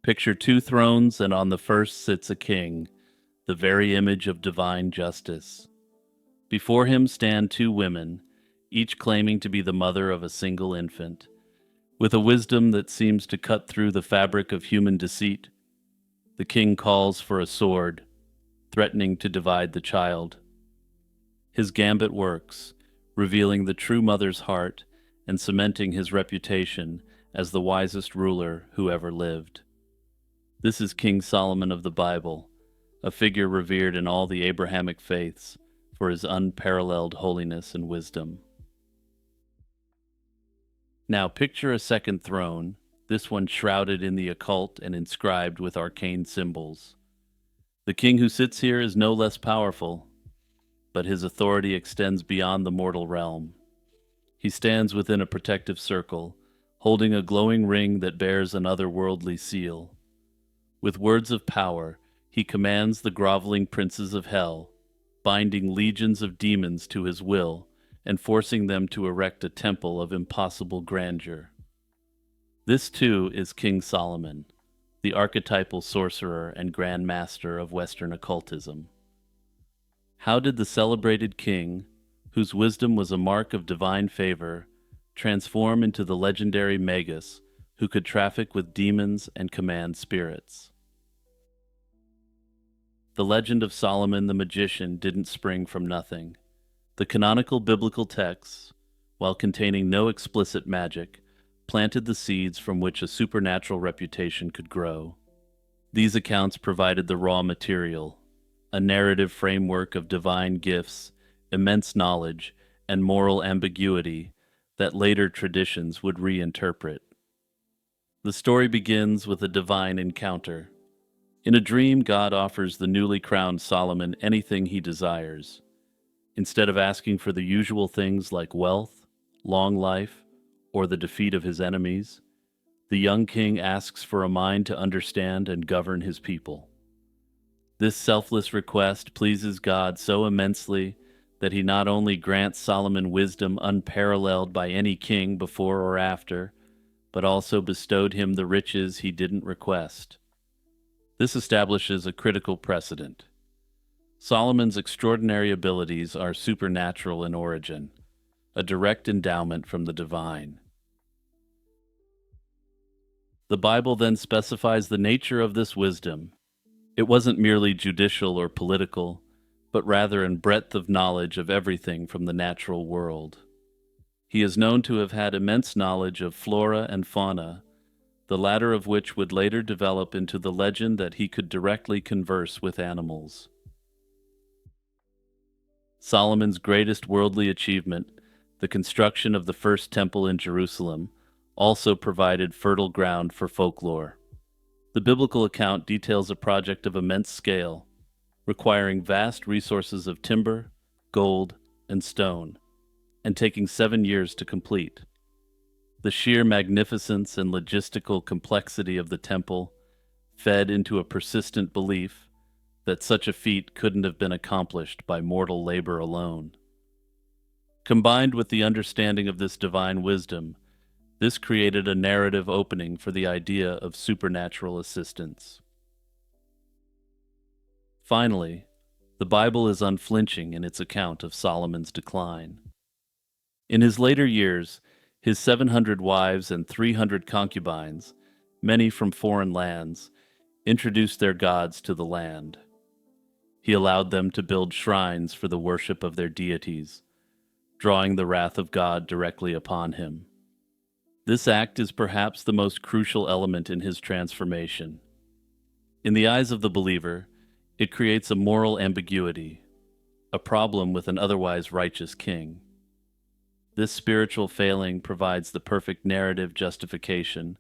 Picture two thrones, and on the first sits a king, the very image of divine justice. Before him stand two women, each claiming to be the mother of a single infant. With a wisdom that seems to cut through the fabric of human deceit, the king calls for a sword, threatening to divide the child. His gambit works, revealing the true mother's heart and cementing his reputation as the wisest ruler who ever lived. This is King Solomon of the Bible, a figure revered in all the Abrahamic faiths for his unparalleled holiness and wisdom. Now picture a second throne, this one shrouded in the occult and inscribed with arcane symbols. The king who sits here is no less powerful, but his authority extends beyond the mortal realm. He stands within a protective circle, holding a glowing ring that bears an otherworldly seal. With words of power, he commands the groveling princes of hell, binding legions of demons to his will and forcing them to erect a temple of impossible grandeur. This, too, is King Solomon, the archetypal sorcerer and grand master of Western occultism. How did the celebrated king, whose wisdom was a mark of divine favor, transform into the legendary Magus who could traffic with demons and command spirits? The legend of Solomon the magician didn't spring from nothing. The canonical biblical texts, while containing no explicit magic, planted the seeds from which a supernatural reputation could grow. These accounts provided the raw material, a narrative framework of divine gifts, immense knowledge, and moral ambiguity that later traditions would reinterpret. The story begins with a divine encounter. In a dream, God offers the newly crowned Solomon anything he desires. Instead of asking for the usual things like wealth, long life, or the defeat of his enemies, the young king asks for a mind to understand and govern his people. This selfless request pleases God so immensely that he not only grants Solomon wisdom unparalleled by any king before or after, but also bestowed him the riches he didn't request. This establishes a critical precedent. Solomon's extraordinary abilities are supernatural in origin, a direct endowment from the divine. The Bible then specifies the nature of this wisdom. It wasn't merely judicial or political, but rather in breadth of knowledge of everything from the natural world. He is known to have had immense knowledge of flora and fauna, the latter of which would later develop into the legend that he could directly converse with animals. Solomon's greatest worldly achievement, the construction of the first temple in Jerusalem, also provided fertile ground for folklore. The biblical account details a project of immense scale, requiring vast resources of timber, gold, and stone, and taking 7 years to complete. The sheer magnificence and logistical complexity of the temple fed into a persistent belief that such a feat couldn't have been accomplished by mortal labor alone. Combined with the understanding of this divine wisdom, this created a narrative opening for the idea of supernatural assistance. Finally, the Bible is unflinching in its account of Solomon's decline. In his later years, his 700 wives and 300 concubines, many from foreign lands, introduced their gods to the land. He allowed them to build shrines for the worship of their deities, drawing the wrath of God directly upon him. This act is perhaps the most crucial element in his transformation. In the eyes of the believer, it creates a moral ambiguity, a problem with an otherwise righteous king. This spiritual failing provides the perfect narrative justification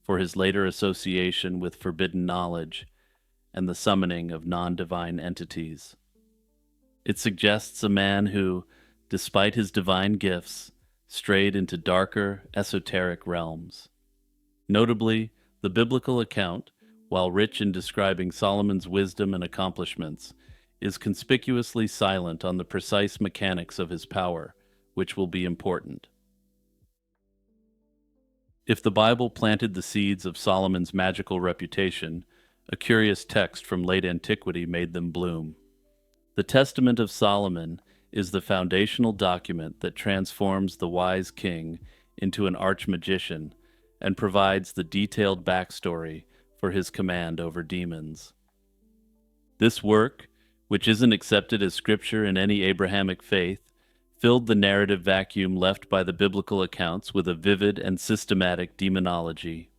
for his later association with forbidden knowledge and the summoning of non-divine entities. It suggests a man who, despite his divine gifts, strayed into darker, esoteric realms. Notably, the biblical account, while rich in describing Solomon's wisdom and accomplishments, is conspicuously silent on the precise mechanics of his power, which will be important. If the Bible planted the seeds of Solomon's magical reputation, a curious text from late antiquity made them bloom. The Testament of Solomon is the foundational document that transforms the wise king into an arch-magician and provides the detailed backstory for his command over demons. This work, which isn't accepted as scripture in any Abrahamic faith, filled the narrative vacuum left by the biblical accounts with a vivid and systematic demonology.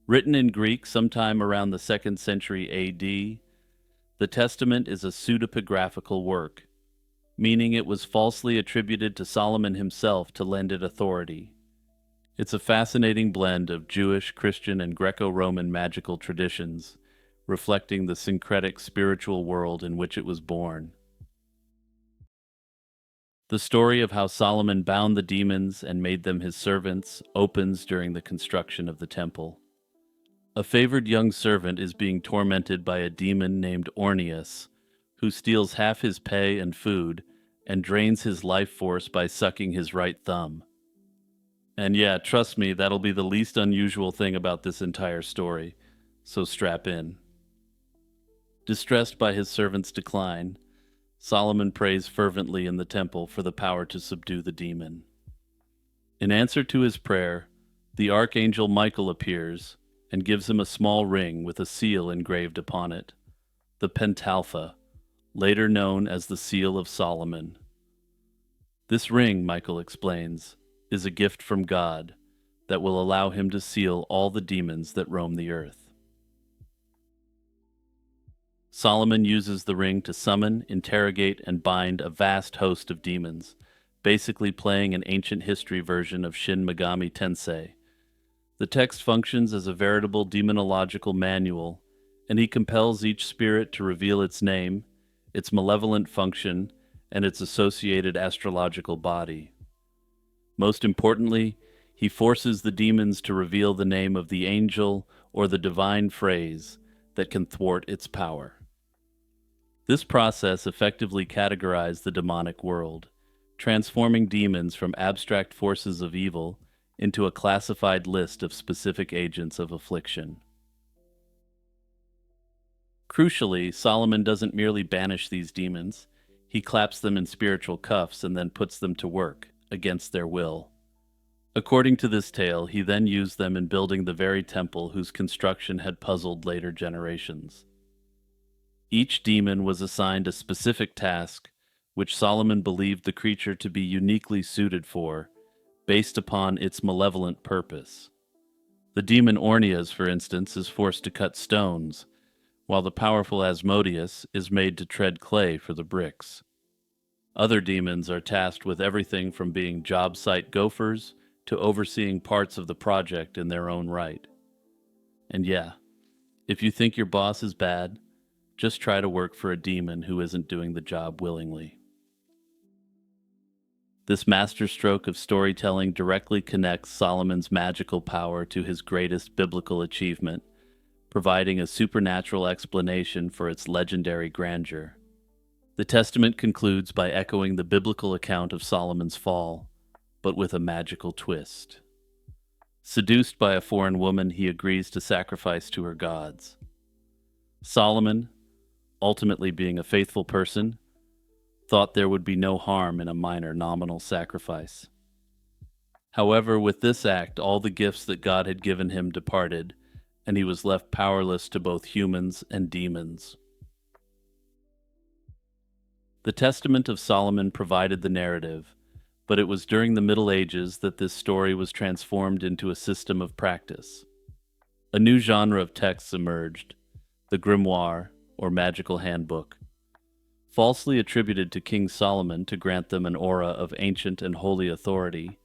Written in Greek sometime around the 2nd century AD, the Testament is a pseudepigraphical work, meaning it was falsely attributed to Solomon himself to lend it authority. It's a fascinating blend of Jewish, Christian, and Greco-Roman magical traditions, reflecting the syncretic spiritual world in which it was born. The story of how Solomon bound the demons and made them his servants opens during the construction of the temple. A favored young servant is being tormented by a demon named Orneus, who steals half his pay and food and drains his life force by sucking his right thumb. And yeah, trust me, that'll be the least unusual thing about this entire story, so strap in. Distressed by his servant's decline, Solomon prays fervently in the temple for the power to subdue the demon. In answer to his prayer, the archangel Michael appears and gives him a small ring with a seal engraved upon it, the pentalpha, later known as the Seal of Solomon. This ring, Michael explains, is a gift from God that will allow him to seal all the demons that roam the earth. Solomon uses the ring to summon, interrogate, and bind a vast host of demons, basically playing an ancient history version of Shin Megami Tensei. The text functions as a veritable demonological manual, and he compels each spirit to reveal its name, its malevolent function, and its associated astrological body. Most importantly, he forces the demons to reveal the name of the angel or the divine phrase that can thwart its power. This process effectively categorized the demonic world, transforming demons from abstract forces of evil into a classified list of specific agents of affliction. Crucially, Solomon doesn't merely banish these demons, he claps them in spiritual cuffs and then puts them to work, against their will. According to this tale, he then used them in building the very temple whose construction had puzzled later generations. Each demon was assigned a specific task, which Solomon believed the creature to be uniquely suited for, based upon its malevolent purpose. The demon Orneus, for instance, is forced to cut stones, while the powerful Asmodeus is made to tread clay for the bricks. Other demons are tasked with everything from being job site gophers to overseeing parts of the project in their own right. And yeah, if you think your boss is bad, just try to work for a demon who isn't doing the job willingly. This masterstroke of storytelling directly connects Solomon's magical power to his greatest biblical achievement, providing a supernatural explanation for its legendary grandeur. The Testament concludes by echoing the biblical account of Solomon's fall, but with a magical twist. Seduced by a foreign woman, he agrees to sacrifice to her gods. Solomon, ultimately being a faithful person, thought there would be no harm in a minor nominal sacrifice. However, with this act, all the gifts that God had given him departed, and he was left powerless to both humans and demons. The Testament of Solomon provided the narrative, but it was during the Middle Ages that this story was transformed into a system of practice. A new genre of texts emerged, the grimoire, or magical handbook. Falsely attributed to King Solomon to grant them an aura of ancient and holy authority,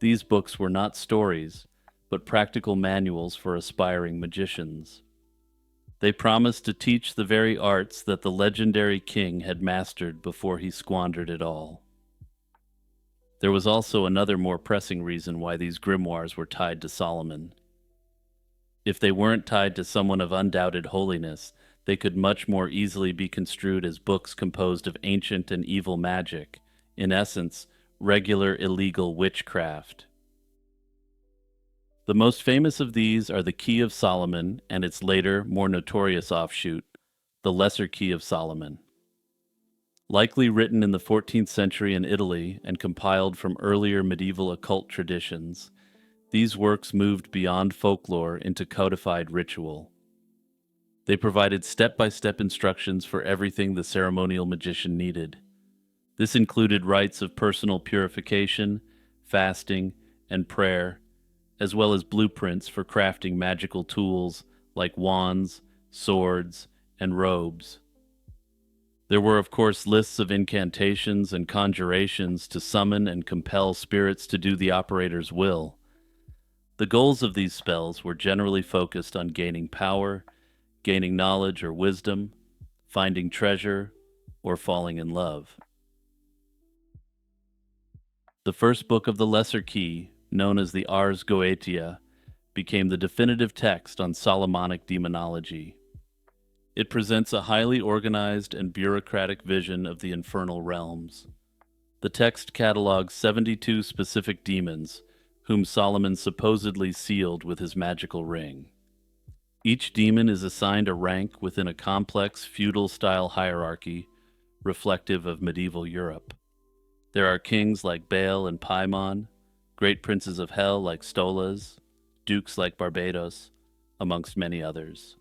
these books were not stories, but practical manuals for aspiring magicians. They promised to teach the very arts that the legendary king had mastered before he squandered it all. There was also another more pressing reason why these grimoires were tied to Solomon. If they weren't tied to someone of undoubted holiness, they could much more easily be construed as books composed of ancient and evil magic, in essence, regular illegal witchcraft. The most famous of these are the Key of Solomon and its later, more notorious offshoot, the Lesser Key of Solomon. Likely written in the 14th century in Italy and compiled from earlier medieval occult traditions, these works moved beyond folklore into codified ritual. They provided step-by-step instructions for everything the ceremonial magician needed. This included rites of personal purification, fasting, and prayer, as well as blueprints for crafting magical tools like wands, swords, and robes. There were, of course, lists of incantations and conjurations to summon and compel spirits to do the operator's will. The goals of these spells were generally focused on gaining power, gaining knowledge or wisdom, finding treasure, or falling in love. The first book of the Lesser Key, known as the Ars Goetia, became the definitive text on Solomonic demonology. It presents a highly organized and bureaucratic vision of the infernal realms. The text catalogues 72 specific demons, whom Solomon supposedly sealed with his magical ring. Each demon is assigned a rank within a complex feudal-style hierarchy reflective of medieval Europe. There are kings like Baal and Paimon, great princes of hell like Stolas, dukes like Barbados, amongst many others.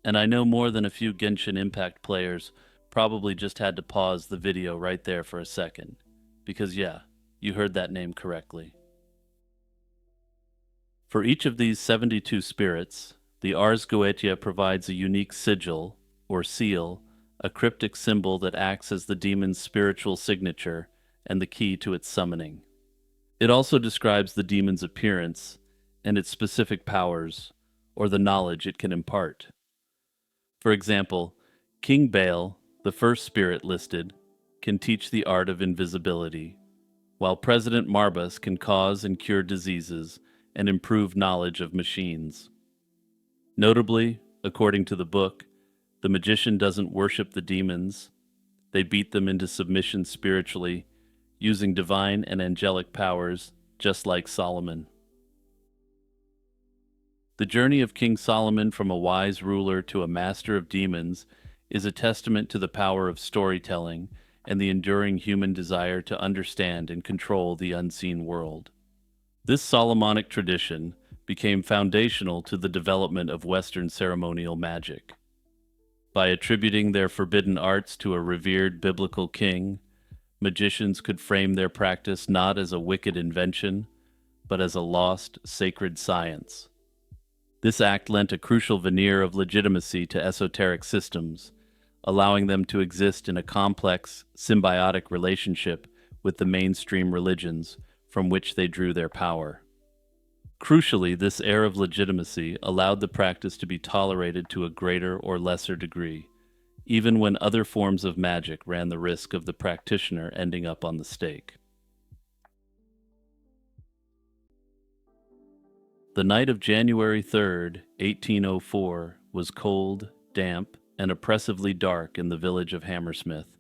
And I know more than a few Genshin Impact players probably just had to pause the video right there for a second, because yeah, you heard that name correctly. For each of these 72 spirits, the Ars Goetia provides a unique sigil, or seal, a cryptic symbol that acts as the demon's spiritual signature and the key to its summoning. It also describes the demon's appearance and its specific powers, or the knowledge it can impart. For example, King Baal, the first spirit listed, can teach the art of invisibility, while President Marbas can cause and cure diseases and improve knowledge of machines. Notably, according to the book, the magician doesn't worship the demons. They beat them into submission spiritually, using divine and angelic powers, just like Solomon. The journey of King Solomon from a wise ruler to a master of demons is a testament to the power of storytelling and the enduring human desire to understand and control the unseen world. This Solomonic tradition became foundational to the development of Western ceremonial magic. By attributing their forbidden arts to a revered biblical king, magicians could frame their practice not as a wicked invention, but as a lost, sacred science. This act lent a crucial veneer of legitimacy to esoteric systems, allowing them to exist in a complex, symbiotic relationship with the mainstream religions from which they drew their power. Crucially, this air of legitimacy allowed the practice to be tolerated to a greater or lesser degree, even when other forms of magic ran the risk of the practitioner ending up on the stake. The night of January 3rd, 1804, was cold, damp, and oppressively dark in the village of Hammersmith,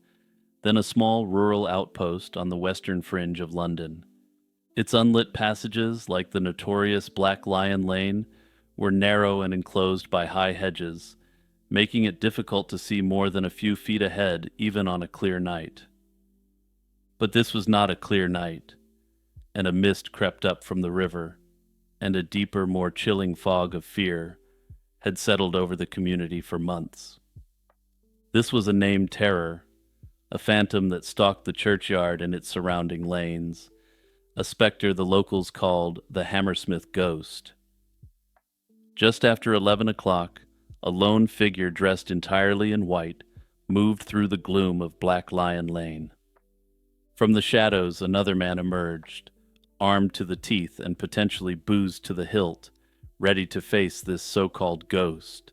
then a small rural outpost on the western fringe of London. Its unlit passages, like the notorious Black Lion Lane, were narrow and enclosed by high hedges, making it difficult to see more than a few feet ahead even on a clear night. But this was not a clear night, and a mist crept up from the river, and a deeper, more chilling fog of fear had settled over the community for months. This was a named terror, a phantom that stalked the churchyard and its surrounding lanes, a specter the locals called the Hammersmith Ghost. Just after 11 o'clock, a lone figure dressed entirely in white moved through the gloom of Black Lion Lane. From the shadows, another man emerged, armed to the teeth and potentially boozed to the hilt, ready to face this so-called ghost.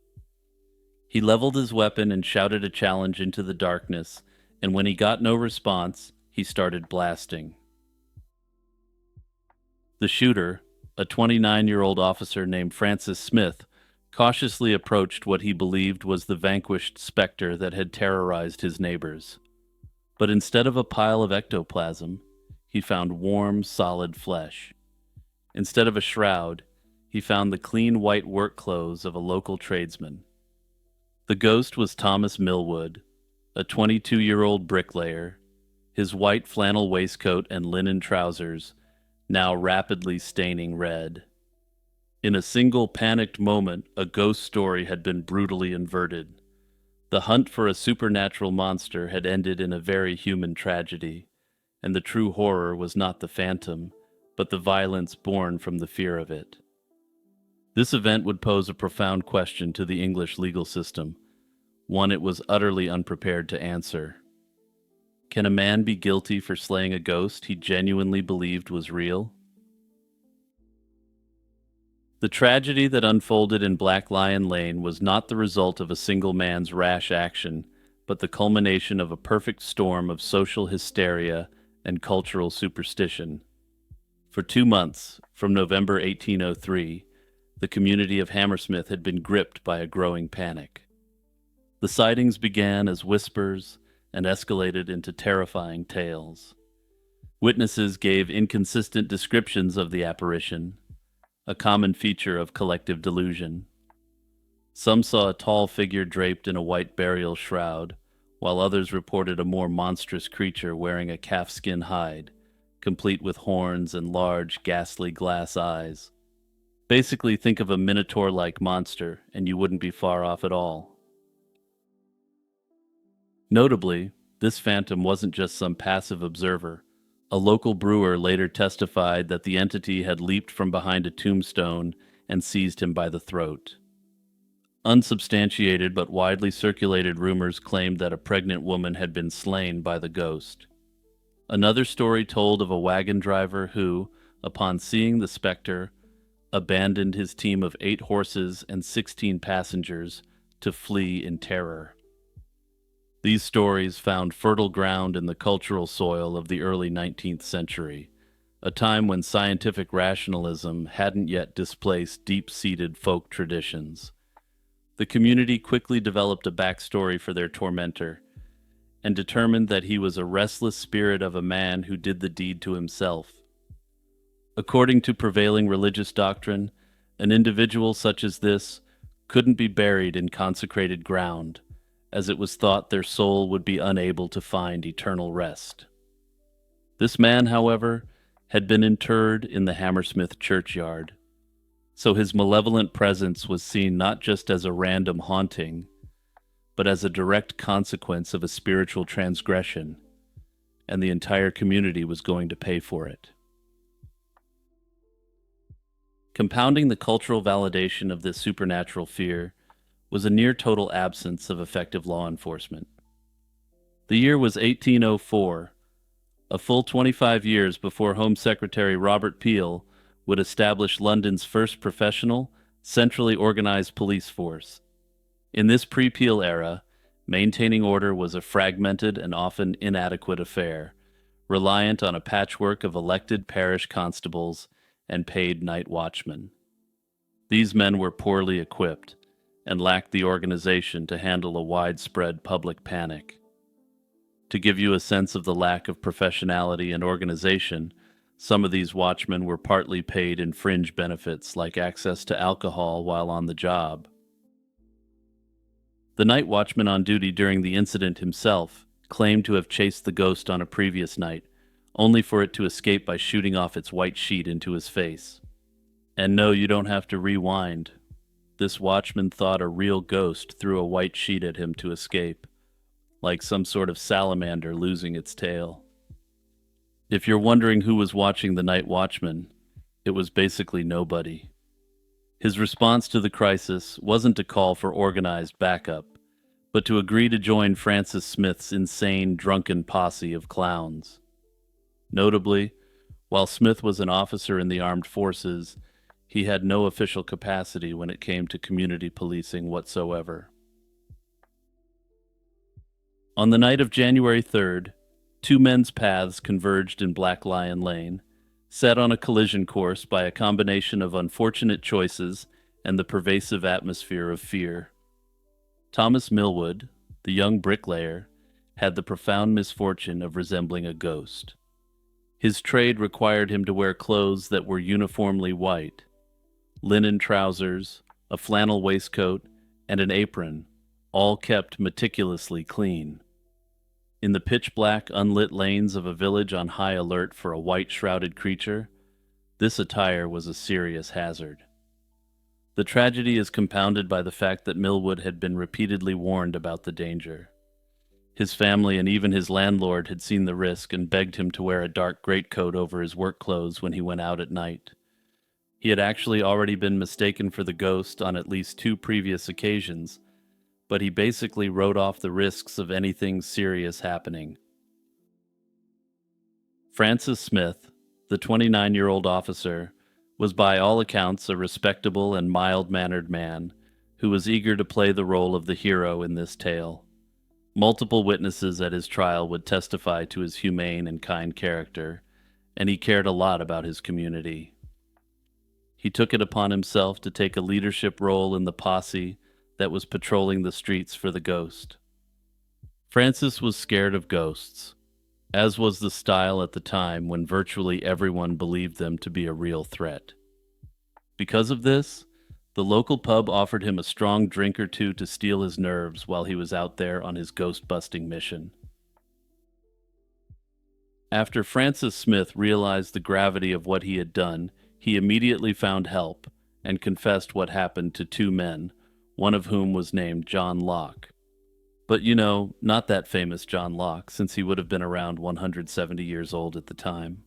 He leveled his weapon and shouted a challenge into the darkness, and when he got no response, he started blasting. The shooter, a 29-year-old officer named Francis Smith, cautiously approached what he believed was the vanquished specter that had terrorized his neighbors. But instead of a pile of ectoplasm, he found warm, solid flesh. Instead of a shroud, he found the clean white work clothes of a local tradesman. The ghost was Thomas Millwood, a 22-year-old bricklayer, his white flannel waistcoat and linen trousers now rapidly staining red. In a single panicked moment, a ghost story had been brutally inverted. The hunt for a supernatural monster had ended in a very human tragedy, and the true horror was not the phantom, but the violence born from the fear of it. This event would pose a profound question to the English legal system, one it was utterly unprepared to answer. Can a man be guilty for slaying a ghost he genuinely believed was real? The tragedy that unfolded in Black Lion Lane was not the result of a single man's rash action, but the culmination of a perfect storm of social hysteria and cultural superstition. For 2 months, from November 1803, the community of Hammersmith had been gripped by a growing panic. The sightings began as whispers and escalated into terrifying tales. Witnesses gave inconsistent descriptions of the apparition, a common feature of collective delusion. Some saw a tall figure draped in a white burial shroud, while others reported a more monstrous creature wearing a calfskin hide, complete with horns and large, ghastly glass eyes. Basically, think of a minotaur-like monster, and you wouldn't be far off at all. Notably, this phantom wasn't just some passive observer. A local brewer later testified that the entity had leaped from behind a tombstone and seized him by the throat. Unsubstantiated but widely circulated rumors claimed that a pregnant woman had been slain by the ghost. Another story told of a wagon driver who, upon seeing the specter, abandoned his team of 8 horses and 16 passengers to flee in terror. These stories found fertile ground in the cultural soil of the early 19th century, a time when scientific rationalism hadn't yet displaced deep-seated folk traditions. The community quickly developed a backstory for their tormentor, and determined that he was a restless spirit of a man who did the deed to himself. According to prevailing religious doctrine, an individual such as this couldn't be buried in consecrated ground, as it was thought their soul would be unable to find eternal rest. This man, however, had been interred in the Hammersmith churchyard, so his malevolent presence was seen not just as a random haunting, but as a direct consequence of a spiritual transgression, and the entire community was going to pay for it. Compounding the cultural validation of this supernatural fear was a near-total absence of effective law enforcement. The year was 1804, a full 25 years before Home Secretary Robert Peel would establish London's first professional, centrally organized police force. In this pre-Peel era, maintaining order was a fragmented and often inadequate affair, reliant on a patchwork of elected parish constables and paid night watchmen. These men were poorly equipped and lacked the organization to handle a widespread public panic. To give you a sense of the lack of professionality and organization, some of these watchmen were partly paid in fringe benefits like access to alcohol while on the job. The night watchman on duty during the incident himself claimed to have chased the ghost on a previous night, only for it to escape by shooting off its white sheet into his face. And no, you don't have to rewind. This watchman thought a real ghost threw a white sheet at him to escape, like some sort of salamander losing its tail. If you're wondering who was watching the night watchman, it was basically nobody. His response to the crisis wasn't to call for organized backup, but to agree to join Francis Smith's insane, drunken posse of clowns. Notably, while Smith was an officer in the armed forces, he had no official capacity when it came to community policing whatsoever. On the night of January 3rd, 2 men's paths converged in Black Lion Lane, set on a collision course by a combination of unfortunate choices and the pervasive atmosphere of fear. Thomas Millwood, the young bricklayer, had the profound misfortune of resembling a ghost. His trade required him to wear clothes that were uniformly white: linen trousers, a flannel waistcoat, and an apron, all kept meticulously clean. In the pitch-black, unlit lanes of a village on high alert for a white-shrouded creature, this attire was a serious hazard. The tragedy is compounded by the fact that Millwood had been repeatedly warned about the danger. His family and even his landlord had seen the risk and begged him to wear a dark greatcoat over his work clothes when he went out at night. He had actually already been mistaken for the ghost on at least 2 previous occasions, but he basically wrote off the risks of anything serious happening. Francis Smith, the 29-year-old officer, was by all accounts a respectable and mild-mannered man who was eager to play the role of the hero in this tale. Multiple witnesses at his trial would testify to his humane and kind character, and he cared a lot about his community. He took it upon himself to take a leadership role in the posse that was patrolling the streets for the ghost. Francis was scared of ghosts, as was the style at the time when virtually everyone believed them to be a real threat. Because of this, the local pub offered him a strong drink or two to steel his nerves while he was out there on his ghost-busting mission. After Francis Smith realized the gravity of what he had done, he immediately found help and confessed what happened to 2 men, one of whom was named John Locke. But not that famous John Locke, since he would have been around 170 years old at the time.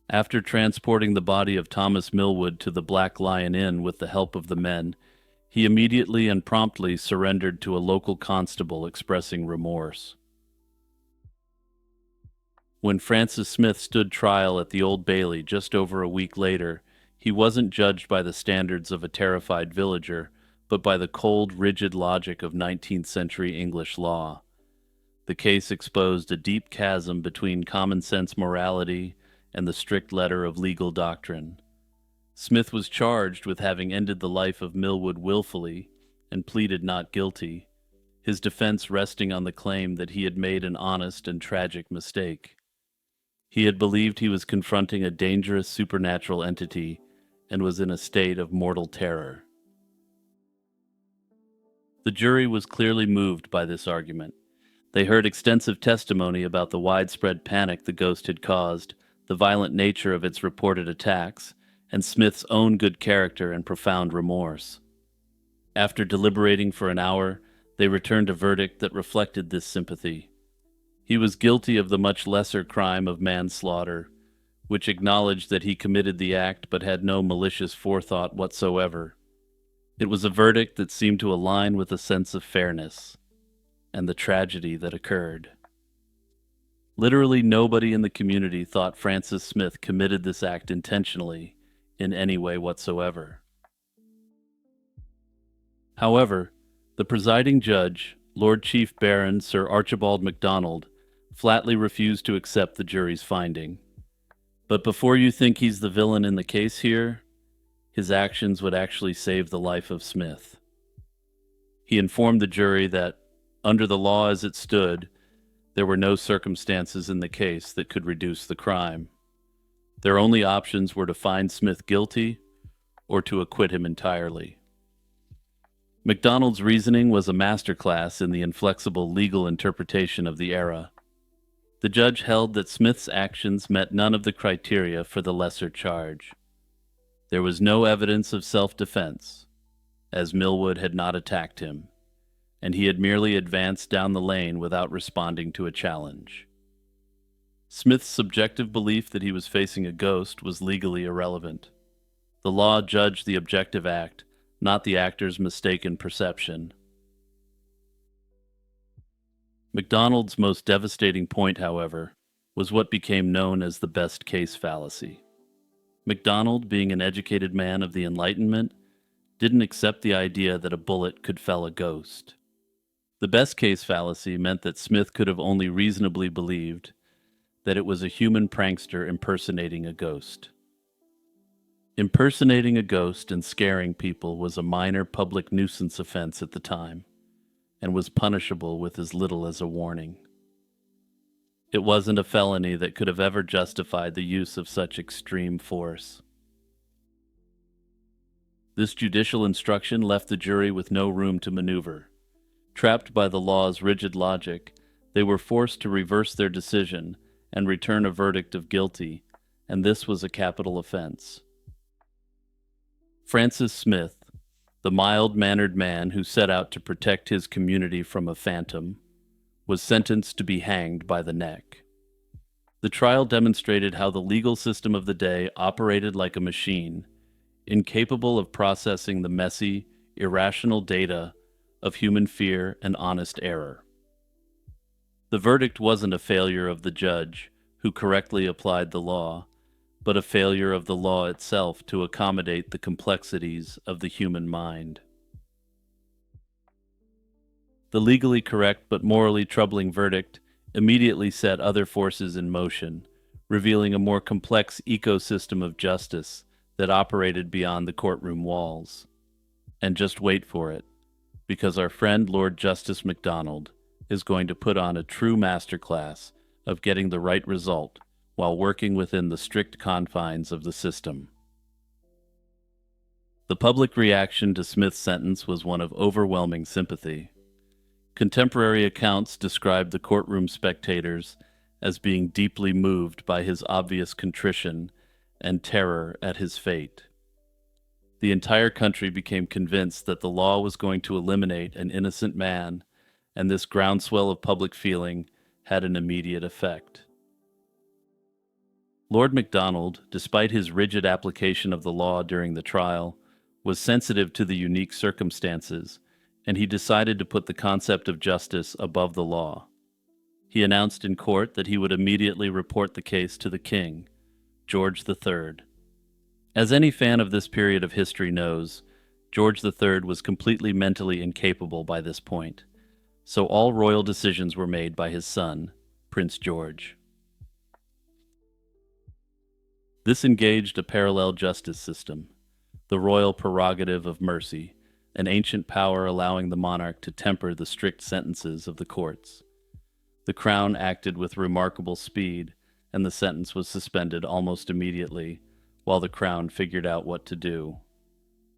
After transporting the body of Thomas Millwood to the Black Lion Inn with the help of the men, he immediately and promptly surrendered to a local constable expressing remorse. When Francis Smith stood trial at the Old Bailey just over a week later, he wasn't judged by the standards of a terrified villager, but by the cold, rigid logic of 19th century English law. The case exposed a deep chasm between common-sense morality and the strict letter of legal doctrine. Smith was charged with having ended the life of Millwood willfully and pleaded not guilty, his defense resting on the claim that he had made an honest and tragic mistake. He had believed he was confronting a dangerous supernatural entity and was in a state of mortal terror. The jury was clearly moved by this argument. They heard extensive testimony about the widespread panic the ghost had caused, the violent nature of its reported attacks, and Smith's own good character and profound remorse. After deliberating for an hour, they returned a verdict that reflected this sympathy. He was guilty of the much lesser crime of manslaughter, which acknowledged that he committed the act but had no malicious forethought whatsoever. It was a verdict that seemed to align with a sense of fairness and the tragedy that occurred. Literally nobody in the community thought Francis Smith committed this act intentionally in any way whatsoever. However, the presiding judge, Lord Chief Baron Sir Archibald MacDonald, flatly refused to accept the jury's finding. But before you think he's the villain in the case here, his actions would actually save the life of Smith. He informed the jury that, under the law as it stood, there were no circumstances in the case that could reduce the crime. Their only options were to find Smith guilty or to acquit him entirely. MacDonald's reasoning was a masterclass in the inflexible legal interpretation of the era. The judge held that Smith's actions met none of the criteria for the lesser charge. There was no evidence of self-defense, as Millwood had not attacked him, and he had merely advanced down the lane without responding to a challenge. Smith's subjective belief that he was facing a ghost was legally irrelevant. The law judged the objective act, not the actor's mistaken perception. MacDonald's most devastating point, however, was what became known as the best case fallacy. MacDonald, being an educated man of the Enlightenment, didn't accept the idea that a bullet could fell a ghost. The best case fallacy meant that Smith could have only reasonably believed that it was a human prankster impersonating a ghost. Impersonating a ghost and scaring people was a minor public nuisance offense at the time, and was punishable with as little as a warning. It wasn't a felony that could have ever justified the use of such extreme force. This judicial instruction left the jury with no room to maneuver. Trapped by the law's rigid logic, they were forced to reverse their decision and return a verdict of guilty, and this was a capital offense. Francis Smith, the mild-mannered man who set out to protect his community from a phantom, was sentenced to be hanged by the neck. The trial demonstrated how the legal system of the day operated like a machine, incapable of processing the messy, irrational data of human fear and honest error. The verdict wasn't a failure of the judge, who correctly applied the law, but a failure of the law itself to accommodate the complexities of the human mind. The legally correct but morally troubling verdict immediately set other forces in motion, revealing a more complex ecosystem of justice that operated beyond the courtroom walls. And just wait for it, because our friend Lord Justice MacDonald is going to put on a true masterclass of getting the right result while working within the strict confines of the system. The public reaction to Smith's sentence was one of overwhelming sympathy. Contemporary accounts described the courtroom spectators as being deeply moved by his obvious contrition and terror at his fate. The entire country became convinced that the law was going to eliminate an innocent man, and this groundswell of public feeling had an immediate effect. Lord MacDonald, despite his rigid application of the law during the trial, was sensitive to the unique circumstances, and he decided to put the concept of justice above the law. He announced in court that he would immediately report the case to the king, George III. As any fan of this period of history knows, George III was completely mentally incapable by this point, so all royal decisions were made by his son, Prince George. This engaged a parallel justice system, the royal prerogative of mercy, an ancient power allowing the monarch to temper the strict sentences of the courts. The crown acted with remarkable speed, and the sentence was suspended almost immediately, while the crown figured out what to do.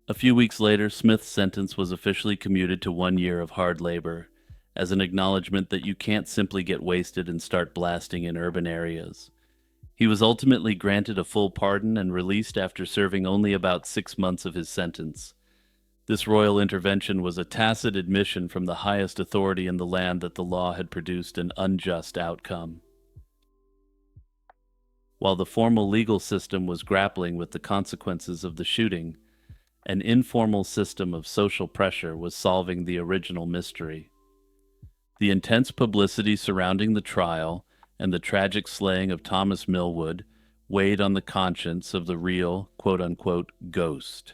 A few weeks later, Smith's sentence was officially commuted to 1 year of hard labor, as an acknowledgement that you can't simply get wasted and start blasting in urban areas. He was ultimately granted a full pardon and released after serving only about 6 months of his sentence. This royal intervention was a tacit admission from the highest authority in the land that the law had produced an unjust outcome. While the formal legal system was grappling with the consequences of the shooting, an informal system of social pressure was solving the original mystery. The intense publicity surrounding the trial and the tragic slaying of Thomas Millwood weighed on the conscience of the real, quote-unquote, ghost.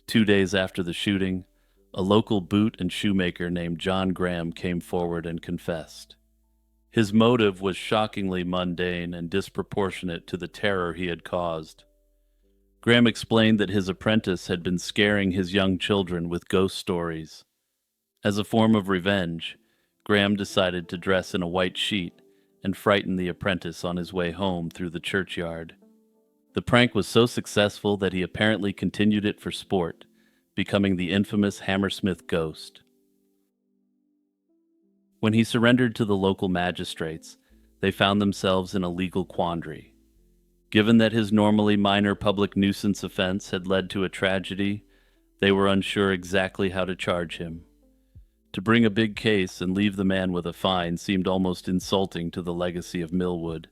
2 days after the shooting, a local boot and shoemaker named John Graham came forward and confessed. His motive was shockingly mundane and disproportionate to the terror he had caused. Graham explained that his apprentice had been scaring his young children with ghost stories. As a form of revenge, Graham decided to dress in a white sheet and frighten the apprentice on his way home through the churchyard. The prank was so successful that he apparently continued it for sport, becoming the infamous Hammersmith Ghost. When he surrendered to the local magistrates, they found themselves in a legal quandary. Given that his normally minor public nuisance offense had led to a tragedy, they were unsure exactly how to charge him. To bring a big case and leave the man with a fine seemed almost insulting to the legacy of Millwood,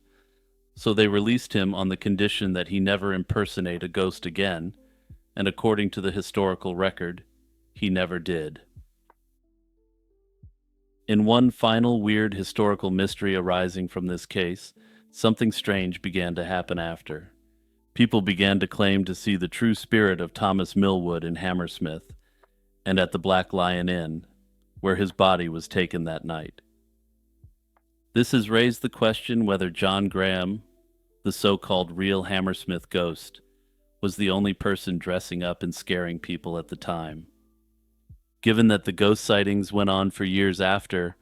so they released him on the condition that he never impersonate a ghost again, and according to the historical record, he never did. In one final weird historical mystery arising from this case, something strange began to happen after. People began to claim to see the true spirit of Thomas Millwood in Hammersmith, and at the Black Lion Inn, where his body was taken that night. This has raised the question whether John Graham, the so-called real Hammersmith ghost, was the only person dressing up and scaring people at the time. Given that the ghost sightings went on for years after,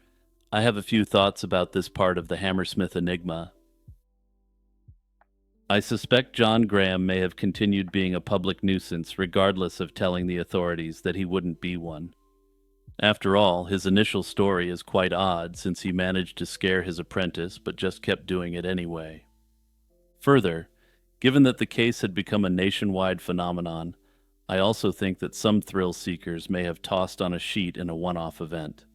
I have a few thoughts about this part of the Hammersmith enigma. I suspect John Graham may have continued being a public nuisance regardless of telling the authorities that he wouldn't be one. After all, his initial story is quite odd since he managed to scare his apprentice but just kept doing it anyway. Further, given that the case had become a nationwide phenomenon, I also think that some thrill seekers may have tossed on a sheet in a one-off event.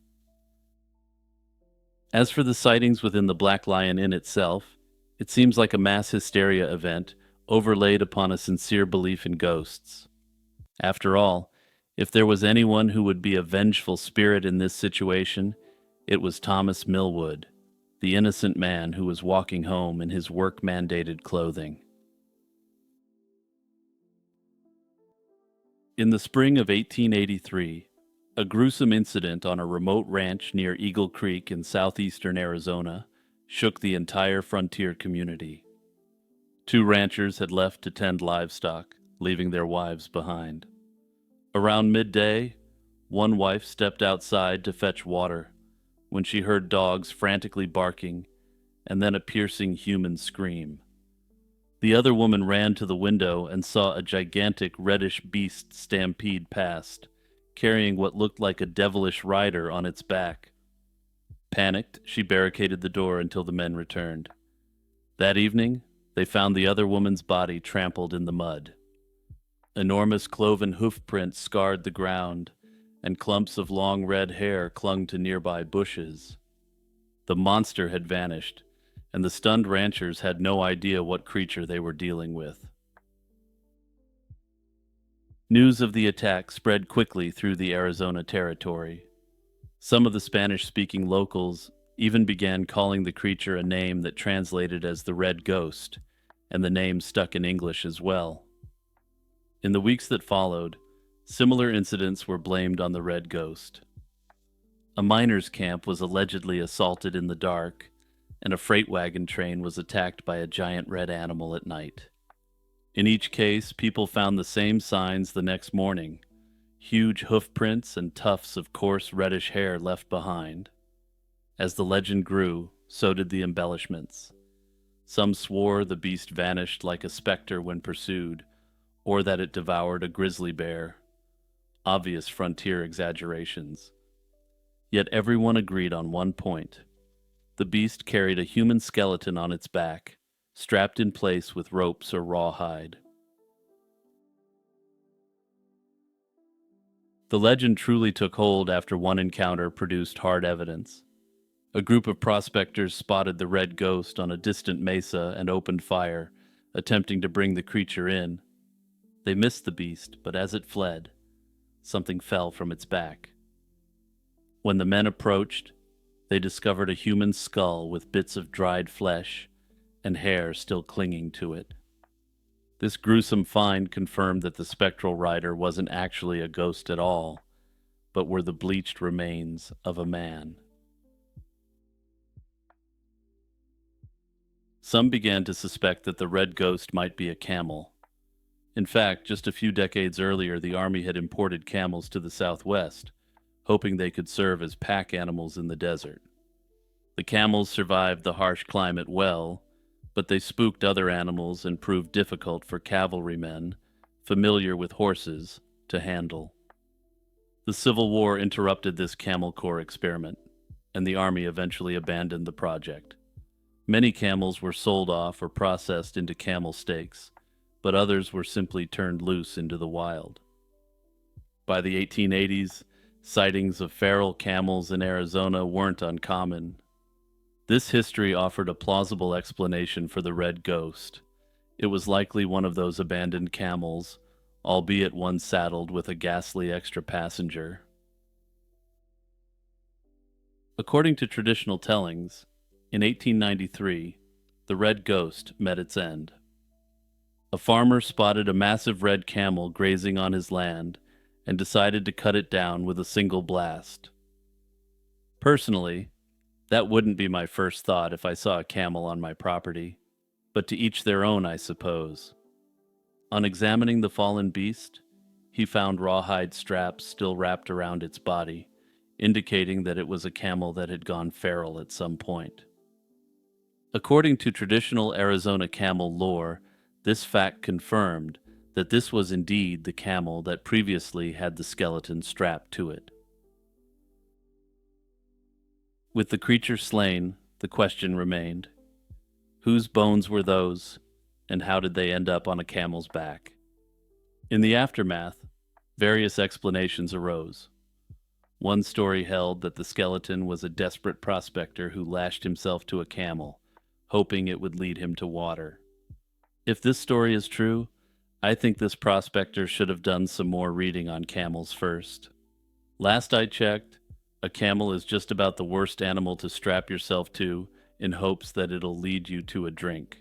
As for the sightings within the Black Lion Inn itself, it seems like a mass hysteria event overlaid upon a sincere belief in ghosts. After all, if there was anyone who would be a vengeful spirit in this situation, it was Thomas Millwood, the innocent man who was walking home in his work-mandated clothing. In the spring of 1883, a gruesome incident on a remote ranch near Eagle Creek in southeastern Arizona shook the entire frontier community. Two ranchers had left to tend livestock, leaving their wives behind. Around midday, one wife stepped outside to fetch water when she heard dogs frantically barking and then a piercing human scream. The other woman ran to the window and saw a gigantic reddish beast stampede past, carrying what looked like a devilish rider on its back. Panicked, she barricaded the door until the men returned. That evening, they found the other woman's body trampled in the mud. Enormous cloven hoofprints scarred the ground, and clumps of long red hair clung to nearby bushes. The monster had vanished, and the stunned ranchers had no idea what creature they were dealing with. News of the attack spread quickly through the Arizona territory. Some of the Spanish-speaking locals even began calling the creature a name that translated as the Red Ghost, and the name stuck in English as well. In the weeks that followed, similar incidents were blamed on the Red Ghost. A miners' camp was allegedly assaulted in the dark, and a freight wagon train was attacked by a giant red animal at night. In each case, people found the same signs the next morning: huge hoofprints and tufts of coarse reddish hair left behind. As the legend grew, so did the embellishments. Some swore the beast vanished like a specter when pursued, or that it devoured a grizzly bear. Obvious frontier exaggerations. Yet everyone agreed on one point. The beast carried a human skeleton on its back, strapped in place with ropes or rawhide. The legend truly took hold after one encounter produced hard evidence. A group of prospectors spotted the Red Ghost on a distant mesa and opened fire, attempting to bring the creature in. They missed the beast, but as it fled, something fell from its back. When the men approached, they discovered a human skull with bits of dried flesh and hair still clinging to it. This gruesome find confirmed that the spectral rider wasn't actually a ghost at all, but were the bleached remains of a man. Some began to suspect that the Red Ghost might be a camel. In fact, just a few decades earlier, the Army had imported camels to the Southwest, hoping they could serve as pack animals in the desert. The camels survived the harsh climate well, but they spooked other animals and proved difficult for cavalrymen, familiar with horses, to handle. The Civil War interrupted this Camel Corps experiment, and the Army eventually abandoned the project. Many camels were sold off or processed into camel steaks, but others were simply turned loose into the wild. By the 1880s, sightings of feral camels in Arizona weren't uncommon. This history offered a plausible explanation for the Red Ghost. It was likely one of those abandoned camels, albeit one saddled with a ghastly extra passenger. According to traditional tellings, in 1893, the Red Ghost met its end. A farmer spotted a massive red camel grazing on his land and decided to cut it down with a single blast. Personally, that wouldn't be my first thought if I saw a camel on my property, but to each their own, I suppose. On examining the fallen beast, he found rawhide straps still wrapped around its body, indicating that it was a camel that had gone feral at some point. According to traditional Arizona camel lore, this fact confirmed that this was indeed the camel that previously had the skeleton strapped to it. With the creature slain, the question remained, whose bones were those, and how did they end up on a camel's back? In the aftermath, various explanations arose. One story held that the skeleton was a desperate prospector who lashed himself to a camel, hoping it would lead him to water. If this story is true, I think this prospector should have done some more reading on camels first. Last I checked, a camel is just about the worst animal to strap yourself to in hopes that it'll lead you to a drink.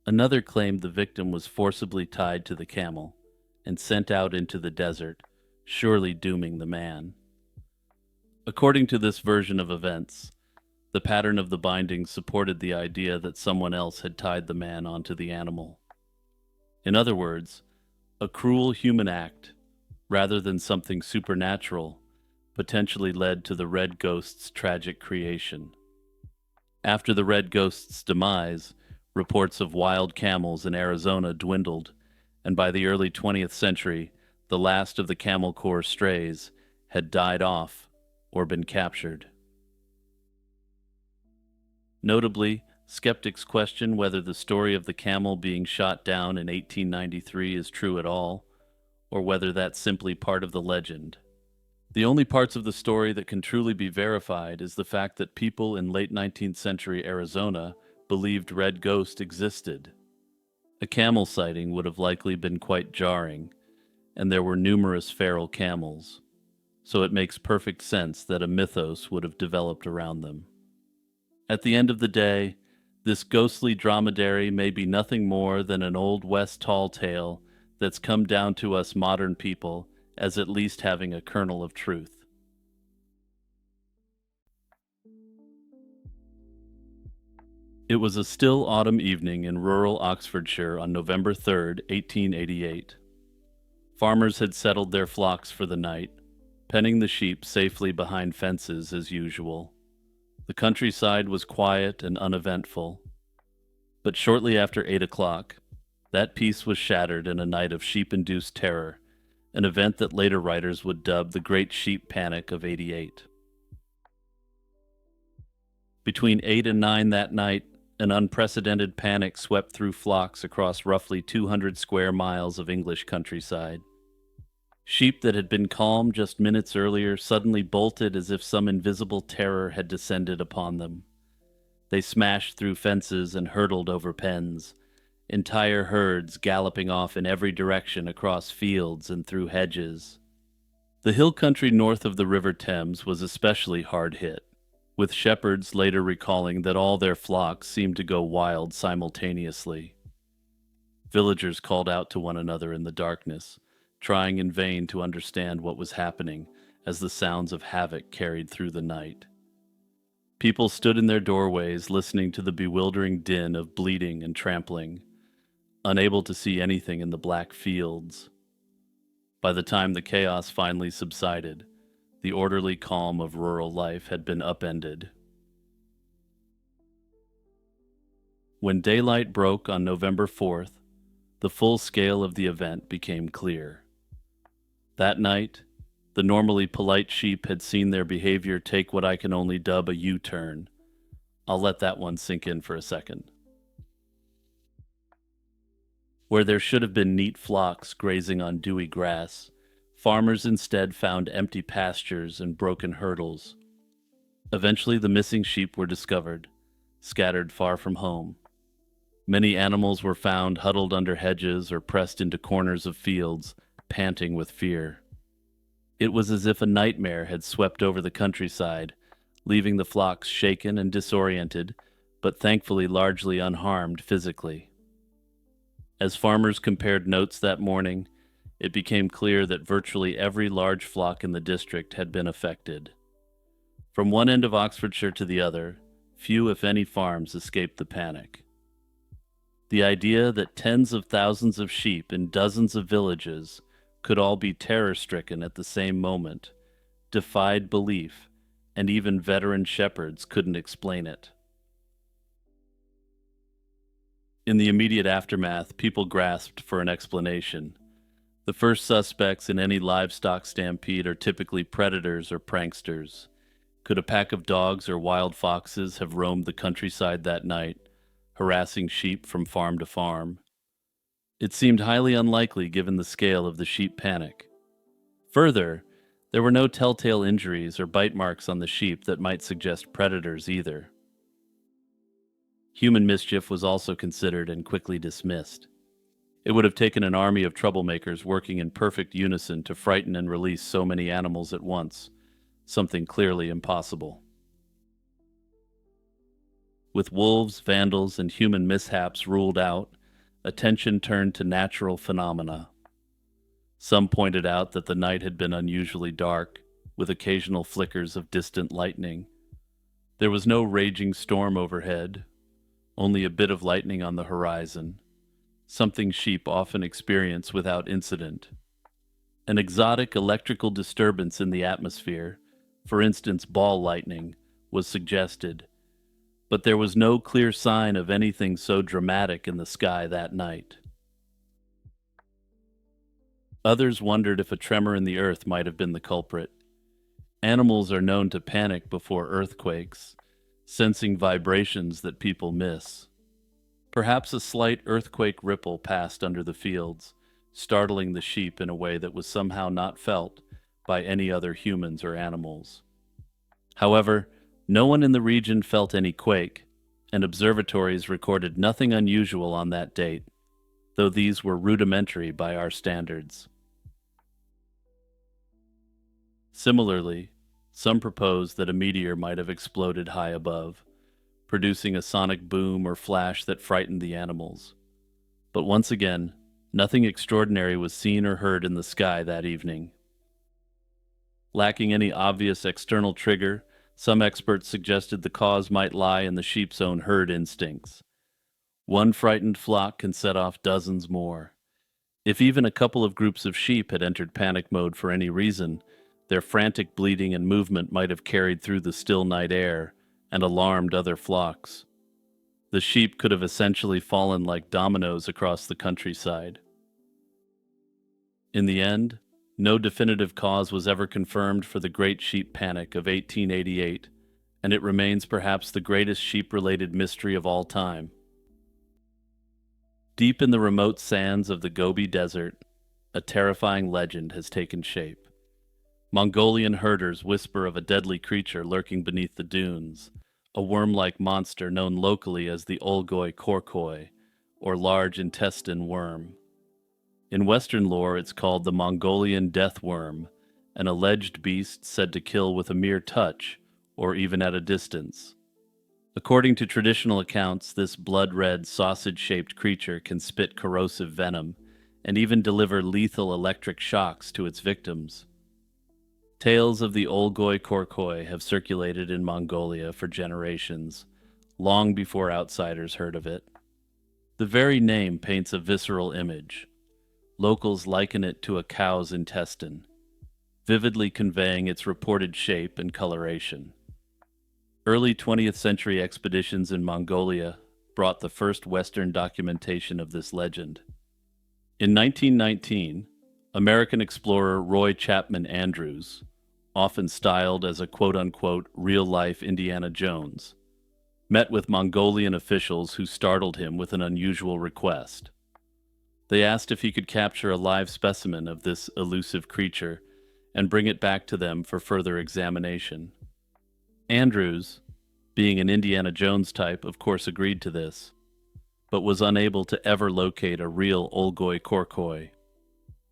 Another claimed the victim was forcibly tied to the camel and sent out into the desert, surely dooming the man. According to this version of events, the pattern of the binding supported the idea that someone else had tied the man onto the animal. In other words, a cruel human act, rather than something supernatural, potentially led to the Red Ghost's tragic creation. After the Red Ghost's demise, reports of wild camels in Arizona dwindled, and by the early 20th century, the last of the Camel Corps strays had died off or been captured. Notably, skeptics question whether the story of the camel being shot down in 1893 is true at all, or whether that's simply part of the legend. The only parts of the story that can truly be verified is the fact that people in late 19th century Arizona believed Red Ghost existed. A camel sighting would have likely been quite jarring, and there were numerous feral camels, so it makes perfect sense that a mythos would have developed around them. At the end of the day, this ghostly dromedary may be nothing more than an Old West tall tale that's come down to us modern people as at least having a kernel of truth. It was a still autumn evening in rural Oxfordshire on November 3rd, 1888. Farmers had settled their flocks for the night, penning the sheep safely behind fences as usual. The countryside was quiet and uneventful, but shortly after 8 o'clock, that peace was shattered in a night of sheep-induced terror, an event that later writers would dub the Great Sheep Panic of '88. Between 8 and 9 that night, an unprecedented panic swept through flocks across roughly 200 square miles of English countryside. Sheep that had been calm just minutes earlier suddenly bolted as if some invisible terror had descended upon them. They smashed through fences and hurtled over pens, entire herds galloping off in every direction across fields and through hedges. The hill country north of the River Thames was especially hard hit, with shepherds later recalling that all their flocks seemed to go wild simultaneously. Villagers called out to one another in the darkness, trying in vain to understand what was happening as the sounds of havoc carried through the night. People stood in their doorways listening to the bewildering din of bleating and trampling, unable to see anything in the black fields. By the time the chaos finally subsided, the orderly calm of rural life had been upended. When daylight broke on November 4th, the full scale of the event became clear. That night, the normally polite sheep had seen their behavior take what I can only dub a U-turn. I'll let that one sink in for a second. Where there should have been neat flocks grazing on dewy grass, farmers instead found empty pastures and broken hurdles. Eventually the missing sheep were discovered, scattered far from home. Many animals were found huddled under hedges or pressed into corners of fields, panting with fear. It was as if a nightmare had swept over the countryside, leaving the flocks shaken and disoriented, but thankfully largely unharmed physically. As farmers compared notes that morning, it became clear that virtually every large flock in the district had been affected. From one end of Oxfordshire to the other, few if any farms escaped the panic. The idea that tens of thousands of sheep in dozens of villages could all be terror-stricken at the same moment defied belief, and even veteran shepherds couldn't explain it. In the immediate aftermath, people grasped for an explanation. The first suspects in any livestock stampede are typically predators or pranksters. Could a pack of dogs or wild foxes have roamed the countryside that night, harassing sheep from farm to farm? It seemed highly unlikely given the scale of the sheep panic. Further, there were no telltale injuries or bite marks on the sheep that might suggest predators either. Human mischief was also considered and quickly dismissed. It would have taken an army of troublemakers working in perfect unison to frighten and release so many animals at once, something clearly impossible. With wolves, vandals, and human mishaps ruled out, attention turned to natural phenomena. Some pointed out that the night had been unusually dark, with occasional flickers of distant lightning. There was no raging storm overhead, only a bit of lightning on the horizon, something sheep often experience without incident. An exotic electrical disturbance in the atmosphere, for instance ball lightning, was suggested, but there was no clear sign of anything so dramatic in the sky that night. Others wondered if a tremor in the earth might have been the culprit. Animals are known to panic before earthquakes, sensing vibrations that people miss. Perhaps a slight earthquake ripple passed under the fields, startling the sheep in a way that was somehow not felt by any other humans or animals. However, no one in the region felt any quake, and observatories recorded nothing unusual on that date, though these were rudimentary by our standards. Similarly, some proposed that a meteor might have exploded high above, producing a sonic boom or flash that frightened the animals. But once again, nothing extraordinary was seen or heard in the sky that evening. Lacking any obvious external trigger, some experts suggested the cause might lie in the sheep's own herd instincts. One frightened flock can set off dozens more. If even a couple of groups of sheep had entered panic mode for any reason, their frantic bleating and movement might have carried through the still night air and alarmed other flocks. The sheep could have essentially fallen like dominoes across the countryside. In the end, no definitive cause was ever confirmed for the Great Sheep Panic of 1888, and it remains perhaps the greatest sheep-related mystery of all time. Deep in the remote sands of the Gobi Desert, a terrifying legend has taken shape. Mongolian herders whisper of a deadly creature lurking beneath the dunes, a worm-like monster known locally as the Olgoi Korkoi, or large intestine worm. In Western lore, it's called the Mongolian death worm, an alleged beast said to kill with a mere touch, or even at a distance. According to traditional accounts, this blood-red, sausage-shaped creature can spit corrosive venom, and even deliver lethal electric shocks to its victims. Tales of the Olgoi Korkoi have circulated in Mongolia for generations, long before outsiders heard of it. The very name paints a visceral image. Locals liken it to a cow's intestine, vividly conveying its reported shape and coloration. Early 20th century expeditions in Mongolia brought the first Western documentation of this legend. In 1919, American explorer Roy Chapman Andrews, often styled as a quote-unquote real-life Indiana Jones, met with Mongolian officials who startled him with an unusual request. They asked if he could capture a live specimen of this elusive creature and bring it back to them for further examination. Andrews, being an Indiana Jones type, of course agreed to this, but was unable to ever locate a real Olgoi Korkoi.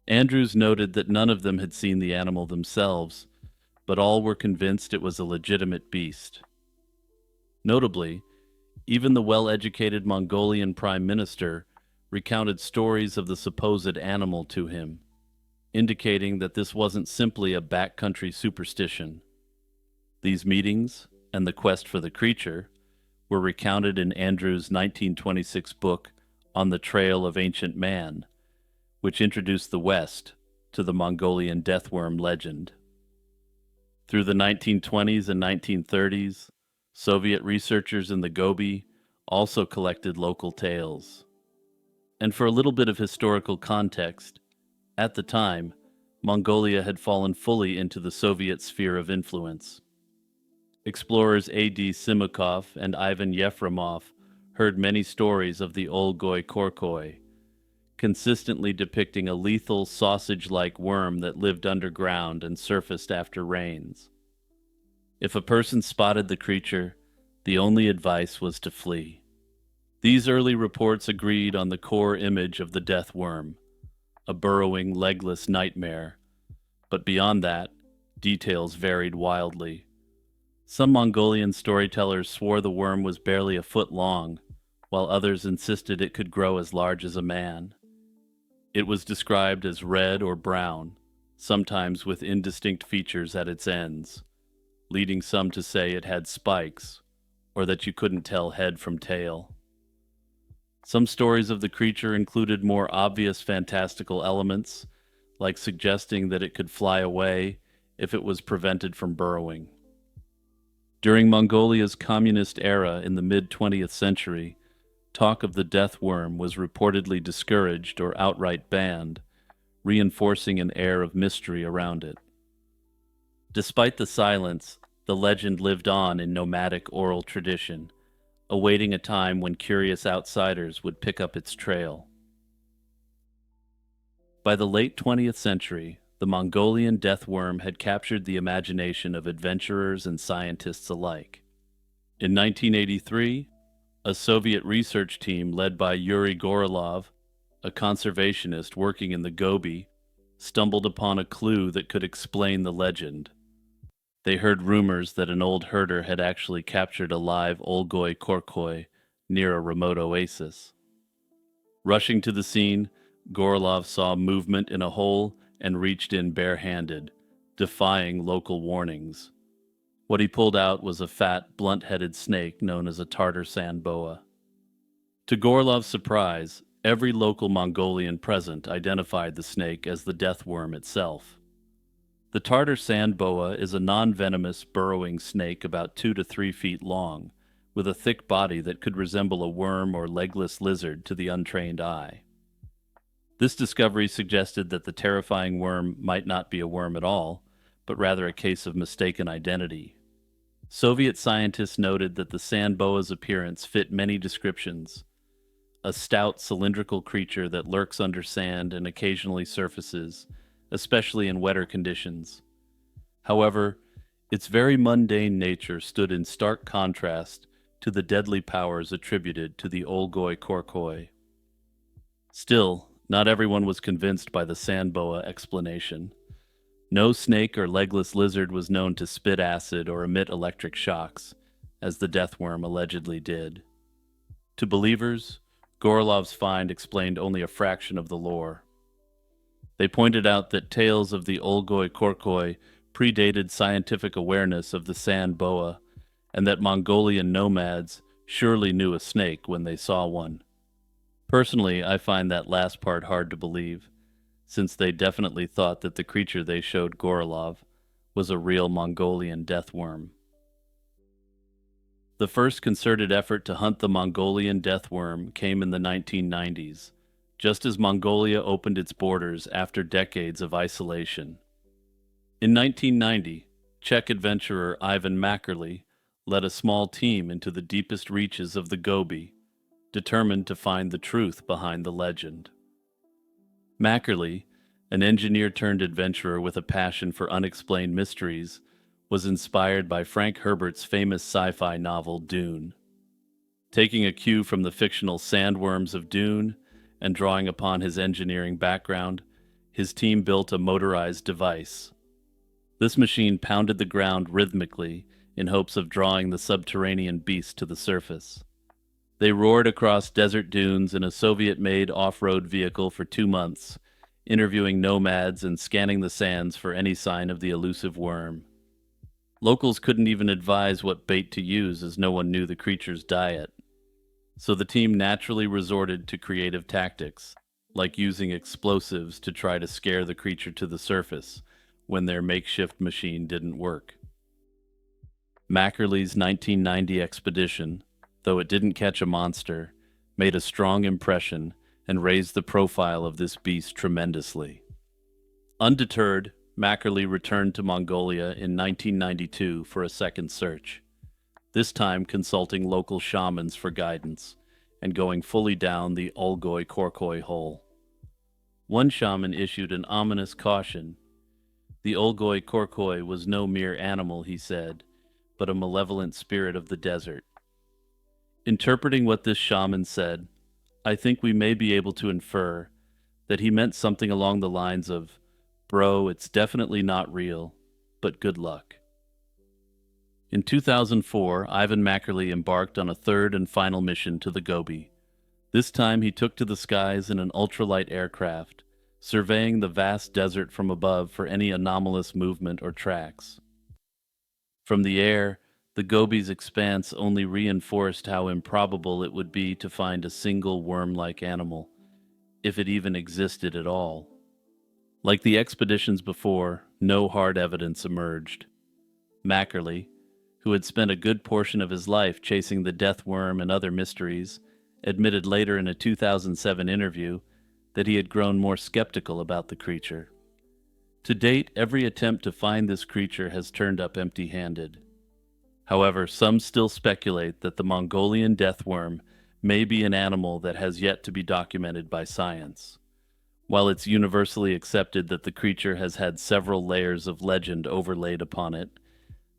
Andrews noted that none of them had seen the animal themselves, but all were convinced it was a legitimate beast. Notably, even the well-educated Mongolian prime minister recounted stories of the supposed animal to him, indicating that this wasn't simply a backcountry superstition. These meetings, and the quest for the creature, were recounted in Andrews' 1926 book On the Trail of Ancient Man, which introduced the West to the Mongolian deathworm legend. Through the 1920s and 1930s, Soviet researchers in the Gobi also collected local tales. And for a little bit of historical context, at the time, Mongolia had fallen fully into the Soviet sphere of influence. Explorers A.D. Simukov and Ivan Yefremov heard many stories of the Olgoy Korkoy, consistently depicting a lethal sausage-like worm that lived underground and surfaced after rains. If a person spotted the creature, the only advice was to flee. These early reports agreed on the core image of the death worm, a burrowing, legless nightmare, but beyond that, details varied wildly. Some Mongolian storytellers swore the worm was barely a foot long, while others insisted it could grow as large as a man. It was described as red or brown, sometimes with indistinct features at its ends, leading some to say it had spikes, or that you couldn't tell head from tail. Some stories of the creature included more obvious fantastical elements, like suggesting that it could fly away if it was prevented from burrowing. During Mongolia's communist era in the mid-20th century, talk of the death worm was reportedly discouraged or outright banned, reinforcing an air of mystery around it. Despite the silence, the legend lived on in nomadic oral tradition, awaiting a time when curious outsiders would pick up its trail. By the late 20th century, the Mongolian death worm had captured the imagination of adventurers and scientists alike. In 1983, a Soviet research team led by Yuri Gorilov, a conservationist working in the Gobi, stumbled upon a clue that could explain the legend. They heard rumors that an old herder had actually captured a live Olgoy Korkoy near a remote oasis. Rushing to the scene, Gorilov saw movement in a hole and reached in barehanded, defying local warnings. What he pulled out was a fat, blunt-headed snake known as a Tartar sand boa. To Gorilov's surprise, every local Mongolian present identified the snake as the death worm itself. The Tartar sand boa is a non-venomous, burrowing snake about 2 to 3 feet long, with a thick body that could resemble a worm or legless lizard to the untrained eye. This discovery suggested that the terrifying worm might not be a worm at all, but rather a case of mistaken identity. Soviet scientists noted that the sand boa's appearance fit many descriptions: a stout, cylindrical creature that lurks under sand and occasionally surfaces, especially in wetter conditions. However, its very mundane nature stood in stark contrast to the deadly powers attributed to the Olgoy Korkoy. Still, not everyone was convinced by the sand boa explanation. No snake or legless lizard was known to spit acid or emit electric shocks, as the death worm allegedly did. To believers, Gorilov's find explained only a fraction of the lore. They pointed out that tales of the Olgoy Korkoy predated scientific awareness of the sand boa, and that Mongolian nomads surely knew a snake when they saw one. Personally, I find that last part hard to believe, since they definitely thought that the creature they showed Gorilov was a real Mongolian death worm. The first concerted effort to hunt the Mongolian death worm came in the 1990s, just as Mongolia opened its borders after decades of isolation. In 1990, Czech adventurer Ivan Mackerly led a small team into the deepest reaches of the Gobi, determined to find the truth behind the legend. Mackerly, an engineer-turned-adventurer with a passion for unexplained mysteries, was inspired by Frank Herbert's famous sci-fi novel Dune. Taking a cue from the fictional sandworms of Dune and drawing upon his engineering background, his team built a motorized device. This machine pounded the ground rhythmically in hopes of drawing the subterranean beast to the surface. They roared across desert dunes in a Soviet-made off-road vehicle for 2 months, interviewing nomads and scanning the sands for any sign of the elusive worm. Locals couldn't even advise what bait to use as no one knew the creature's diet. So the team naturally resorted to creative tactics, like using explosives to try to scare the creature to the surface when their makeshift machine didn't work. Mackerly's 1990 expedition, though it didn't catch a monster, made a strong impression and raised the profile of this beast tremendously. Undeterred, Mackerly returned to Mongolia in 1992 for a second search, this time consulting local shamans for guidance and going fully down the Olgoi-Korkoi hole. One shaman issued an ominous caution. The Olgoi-Korkoi was no mere animal, he said, but a malevolent spirit of the desert. Interpreting what this shaman said, I think we may be able to infer that he meant something along the lines of, "Bro, it's definitely not real, but good luck." In 2004, Ivan Mackerly embarked on a third and final mission to the Gobi. This time he took to the skies in an ultralight aircraft, surveying the vast desert from above for any anomalous movement or tracks. From the air, the Gobi's expanse only reinforced how improbable it would be to find a single worm-like animal, if it even existed at all. Like the expeditions before, no hard evidence emerged. Mackerly, who had spent a good portion of his life chasing the death worm and other mysteries, admitted later in a 2007 interview that he had grown more skeptical about the creature. To date, every attempt to find this creature has turned up empty-handed. However, some still speculate that the Mongolian death worm may be an animal that has yet to be documented by science. While it's universally accepted that the creature has had several layers of legend overlaid upon it,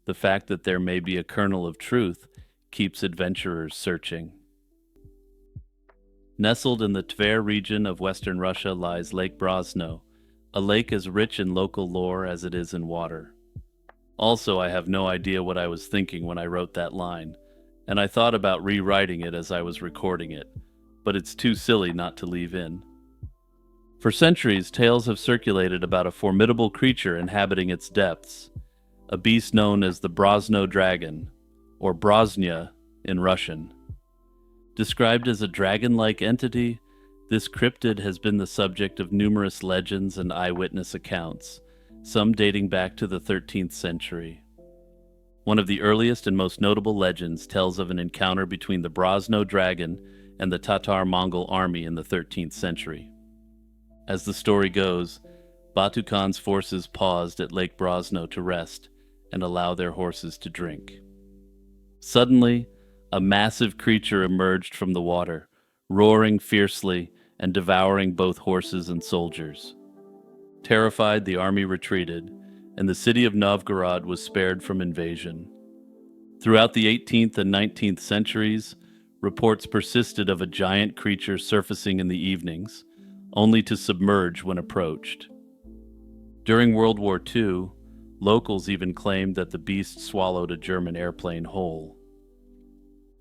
the fact that there may be a kernel of truth keeps adventurers searching. Nestled in the Tver region of western Russia lies Lake Brosno, a lake as rich in local lore as it is in water. Also, I have no idea what I was thinking when I wrote that line, and I thought about rewriting it as I was recording it, but it's too silly not to leave in. For centuries, tales have circulated about a formidable creature inhabiting its depths, a beast known as the Brosno dragon, or Brosnya in Russian. Described as a dragon-like entity, this cryptid has been the subject of numerous legends and eyewitness accounts, some dating back to the 13th century. One of the earliest and most notable legends tells of an encounter between the Brosno dragon and the Tatar-Mongol army in the 13th century. As the story goes, Batu Khan's forces paused at Lake Brosno to rest and allow their horses to drink. Suddenly, a massive creature emerged from the water, roaring fiercely and devouring both horses and soldiers. Terrified, the army retreated, and the city of Novgorod was spared from invasion. Throughout the 18th and 19th centuries, reports persisted of a giant creature surfacing in the evenings, only to submerge when approached. During World War II, locals even claimed that the beast swallowed a German airplane whole.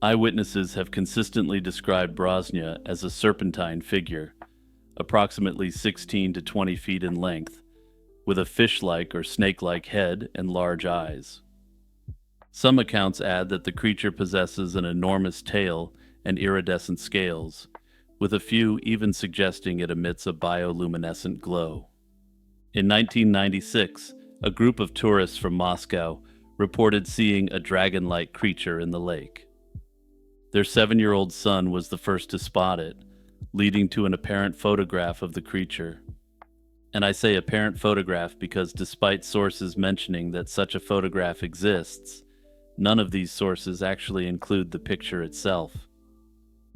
Eyewitnesses have consistently described Brosnya as a serpentine figure, approximately 16 to 20 feet in length, with a fish-like or snake-like head and large eyes. Some accounts add that the creature possesses an enormous tail and iridescent scales, with a few even suggesting it emits a bioluminescent glow. In 1996, a group of tourists from Moscow reported seeing a dragon-like creature in the lake. Their 7-year-old son was the first to spot it, leading to an apparent photograph of the creature. And I say apparent photograph because despite sources mentioning that such a photograph exists, none of these sources actually include the picture itself.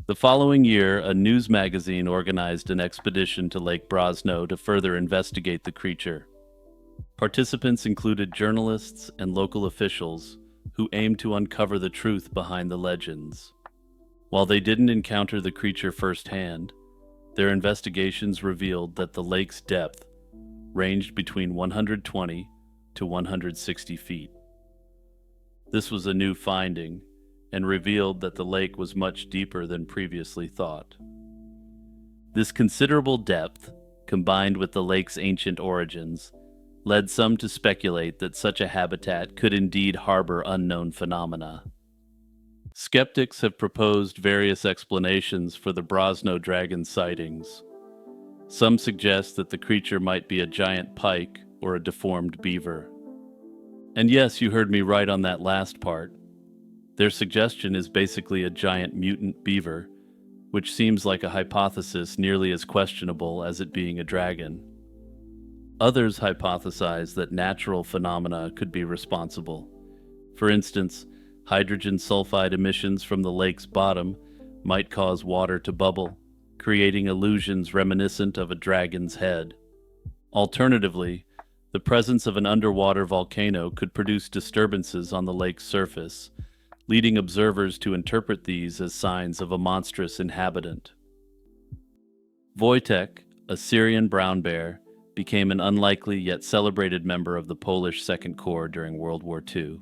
The following year, a news magazine organized an expedition to Lake Brosno to further investigate the creature. Participants included journalists and local officials who aimed to uncover the truth behind the legends. While they didn't encounter the creature firsthand, their investigations revealed that the lake's depth ranged between 120 to 160 feet. This was a new finding and revealed that the lake was much deeper than previously thought. This considerable depth, combined with the lake's ancient origins, led some to speculate that such a habitat could indeed harbor unknown phenomena. Skeptics have proposed various explanations for the Brosno dragon sightings. Some suggest that the creature might be a giant pike or a deformed beaver. And yes, you heard me right on that last part. Their suggestion is basically a giant mutant beaver, which seems like a hypothesis nearly as questionable as it being a dragon. Others hypothesize that natural phenomena could be responsible. For instance, hydrogen sulfide emissions from the lake's bottom might cause water to bubble, creating illusions reminiscent of a dragon's head. Alternatively, the presence of an underwater volcano could produce disturbances on the lake's surface, leading observers to interpret these as signs of a monstrous inhabitant. Wojtek, a Syrian brown bear, became an unlikely yet celebrated member of the Polish Second Corps during World War II.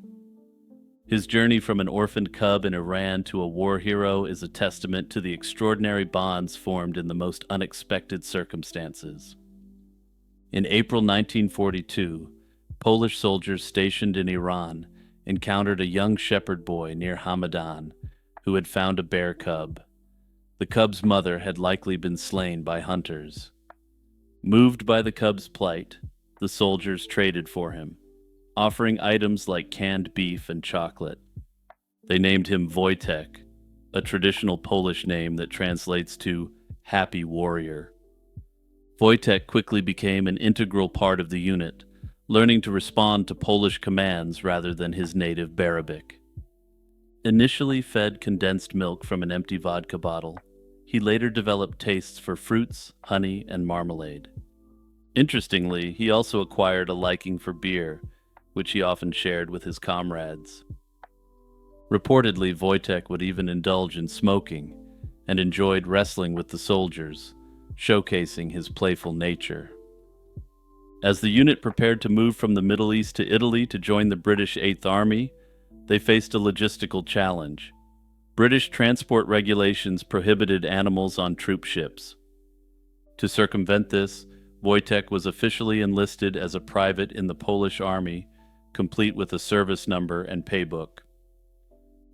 His journey from an orphaned cub in Iran to a war hero is a testament to the extraordinary bonds formed in the most unexpected circumstances. In April 1942, Polish soldiers stationed in Iran encountered a young shepherd boy near Hamadan who had found a bear cub. The cub's mother had likely been slain by hunters. Moved by the cub's plight, the soldiers traded for him, offering items like canned beef and chocolate. They named him Wojtek, a traditional Polish name that translates to happy warrior. Wojtek quickly became an integral part of the unit, learning to respond to Polish commands rather than his native Arabic. Initially fed condensed milk from an empty vodka bottle, he later developed tastes for fruits, honey, and marmalade. Interestingly, he also acquired a liking for beer, which he often shared with his comrades. Reportedly, Wojtek would even indulge in smoking and enjoyed wrestling with the soldiers, showcasing his playful nature. As the unit prepared to move from the Middle East to Italy to join the British Eighth Army, they faced a logistical challenge. British transport regulations prohibited animals on troop ships. To circumvent this, Wojtek was officially enlisted as a private in the Polish army, complete with a service number and paybook.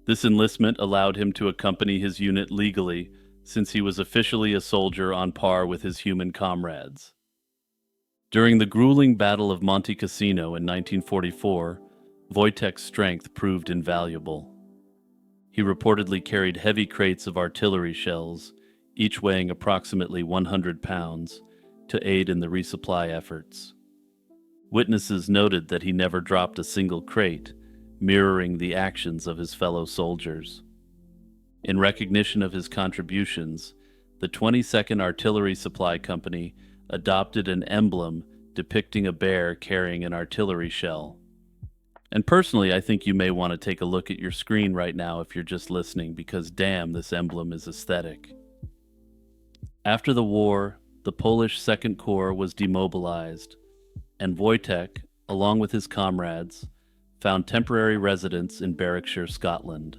This enlistment allowed him to accompany his unit legally, since he was officially a soldier on par with his human comrades. During the grueling Battle of Monte Cassino in 1944, Wojtek's strength proved invaluable. He reportedly carried heavy crates of artillery shells, each weighing approximately 100 pounds, to aid in the resupply efforts. Witnesses noted that he never dropped a single crate, mirroring the actions of his fellow soldiers. In recognition of his contributions, the 22nd Artillery Supply Company adopted an emblem depicting a bear carrying an artillery shell. And personally, I think you may want to take a look at your screen right now if you're just listening, because damn, this emblem is aesthetic. After the war, the Polish Second Corps was demobilized, and Wojtek, along with his comrades, found temporary residence in Berwickshire, Scotland.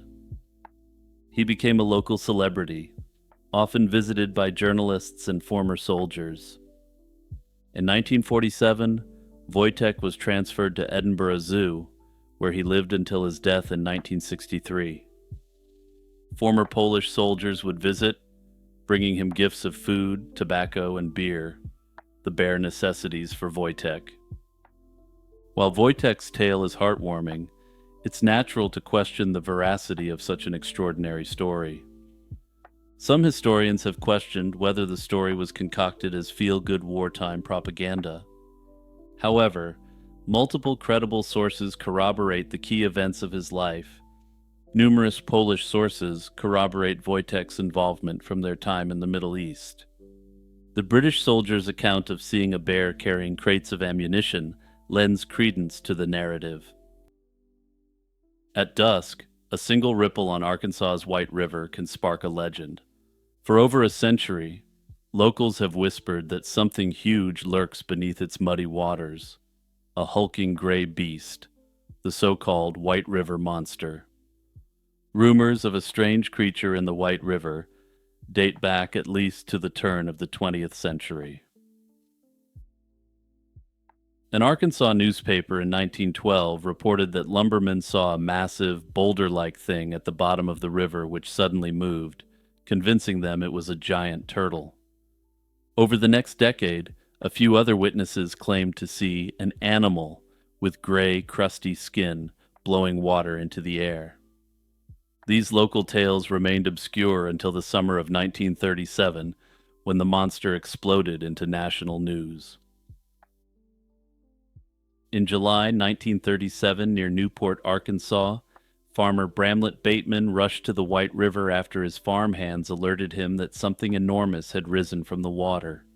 He became a local celebrity, often visited by journalists and former soldiers. In 1947, Wojtek was transferred to Edinburgh Zoo, where he lived until his death in 1963. Former Polish soldiers would visit, bringing him gifts of food, tobacco, and beer, the bare necessities for Wojtek. While Wojtek's tale is heartwarming, it's natural to question the veracity of such an extraordinary story. Some historians have questioned whether the story was concocted as feel-good wartime propaganda. However, multiple credible sources corroborate the key events of his life. Numerous Polish sources corroborate Wojtek's involvement from their time in the Middle East. The British soldier's account of seeing a bear carrying crates of ammunition lends credence to the narrative. At dusk, a single ripple on Arkansas's White River can spark a legend. For over a century, locals have whispered that something huge lurks beneath its muddy waters, a hulking gray beast, the so-called White River Monster. Rumors of a strange creature in the White River date back at least to the turn of the 20th century. An Arkansas newspaper in 1912 reported that lumbermen saw a massive, boulder-like thing at the bottom of the river which suddenly moved, convincing them it was a giant turtle. Over the next decade, a few other witnesses claimed to see an animal with gray, crusty skin blowing water into the air. These local tales remained obscure until the summer of 1937, when the monster exploded into national news. In July 1937, near Newport, Arkansas, farmer Bramlett Bateman rushed to the White River after his farm hands alerted him that something enormous had risen from the water.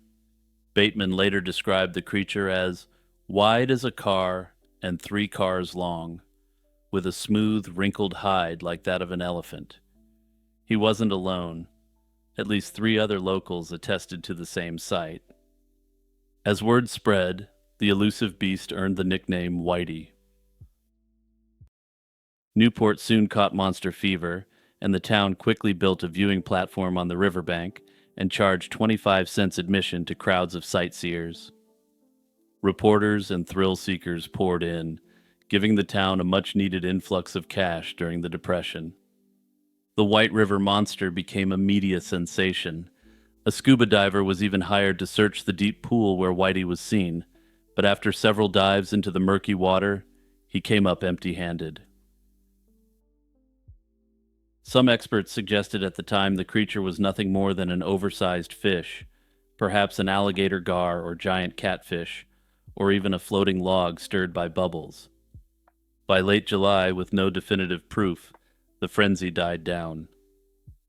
Bateman later described the creature as wide as a car and 3 cars long, with a smooth, wrinkled hide like that of an elephant. He wasn't alone. At least 3 other locals attested to the same sight. As word spread, the elusive beast earned the nickname Whitey. Newport soon caught monster fever, and the town quickly built a viewing platform on the riverbank and charged 25 cents admission to crowds of sightseers. Reporters and thrill seekers poured in, giving the town a much-needed influx of cash during the Depression. The White River Monster became a media sensation. A scuba diver was even hired to search the deep pool where Whitey was seen, but after several dives into the murky water, he came up empty-handed. Some experts suggested at the time the creature was nothing more than an oversized fish, perhaps an alligator gar or giant catfish, or even a floating log stirred by bubbles. By late July, with no definitive proof, the frenzy died down.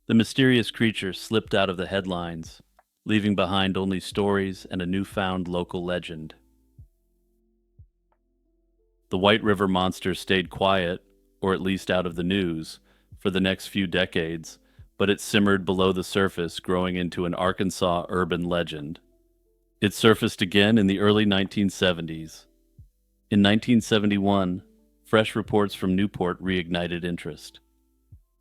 The mysterious creature slipped out of the headlines, leaving behind only stories and a newfound local legend. The White River Monster stayed quiet, or at least out of the news, for the next few decades, but it simmered below the surface, growing into an Arkansas urban legend. It surfaced again in the early 1970s. In 1971, fresh reports from Newport reignited interest.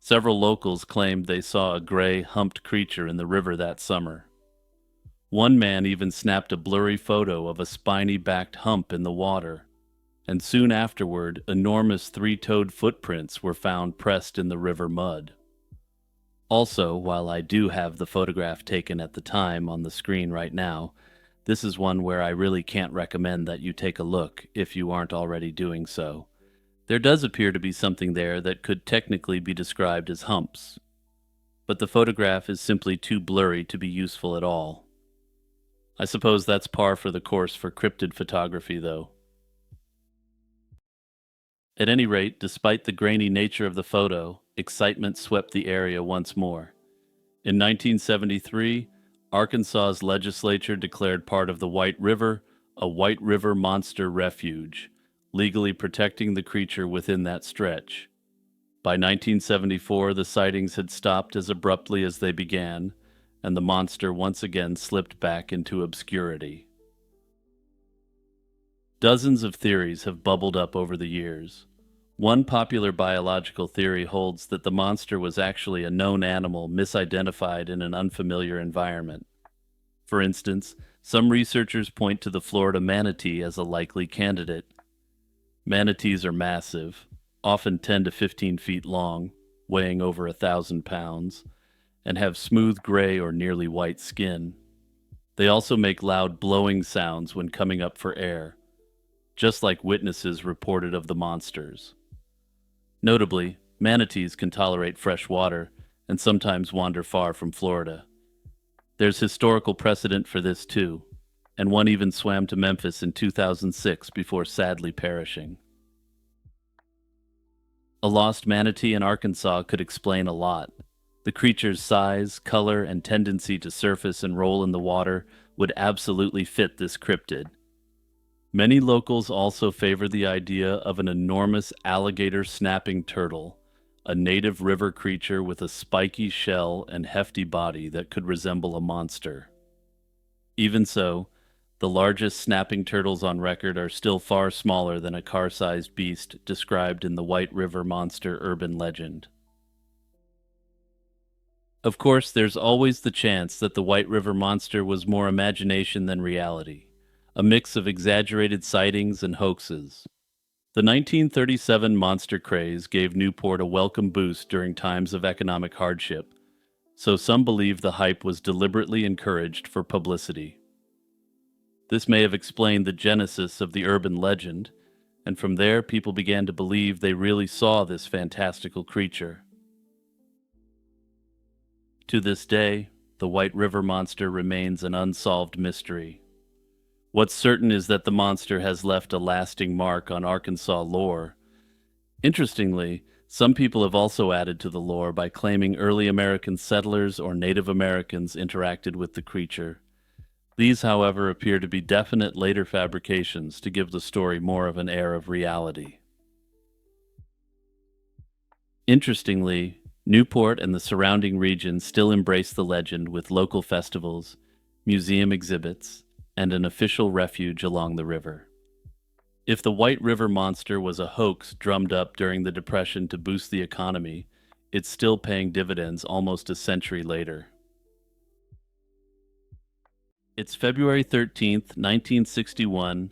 Several locals claimed they saw a gray, humped creature in the river that summer. One man even snapped a blurry photo of a spiny-backed hump in the water, and soon afterward, enormous 3-toed footprints were found pressed in the river mud. Also, while I do have the photograph taken at the time on the screen right now, this is one where I really can't recommend that you take a look if you aren't already doing so. There does appear to be something there that could technically be described as humps, but the photograph is simply too blurry to be useful at all. I suppose that's par for the course for cryptid photography, though. At any rate, despite the grainy nature of the photo, excitement swept the area once more. In 1973, Arkansas's legislature declared part of the White River a White River Monster Refuge, legally protecting the creature within that stretch. By 1974, the sightings had stopped as abruptly as they began, and the monster once again slipped back into obscurity. Dozens of theories have bubbled up over the years. One popular biological theory holds that the monster was actually a known animal misidentified in an unfamiliar environment. For instance, some researchers point to the Florida manatee as a likely candidate. Manatees are massive, often 10 to 15 feet long, weighing over 1,000 pounds, and have smooth gray or nearly white skin. They also make loud blowing sounds when coming up for air, just like witnesses reported of the monsters. Notably, manatees can tolerate fresh water and sometimes wander far from Florida. There's historical precedent for this too, and one even swam to Memphis in 2006 before sadly perishing. A lost manatee in Arkansas could explain a lot. The creature's size, color, and tendency to surface and roll in the water would absolutely fit this cryptid. Many locals also favor the idea of an enormous alligator snapping turtle, a native river creature with a spiky shell and hefty body that could resemble a monster. Even so, the largest snapping turtles on record are still far smaller than a car-sized beast described in the White River Monster urban legend. Of course, there's always the chance that the White River Monster was more imagination than reality, a mix of exaggerated sightings and hoaxes. The 1937 monster craze gave Newport a welcome boost during times of economic hardship, so some believe the hype was deliberately encouraged for publicity. This may have explained the genesis of the urban legend, and from there people began to believe they really saw this fantastical creature. To this day, the White River Monster remains an unsolved mystery. What's certain is that the monster has left a lasting mark on Arkansas lore. Interestingly, some people have also added to the lore by claiming early American settlers or Native Americans interacted with the creature. These, however, appear to be definite later fabrications to give the story more of an air of reality. Interestingly, Newport and the surrounding region still embrace the legend with local festivals, museum exhibits, and an official refuge along the river. If the White River Monster was a hoax drummed up during the Depression to boost the economy, it's still paying dividends almost a century later. It's February 13th, 1961,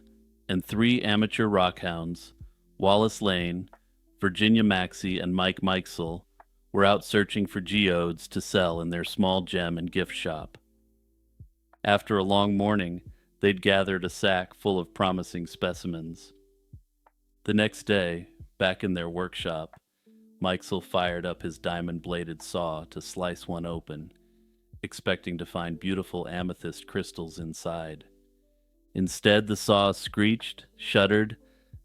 and three amateur rockhounds, Wallace Lane, Virginia Maxey, and Mike Mikesell, were out searching for geodes to sell in their small gem and gift shop. After a long morning, they'd gathered a sack full of promising specimens. The next day, back in their workshop, Mikesell fired up his diamond-bladed saw to slice one open, expecting to find beautiful amethyst crystals inside. Instead, the saw screeched, shuddered,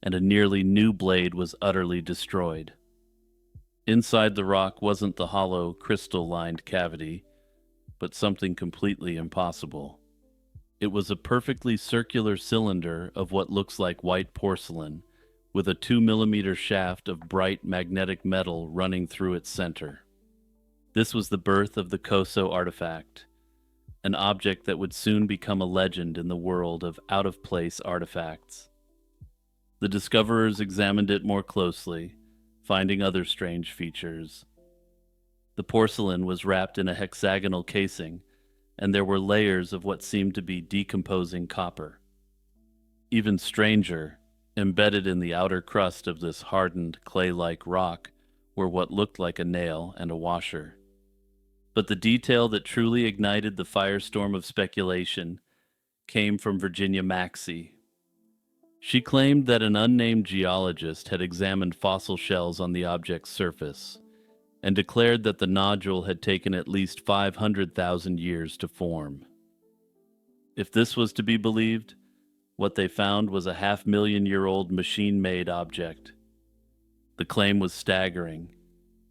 and a nearly new blade was utterly destroyed. Inside the rock wasn't the hollow, crystal-lined cavity, but something completely impossible. It was a perfectly circular cylinder of what looks like white porcelain, with a 2 mm shaft of bright magnetic metal running through its center. This was the birth of the Koso artifact, an object that would soon become a legend in the world of out-of-place artifacts. The discoverers examined it more closely, finding other strange features. The porcelain was wrapped in a hexagonal casing, and there were layers of what seemed to be decomposing copper. Even stranger, embedded in the outer crust of this hardened, clay-like rock, were what looked like a nail and a washer. But the detail that truly ignited the firestorm of speculation came from Virginia Maxey. She claimed that an unnamed geologist had examined fossil shells on the object's surface and declared that the nodule had taken at least 500,000 years to form. If this was to be believed, what they found was a 500,000-year-old machine-made object. The claim was staggering,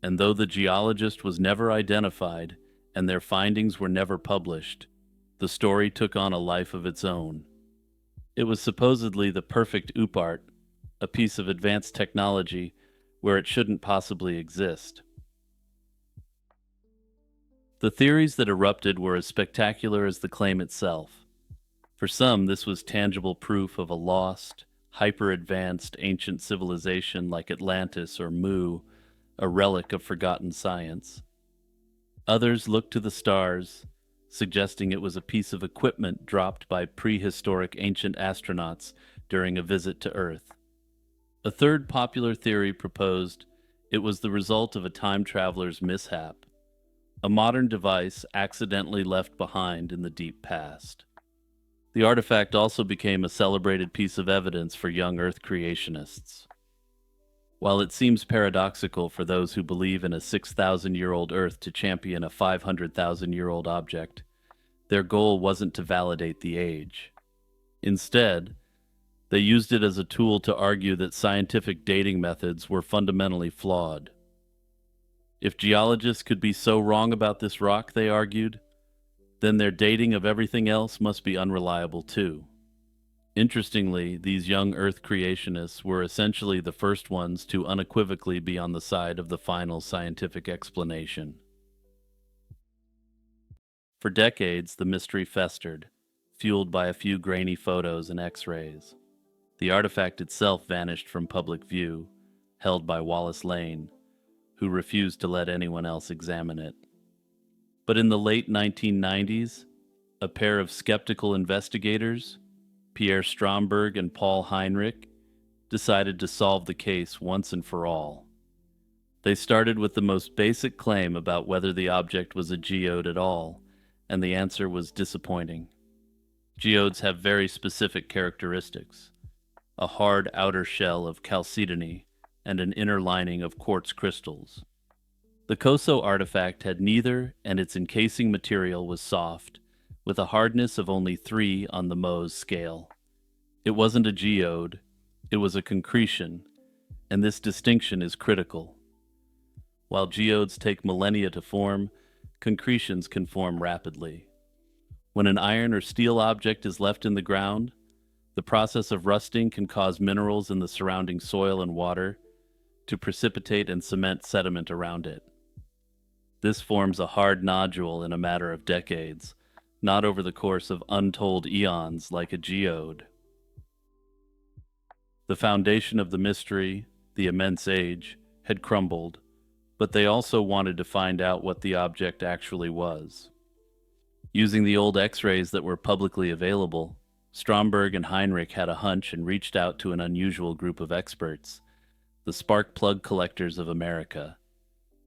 and though the geologist was never identified and their findings were never published, the story took on a life of its own. It was supposedly the perfect oopart, a piece of advanced technology where it shouldn't possibly exist. The theories that erupted were as spectacular as the claim itself. For some, this was tangible proof of a lost, hyper-advanced ancient civilization like Atlantis or Mu, a relic of forgotten science. Others looked to the stars, suggesting it was a piece of equipment dropped by prehistoric ancient astronauts during a visit to Earth. A third popular theory proposed it was the result of a time traveler's mishap, a modern device accidentally left behind in the deep past. The artifact also became a celebrated piece of evidence for young Earth creationists. While it seems paradoxical for those who believe in a 6,000-year-old Earth to champion a 500,000-year-old object, their goal wasn't to validate the age. Instead, they used it as a tool to argue that scientific dating methods were fundamentally flawed. If geologists could be so wrong about this rock, they argued, then their dating of everything else must be unreliable too. Interestingly, these young Earth creationists were essentially the first ones to unequivocally be on the side of the final scientific explanation. For decades, the mystery festered, fueled by a few grainy photos and X-rays. The artifact itself vanished from public view, held by Wallace Lane, who refused to let anyone else examine it. But in the late 1990s, a pair of skeptical investigators, Pierre Stromberg and Paul Heinrich, decided to solve the case once and for all. They started with the most basic claim about whether the object was a geode at all, and the answer was disappointing. Geodes have very specific characteristics. a hard outer shell of chalcedony, and an inner lining of quartz crystals. The Koso artifact had neither, and its encasing material was soft, with a hardness of only 3 on the Mohs scale. It wasn't a geode, it was a concretion, and this distinction is critical. While geodes take millennia to form, concretions can form rapidly. When an iron or steel object is left in the ground, the process of rusting can cause minerals in the surrounding soil and water to precipitate and cement sediment around it. This forms a hard nodule in a matter of decades, not over the course of untold eons like a geode. The foundation of the mystery, the immense age, had crumbled, but they also wanted to find out what the object actually was. Using the old X-rays that were publicly available, Stromberg and Heinrich had a hunch and reached out to an unusual group of experts, the spark plug collectors of America.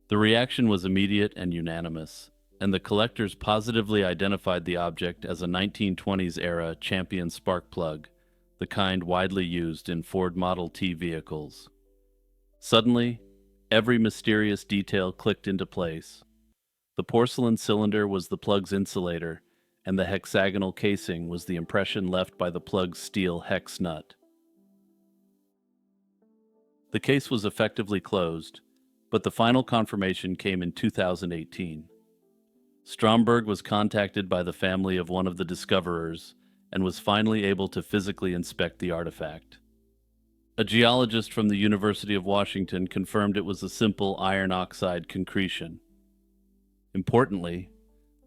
The reaction was immediate and unanimous, and the collectors positively identified the object as a 1920s-era Champion spark plug, the kind widely used in Ford Model T vehicles. Suddenly, every mysterious detail clicked into place. The porcelain cylinder was the plug's insulator, and the hexagonal casing was the impression left by the plug's steel hex nut. The case was effectively closed, but the final confirmation came in 2018. Stromberg was contacted by the family of one of the discoverers and was finally able to physically inspect the artifact. A geologist from the University of Washington confirmed it was a simple iron oxide concretion. Importantly,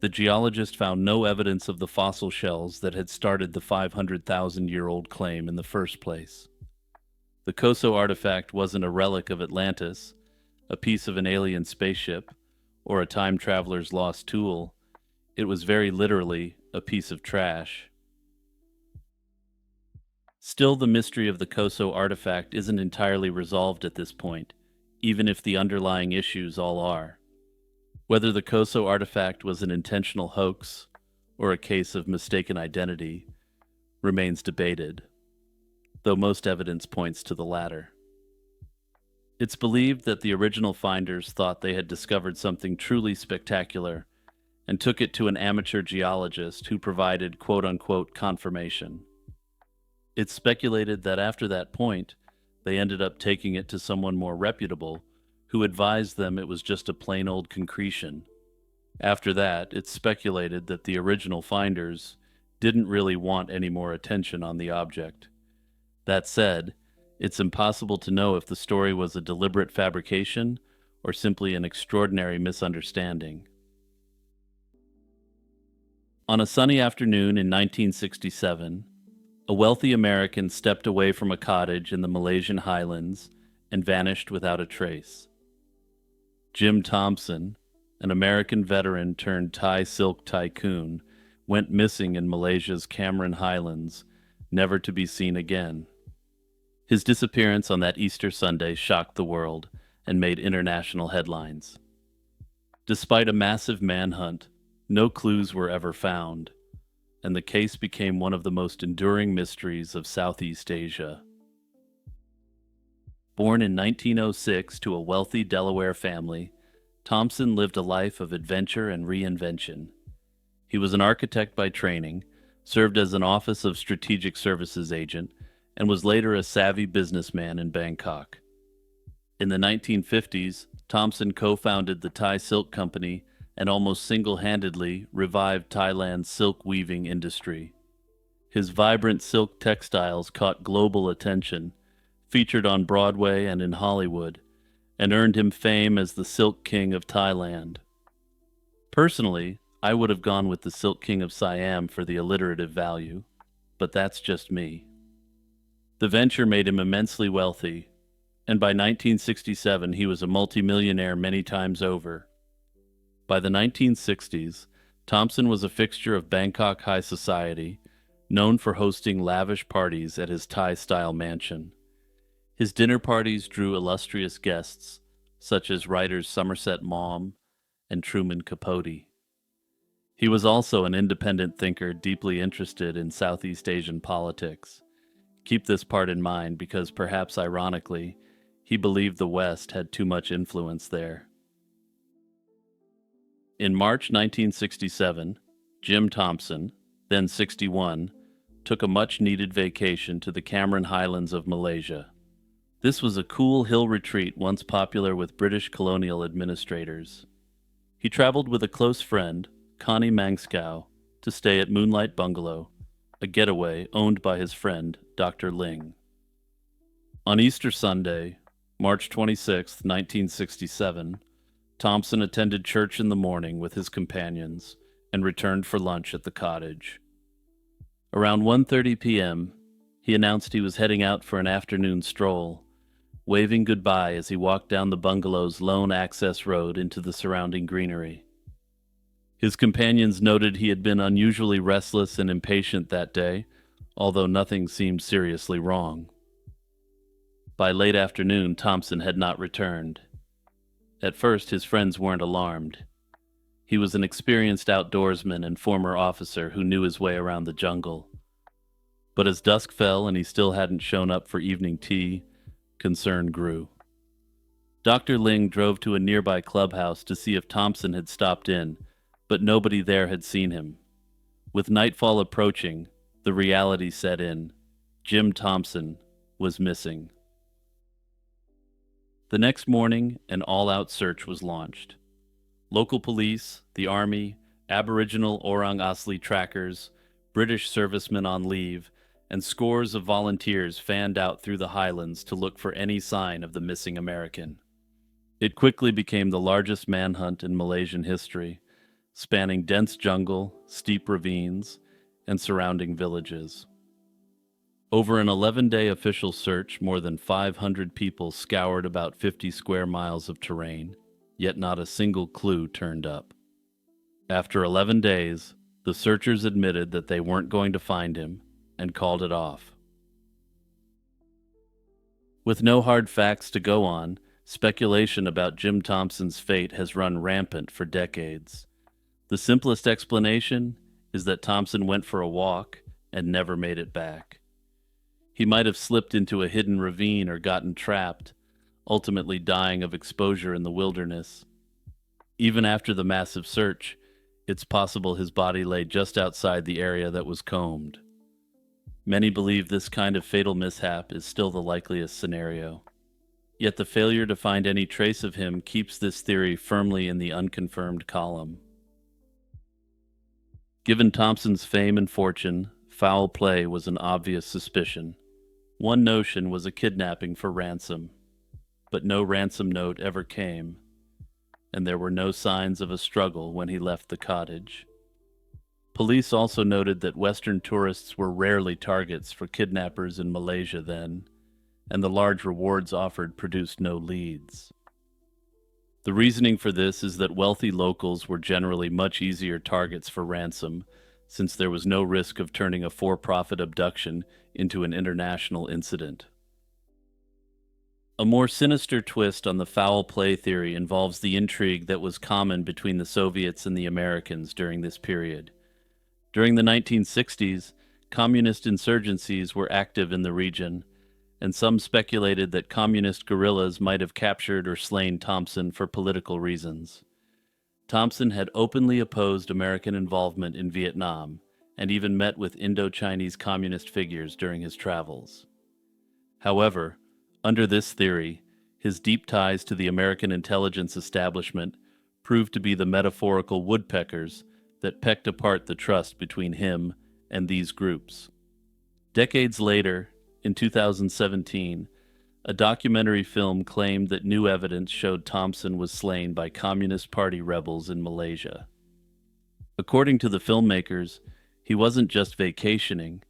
the geologist found no evidence of the fossil shells that had started the 500,000-year-old claim in the first place. The Koso artifact wasn't a relic of Atlantis, a piece of an alien spaceship, or a time traveler's lost tool. It was very literally a piece of trash. Still, the mystery of the Koso artifact isn't entirely resolved at this point, even if the underlying issues all are. Whether the Koso artifact was an intentional hoax or a case of mistaken identity remains debated, though most evidence points to the latter. It's believed that the original finders thought they had discovered something truly spectacular and took it to an amateur geologist who provided quote-unquote confirmation. It's speculated that after that point, they ended up taking it to someone more reputable who advised them it was just a plain old concretion. After that, it's speculated that the original finders didn't really want any more attention on the object. That said, it's impossible to know if the story was a deliberate fabrication or simply an extraordinary misunderstanding. On a sunny afternoon in 1967, a wealthy American stepped away from a cottage in the Malaysian highlands and vanished without a trace. Jim Thompson, an American veteran turned Thai silk tycoon, went missing in Malaysia's Cameron Highlands, never to be seen again. His disappearance on that Easter Sunday shocked the world and made international headlines. Despite a massive manhunt, no clues were ever found, and the case became one of the most enduring mysteries of Southeast Asia. Born in 1906 to a wealthy Delaware family, Thompson lived a life of adventure and reinvention. He was an architect by training, served as an Office of Strategic Services agent, and was later a savvy businessman in Bangkok. In the 1950s, Thompson co-founded the Thai Silk Company and almost single-handedly revived Thailand's silk weaving industry. His vibrant silk textiles caught global attention, featured on Broadway and in Hollywood, and earned him fame as the Silk King of Thailand. Personally, I would have gone with the Silk King of Siam for the alliterative value, but that's just me. The venture made him immensely wealthy, and by 1967 he was a multimillionaire many times over. By the 1960s, Thompson was a fixture of Bangkok high society, known for hosting lavish parties at his Thai-style mansion. His dinner parties drew illustrious guests, such as writers Somerset Maugham and Truman Capote. He was also an independent thinker deeply interested in Southeast Asian politics, Keep this part in mind because perhaps ironically, he believed the West had too much influence there. In March 1967, Jim Thompson, then 61, took a much-needed vacation to the Cameron Highlands of Malaysia. This was a cool hill retreat once popular with British colonial administrators. He traveled with a close friend, Connie Mangskow, to stay at Moonlight Bungalow, a getaway owned by his friend, Dr. Ling. On Easter Sunday, March 26, 1967, Thompson attended church in the morning with his companions and returned for lunch at the cottage. Around 1:30 p.m., he announced he was heading out for an afternoon stroll, waving goodbye as he walked down the bungalow's lone access road into the surrounding greenery. His companions noted he had been unusually restless and impatient that day, although nothing seemed seriously wrong. By late afternoon, Thompson had not returned. At first, his friends weren't alarmed. He was an experienced outdoorsman and former officer who knew his way around the jungle. But as dusk fell and he still hadn't shown up for evening tea, concern grew. Dr. Ling drove to a nearby clubhouse to see if Thompson had stopped in, but nobody there had seen him. With nightfall approaching, the reality set in. Jim Thompson was missing. The next morning, an all-out search was launched. Local police, the army, Aboriginal Orang Asli trackers, British servicemen on leave, and scores of volunteers fanned out through the highlands to look for any sign of the missing American. It quickly became the largest manhunt in Malaysian history, spanning dense jungle, steep ravines, and surrounding villages. Over an 11-day official search, more than 500 people scoured about 50 square miles of terrain, yet not a single clue turned up. After 11 days, the searchers admitted that they weren't going to find him and called it off. With no hard facts to go on, speculation about Jim Thompson's fate has run rampant for decades. The simplest explanation is that Thompson went for a walk and never made it back. He might have slipped into a hidden ravine or gotten trapped, ultimately dying of exposure in the wilderness. Even after the massive search, it's possible his body lay just outside the area that was combed. Many believe this kind of fatal mishap is still the likeliest scenario. Yet the failure to find any trace of him keeps this theory firmly in the unconfirmed column. Given Thompson's fame and fortune, foul play was an obvious suspicion. One notion was a kidnapping for ransom, but no ransom note ever came, and there were no signs of a struggle when he left the cottage. Police also noted that Western tourists were rarely targets for kidnappers in Malaysia then, and the large rewards offered produced no leads. The reasoning for this is that wealthy locals were generally much easier targets for ransom, since there was no risk of turning a for-profit abduction into an international incident. A more sinister twist on the foul play theory involves the intrigue that was common between the Soviets and the Americans during this period. During the 1960s, communist insurgencies were active in the region, and some speculated that communist guerrillas might have captured or slain Thompson for political reasons. Thompson had openly opposed American involvement in Vietnam, and even met with Indo-Chinese communist figures during his travels. However, under this theory, his deep ties to the American intelligence establishment proved to be the metaphorical woodpeckers that pecked apart the trust between him and these groups. Decades later, in 2017, a documentary film claimed that new evidence showed Thompson was slain by Communist Party rebels in Malaysia. According to the filmmakers, he wasn't just vacationing,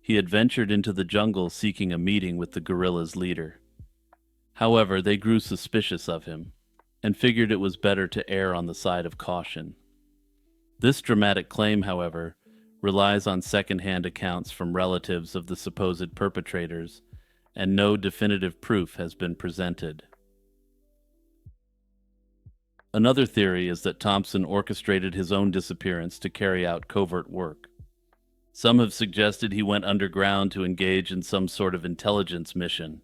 he had ventured into the jungle seeking a meeting with the guerrilla's leader. However, they grew suspicious of him, and figured it was better to err on the side of caution. This dramatic claim, however, relies on second-hand accounts from relatives of the supposed perpetrators, and no definitive proof has been presented. Another theory is that Thompson orchestrated his own disappearance to carry out covert work. Some have suggested he went underground to engage in some sort of intelligence mission.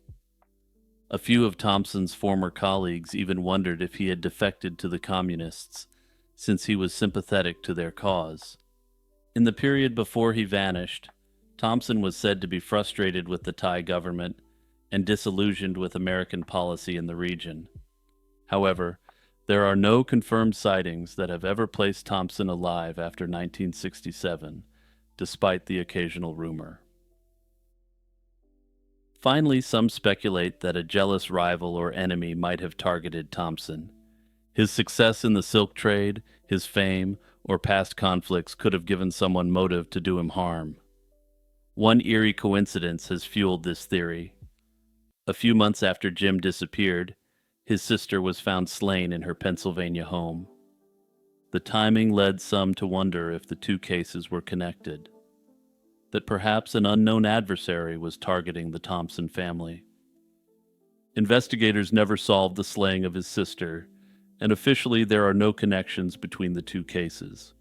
A few of Thompson's former colleagues even wondered if he had defected to the communists, since he was sympathetic to their cause. In the period before he vanished, Thompson was said to be frustrated with the Thai government and disillusioned with American policy in the region. However, there are no confirmed sightings that have ever placed Thompson alive after 1967, despite the occasional rumor. Finally, some speculate that a jealous rival or enemy might have targeted Thompson. His success in the silk trade, his fame, or past conflicts could have given someone motive to do him harm. One eerie coincidence has fueled this theory. A few months after Jim disappeared, his sister was found slain in her Pennsylvania home. The timing led some to wonder if the two cases were connected, that perhaps an unknown adversary was targeting the Thompson family. Investigators never solved the slaying of his sister, and officially there are no connections between the two cases.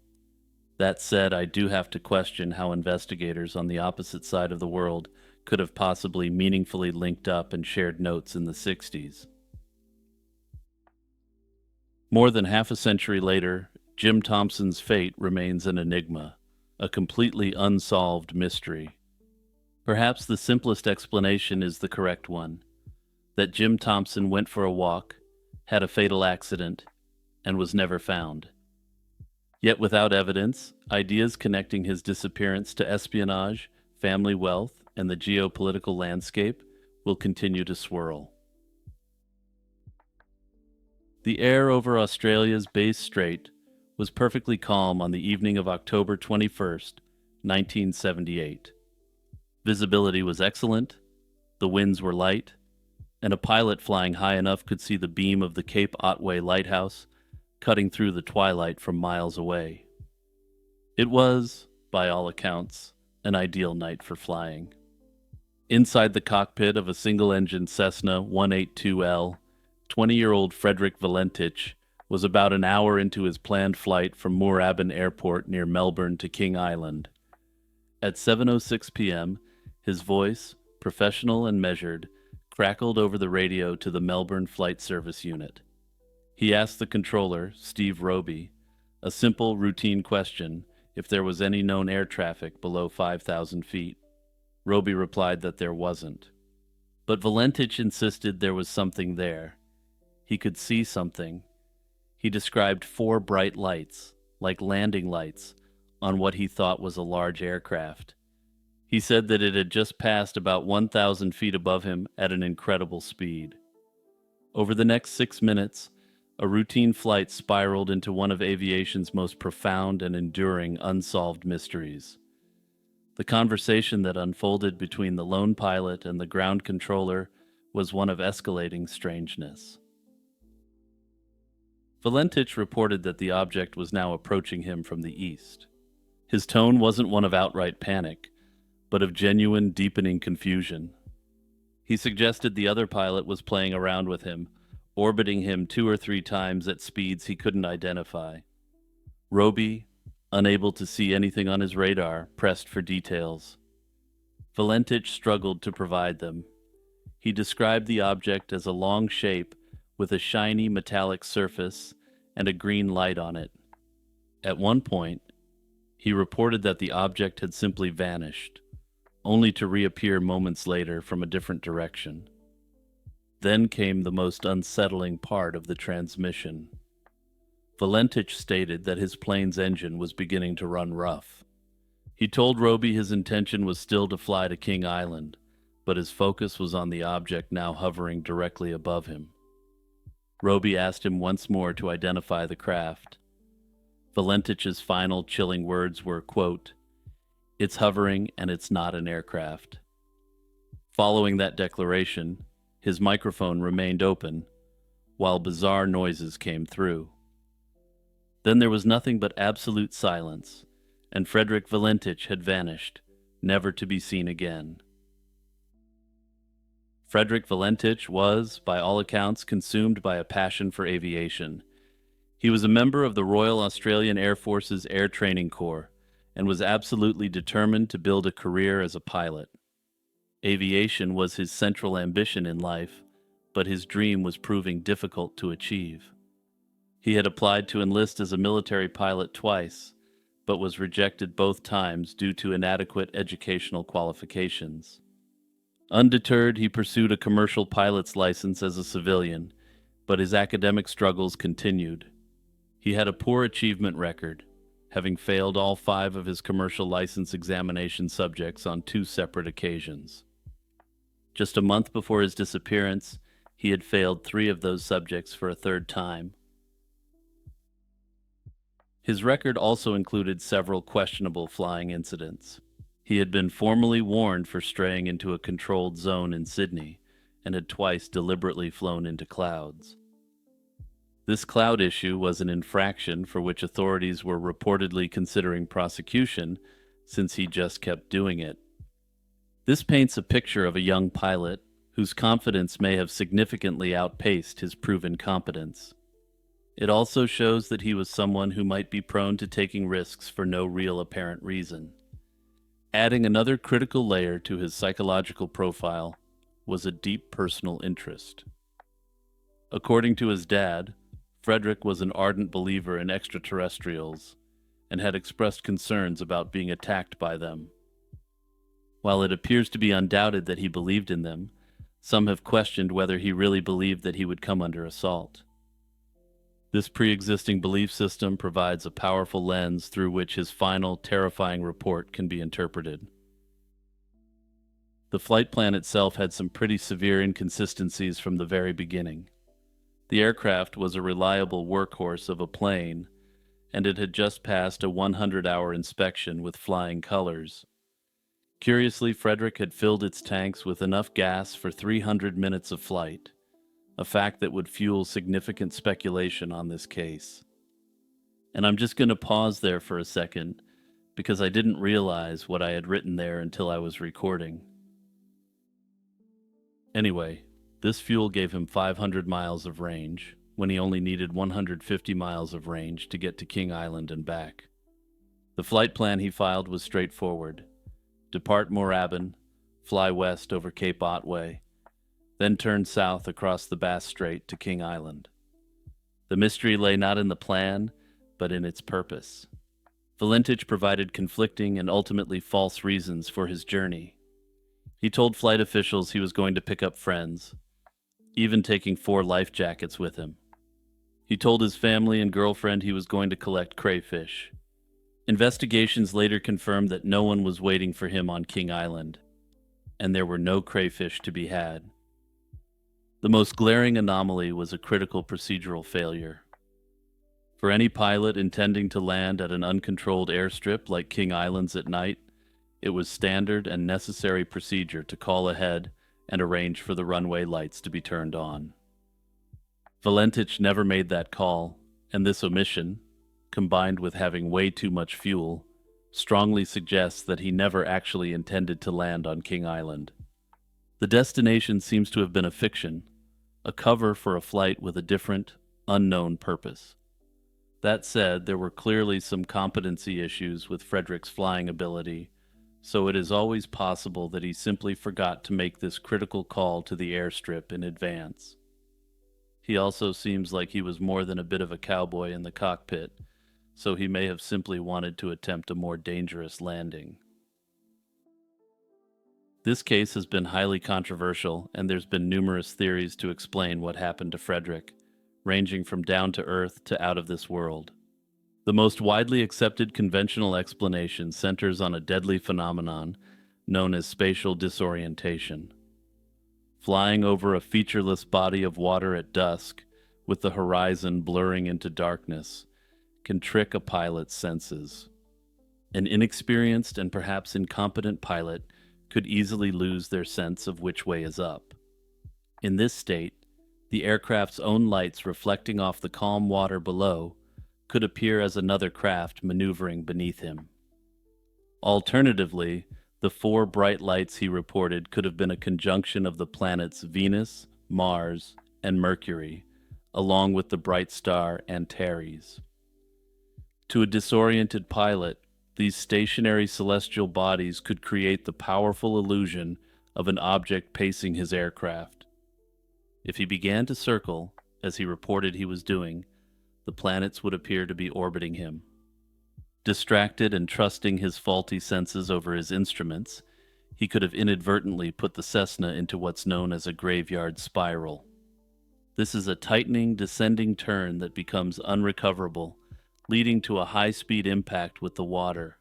That said, I do have to question how investigators on the opposite side of the world could have possibly meaningfully linked up and shared notes in the 60s. More than half a century later, Jim Thompson's fate remains an enigma, a completely unsolved mystery. Perhaps the simplest explanation is the correct one, that Jim Thompson went for a walk, had a fatal accident, and was never found. Yet without evidence, ideas connecting his disappearance to espionage, family wealth, and the geopolitical landscape will continue to swirl. The air over Australia's Bass Strait was perfectly calm on the evening of October 21st, 1978. Visibility was excellent, the winds were light, and a pilot flying high enough could see the beam of the Cape Otway lighthouse cutting through the twilight from miles away. It was, by all accounts, an ideal night for flying. Inside the cockpit of a single-engine Cessna 182L, 20-year-old Frederick Valentich was about an hour into his planned flight from Moorabbin Airport near Melbourne to King Island. At 7:06 p.m., his voice, professional and measured, crackled over the radio to the Melbourne Flight Service Unit. He asked the controller, Steve Roby, a simple, routine question if there was any known air traffic below 5,000 feet. Roby replied that there wasn't. But Valentich insisted there was something there. He could see something. He described 4 bright lights, like landing lights, on what he thought was a large aircraft. He said that it had just passed about 1,000 feet above him at an incredible speed. Over the next 6 minutes, a routine flight spiraled into one of aviation's most profound and enduring unsolved mysteries. The conversation that unfolded between the lone pilot and the ground controller was one of escalating strangeness. Valentich reported that the object was now approaching him from the east. His tone wasn't one of outright panic, but of genuine, deepening confusion. He suggested the other pilot was playing around with him, orbiting him 2 or 3 times at speeds he couldn't identify. Roby, unable to see anything on his radar, pressed for details. Valentich struggled to provide them. He described the object as a long shape with a shiny metallic surface and a green light on it. At one point, he reported that the object had simply vanished, only to reappear moments later from a different direction. Then came the most unsettling part of the transmission. Valentich stated that his plane's engine was beginning to run rough. He told Roby his intention was still to fly to King Island, but his focus was on the object now hovering directly above him. Roby asked him once more to identify the craft. Valentich's final chilling words were, quote, "It's hovering and it's not an aircraft." Following that declaration, his microphone remained open, while bizarre noises came through. Then there was nothing but absolute silence, and Frederick Valentich had vanished, never to be seen again. Frederick Valentich was, by all accounts, consumed by a passion for aviation. He was a member of the Royal Australian Air Force's Air Training Corps, and was absolutely determined to build a career as a pilot. Aviation was his central ambition in life, but his dream was proving difficult to achieve. He had applied to enlist as a military pilot twice, but was rejected both times due to inadequate educational qualifications. Undeterred, he pursued a commercial pilot's license as a civilian, but his academic struggles continued. He had a poor achievement record, having failed all 5 of his commercial license examination subjects on 2 separate occasions. Just a month before his disappearance, he had failed 3 of those subjects for a 3rd time. His record also included several questionable flying incidents. He had been formally warned for straying into a controlled zone in Sydney and had twice deliberately flown into clouds. This cloud issue was an infraction for which authorities were reportedly considering prosecution since he just kept doing it. This paints a picture of a young pilot whose confidence may have significantly outpaced his proven competence. It also shows that he was someone who might be prone to taking risks for no real apparent reason. Adding another critical layer to his psychological profile was a deep personal interest. According to his dad, Frederick was an ardent believer in extraterrestrials and had expressed concerns about being attacked by them. While it appears to be undoubted that he believed in them, some have questioned whether he really believed that he would come under assault. This pre-existing belief system provides a powerful lens through which his final, terrifying report can be interpreted. The flight plan itself had some pretty severe inconsistencies from the very beginning. The aircraft was a reliable workhorse of a plane, and it had just passed a 100-hour inspection with flying colors. Curiously, Frederick had filled its tanks with enough gas for 300 minutes of flight, a fact that would fuel significant speculation on this case. And I'm just going to pause there for a second, because I didn't realize what I had written there until I was recording. Anyway, this fuel gave him 500 miles of range, when he only needed 150 miles of range to get to King Island and back. The flight plan he filed was straightforward. Depart Moorabbin, fly west over Cape Otway, then turn south across the Bass Strait to King Island. The mystery lay not in the plan, but in its purpose. Valentich provided conflicting and ultimately false reasons for his journey. He told flight officials he was going to pick up friends, even taking 4 life jackets with him. He told his family and girlfriend he was going to collect crayfish. Investigations later confirmed that no one was waiting for him on King Island, and there were no crayfish to be had. The most glaring anomaly was a critical procedural failure. For any pilot intending to land at an uncontrolled airstrip like King Island's at night, it was standard and necessary procedure to call ahead and arrange for the runway lights to be turned on. Valentich never made that call, and this omission, combined with having way too much fuel, strongly suggests that he never actually intended to land on King Island. The destination seems to have been a fiction, a cover for a flight with a different, unknown purpose. That said, there were clearly some competency issues with Frederick's flying ability, so it is always possible that he simply forgot to make this critical call to the airstrip in advance. He also seems like he was more than a bit of a cowboy in the cockpit, so he may have simply wanted to attempt a more dangerous landing. This case has been highly controversial, and there's been numerous theories to explain what happened to Frederick, ranging from down to earth to out of this world. The most widely accepted conventional explanation centers on a deadly phenomenon known as spatial disorientation. Flying over a featureless body of water at dusk, with the horizon blurring into darkness, can trick a pilot's senses. An inexperienced and perhaps incompetent pilot could easily lose their sense of which way is up. In this state, the aircraft's own lights reflecting off the calm water below could appear as another craft maneuvering beneath him. Alternatively, the 4 bright lights he reported could have been a conjunction of the planets Venus, Mars, and Mercury, along with the bright star Antares. To a disoriented pilot, these stationary celestial bodies could create the powerful illusion of an object pacing his aircraft. If he began to circle, as he reported he was doing, the planets would appear to be orbiting him. Distracted and trusting his faulty senses over his instruments, he could have inadvertently put the Cessna into what's known as a graveyard spiral. This is a tightening, descending turn that becomes unrecoverable, leading to a high-speed impact with the water.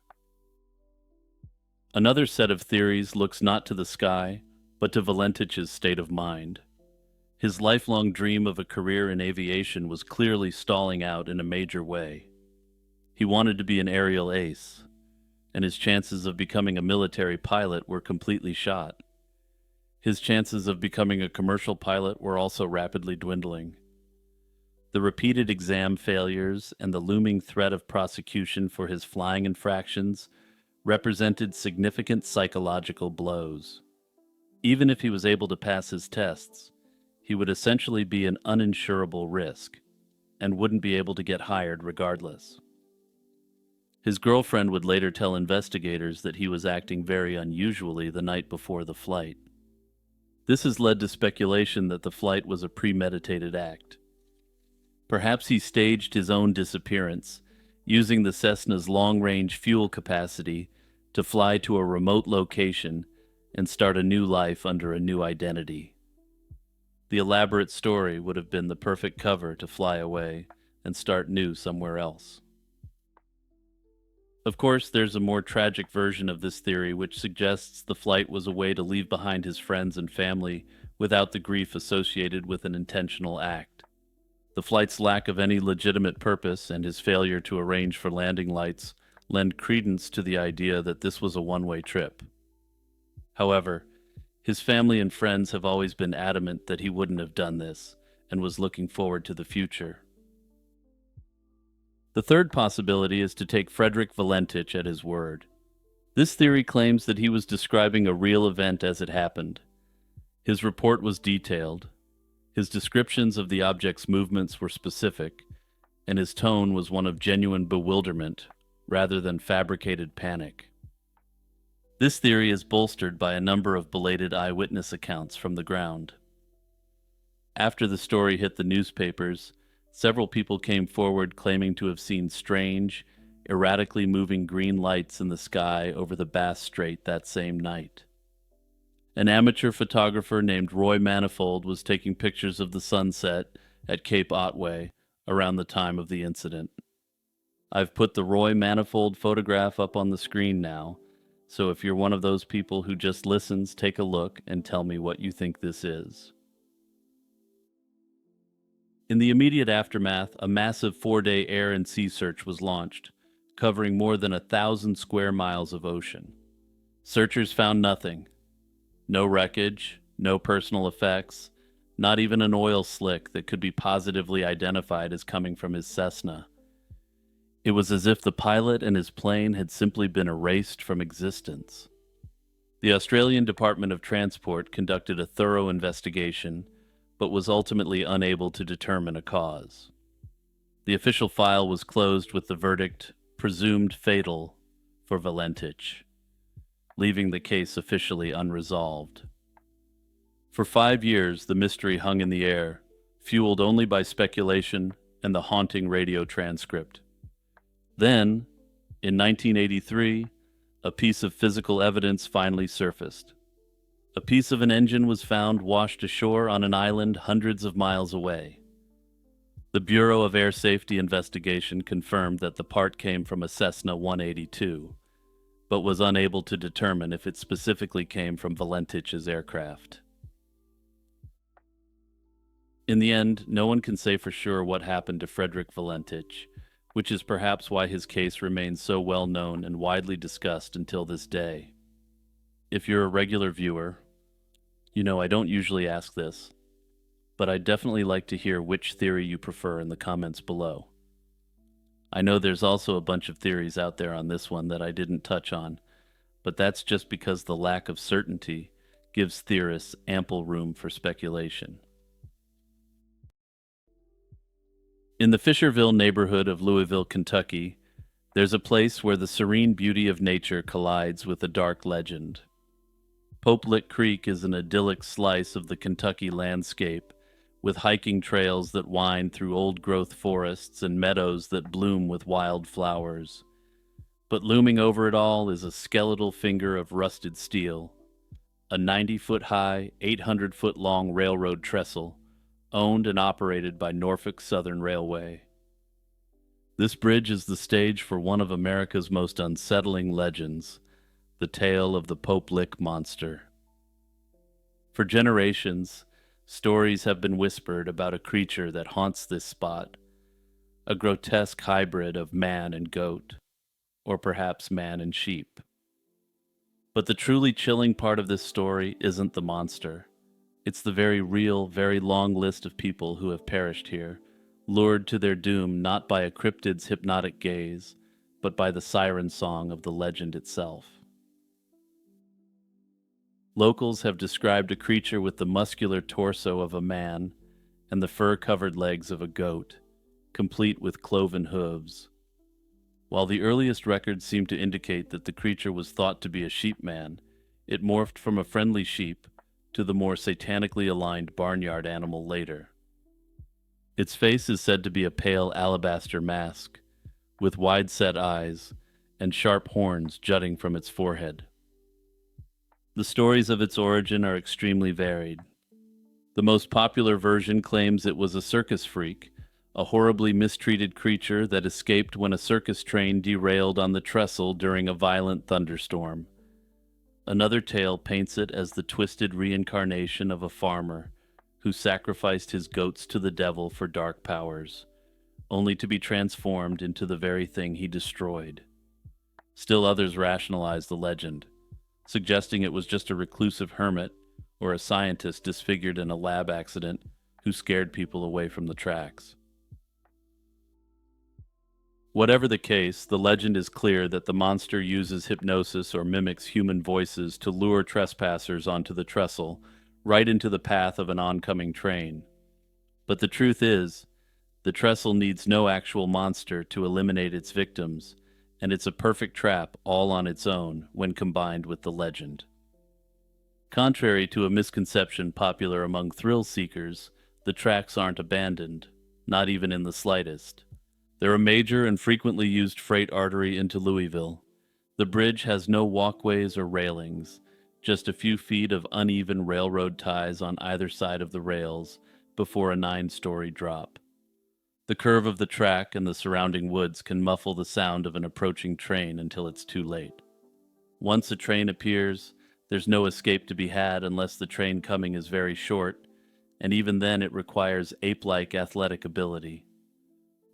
Another set of theories looks not to the sky, but to Valentich's state of mind. His lifelong dream of a career in aviation was clearly stalling out in a major way. He wanted to be an aerial ace, and his chances of becoming a military pilot were completely shot. His chances of becoming a commercial pilot were also rapidly dwindling. The repeated exam failures and the looming threat of prosecution for his flying infractions represented significant psychological blows. Even if he was able to pass his tests, he would essentially be an uninsurable risk and wouldn't be able to get hired regardless. His girlfriend would later tell investigators that he was acting very unusually the night before the flight. This has led to speculation that the flight was a premeditated act. Perhaps he staged his own disappearance, using the Cessna's long-range fuel capacity to fly to a remote location and start a new life under a new identity. The elaborate story would have been the perfect cover to fly away and start new somewhere else. Of course, there's a more tragic version of this theory which suggests the flight was a way to leave behind his friends and family without the grief associated with an intentional act. The flight's lack of any legitimate purpose and his failure to arrange for landing lights lend credence to the idea that this was a one-way trip. However, his family and friends have always been adamant that he wouldn't have done this and was looking forward to the future. The third possibility is to take Frederick Valentich at his word. This theory claims that he was describing a real event as it happened. His report was detailed, his descriptions of the object's movements were specific, and his tone was one of genuine bewilderment rather than fabricated panic. This theory is bolstered by a number of belated eyewitness accounts from the ground. After the story hit the newspapers, several people came forward claiming to have seen strange, erratically moving green lights in the sky over the Bass Strait that same night. An amateur photographer named Roy Manifold was taking pictures of the sunset at Cape Otway around the time of the incident. I've put the Roy Manifold photograph up on the screen now, so if you're one of those people who just listens, take a look and tell me what you think this is. In the immediate aftermath, a massive 4-day air and sea search was launched, covering more than 1,000 square miles of ocean. Searchers found nothing. No wreckage, no personal effects, not even an oil slick that could be positively identified as coming from his Cessna. It was as if the pilot and his plane had simply been erased from existence. The Australian Department of Transport conducted a thorough investigation, but was ultimately unable to determine a cause. The official file was closed with the verdict, presumed fatal, for Valentich, leaving the case officially unresolved. For 5 years, the mystery hung in the air, fueled only by speculation and the haunting radio transcript. Then, in 1983, a piece of physical evidence finally surfaced. A piece of an engine was found washed ashore on an island hundreds of miles away. The Bureau of Air Safety Investigation confirmed that the part came from a Cessna 182, but was unable to determine if it specifically came from Valentich's aircraft. In the end, no one can say for sure what happened to Frederick Valentich, which is perhaps why his case remains so well known and widely discussed until this day. If you're a regular viewer, you know I don't usually ask this, but I'd definitely like to hear which theory you prefer in the comments below. I know there's also a bunch of theories out there on this one that I didn't touch on, but that's just because the lack of certainty gives theorists ample room for speculation. In the Fisherville neighborhood of Louisville, Kentucky, There's a place where the serene beauty of nature collides with a dark legend. Pope Lick Creek is an idyllic slice of the Kentucky landscape, with hiking trails that wind through old-growth forests and meadows that bloom with wild flowers. But looming over it all is a skeletal finger of rusted steel, a 90-foot-high, 800-foot-long railroad trestle, owned and operated by Norfolk Southern Railway. This bridge is the stage for one of America's most unsettling legends, the tale of the Pope Lick Monster. For generations, stories have been whispered about a creature that haunts this spot, a grotesque hybrid of man and goat, or perhaps man and sheep. But the truly chilling part of this story isn't the monster. It's the very real, very long list of people who have perished here, lured to their doom not by a cryptid's hypnotic gaze, but by the siren song of the legend itself. Locals have described a creature with the muscular torso of a man and the fur-covered legs of a goat, complete with cloven hooves. While the earliest records seem to indicate that the creature was thought to be a sheepman, it morphed from a friendly sheep to the more satanically aligned barnyard animal later. Its face is said to be a pale alabaster mask, with wide-set eyes and sharp horns jutting from its forehead. The stories of its origin are extremely varied. The most popular version claims it was a circus freak, a horribly mistreated creature that escaped when a circus train derailed on the trestle during a violent thunderstorm. Another tale paints it as the twisted reincarnation of a farmer who sacrificed his goats to the devil for dark powers, only to be transformed into the very thing he destroyed. Still others rationalize the legend, suggesting it was just a reclusive hermit or a scientist disfigured in a lab accident who scared people away from the tracks. Whatever the case, the legend is clear that the monster uses hypnosis or mimics human voices to lure trespassers onto the trestle, right into the path of an oncoming train. But the truth is, the trestle needs no actual monster to eliminate its victims, and it's a perfect trap all on its own when combined with the legend. Contrary to a misconception popular among thrill seekers, the tracks aren't abandoned, not even in the slightest. They're a major and frequently used freight artery into Louisville. The bridge has no walkways or railings, just a few feet of uneven railroad ties on either side of the rails before a 9-story drop. The curve of the track and the surrounding woods can muffle the sound of an approaching train until it's too late. Once a train appears, there's no escape to be had unless the train coming is very short, and even then it requires ape-like athletic ability.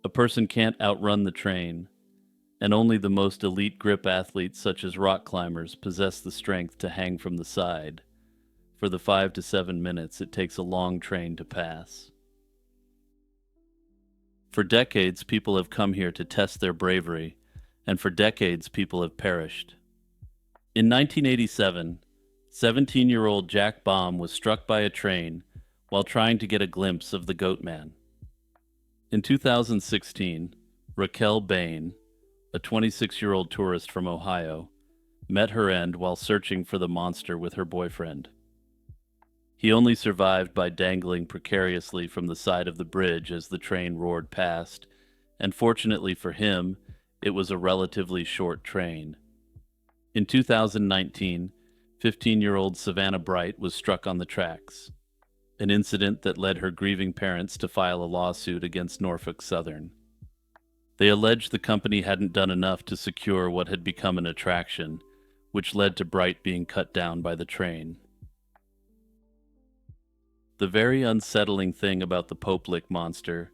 A person can't outrun the train, and only the most elite grip athletes such as rock climbers possess the strength to hang from the side. For the 5 to 7 minutes it takes a long train to pass. For decades, people have come here to test their bravery, and for decades, people have perished. In 1987, 17-year-old Jack Baum was struck by a train while trying to get a glimpse of the Goat Man. In 2016, Raquel Bain, a 26-year-old tourist from Ohio, met her end while searching for the monster with her boyfriend. He only survived by dangling precariously from the side of the bridge as the train roared past, and fortunately for him, it was a relatively short train. In 2019, 15-year-old Savannah Bright was struck on the tracks, an incident that led her grieving parents to file a lawsuit against Norfolk Southern. They alleged the company hadn't done enough to secure what had become an attraction, which led to Bright being cut down by the train. The very unsettling thing about the Pope Lick monster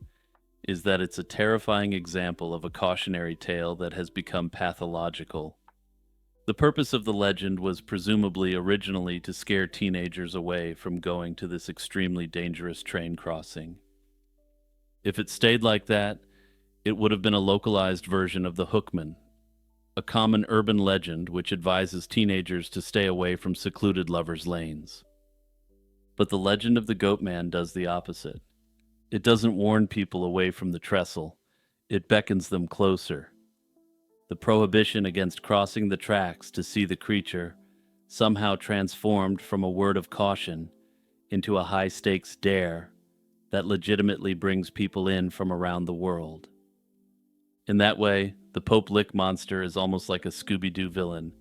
is that it's a terrifying example of a cautionary tale that has become pathological. The purpose of the legend was presumably originally to scare teenagers away from going to this extremely dangerous train crossing. If it stayed like that, it would have been a localized version of the Hookman, a common urban legend which advises teenagers to stay away from secluded lovers' lanes. But the legend of the Goat Man does the opposite. It doesn't warn people away from the trestle, it beckons them closer. The prohibition against crossing the tracks to see the creature somehow transformed from a word of caution into a high-stakes dare that legitimately brings people in from around the world. In that way, the Pope Lick monster is almost like a Scooby-Doo villain,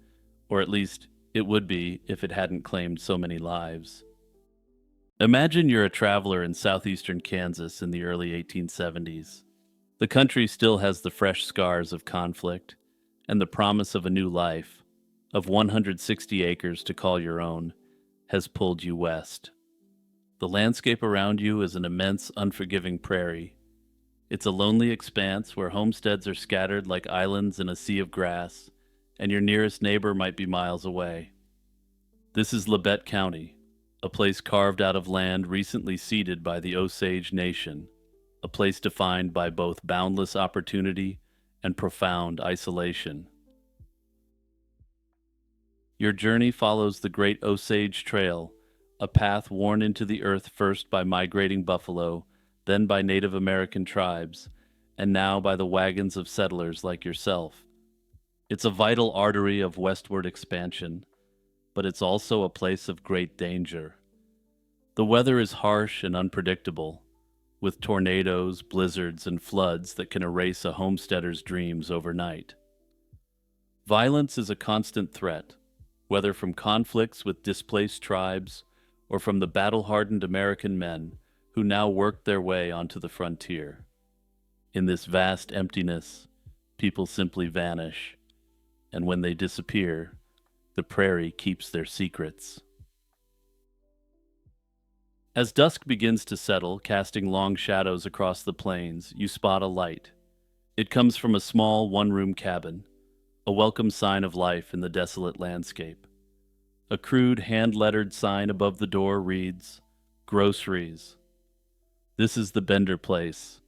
or at least it would be if it hadn't claimed so many lives. Imagine you're a traveler in southeastern Kansas in the early 1870s. The country still has the fresh scars of conflict and the promise of a new life, of 160 acres to call your own, has pulled you west. The landscape around you is an immense, unforgiving prairie. It's a lonely expanse where homesteads are scattered like islands in a sea of grass, and your nearest neighbor might be miles away. This is Labette County, a place carved out of land recently ceded by the Osage Nation, a place defined by both boundless opportunity and profound isolation. Your journey follows the Great Osage Trail, a path worn into the earth first by migrating buffalo, then by Native American tribes, and now by the wagons of settlers like yourself. It's a vital artery of westward expansion, but it's also a place of great danger. The weather is harsh and unpredictable, with tornadoes, blizzards, and floods that can erase a homesteader's dreams overnight. Violence is a constant threat, whether from conflicts with displaced tribes or from the battle-hardened American men who now worked their way onto the frontier. In this vast emptiness, people simply vanish, and when they disappear, the prairie keeps their secrets. As dusk begins to settle, casting long shadows across the plains, you spot a light. It comes from a small one-room cabin, a welcome sign of life in the desolate landscape. A crude, hand-lettered sign above the door reads, "Groceries." This is the Bender Place,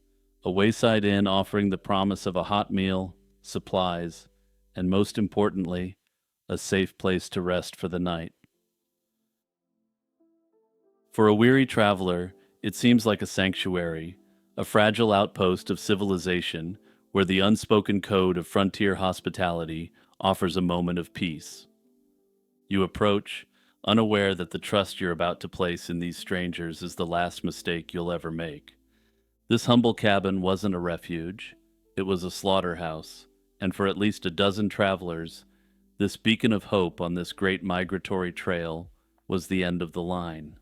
a wayside inn offering the promise of a hot meal, supplies, and most importantly, a safe place to rest for the night. For a weary traveler, it seems like a sanctuary, a fragile outpost of civilization where the unspoken code of frontier hospitality offers a moment of peace. You approach, unaware that the trust you're about to place in these strangers is the last mistake you'll ever make. This humble cabin wasn't a refuge, it was a slaughterhouse, and for at least a dozen travelers, this beacon of hope on this great migratory trail was the end of the line.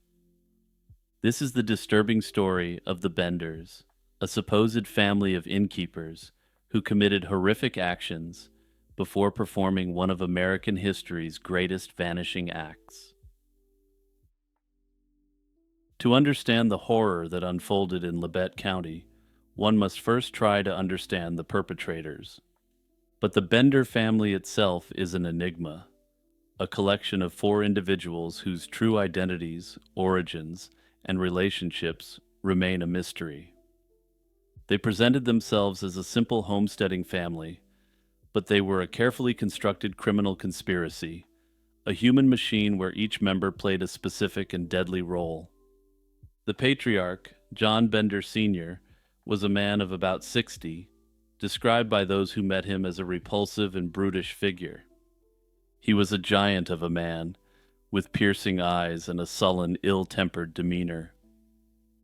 This is the disturbing story of the Benders, a supposed family of innkeepers who committed horrific actions before performing one of American history's greatest vanishing acts. To understand the horror that unfolded in Labette County, one must first try to understand the perpetrators. But the Bender family itself is an enigma, a collection of four individuals whose true identities, origins, and relationships remain a mystery. They presented themselves as a simple homesteading family, but they were a carefully constructed criminal conspiracy, a human machine where each member played a specific and deadly role. The patriarch, John Bender Sr., was a man of about 60, described by those who met him as a repulsive and brutish figure. He was a giant of a man, with piercing eyes and a sullen, ill-tempered demeanor.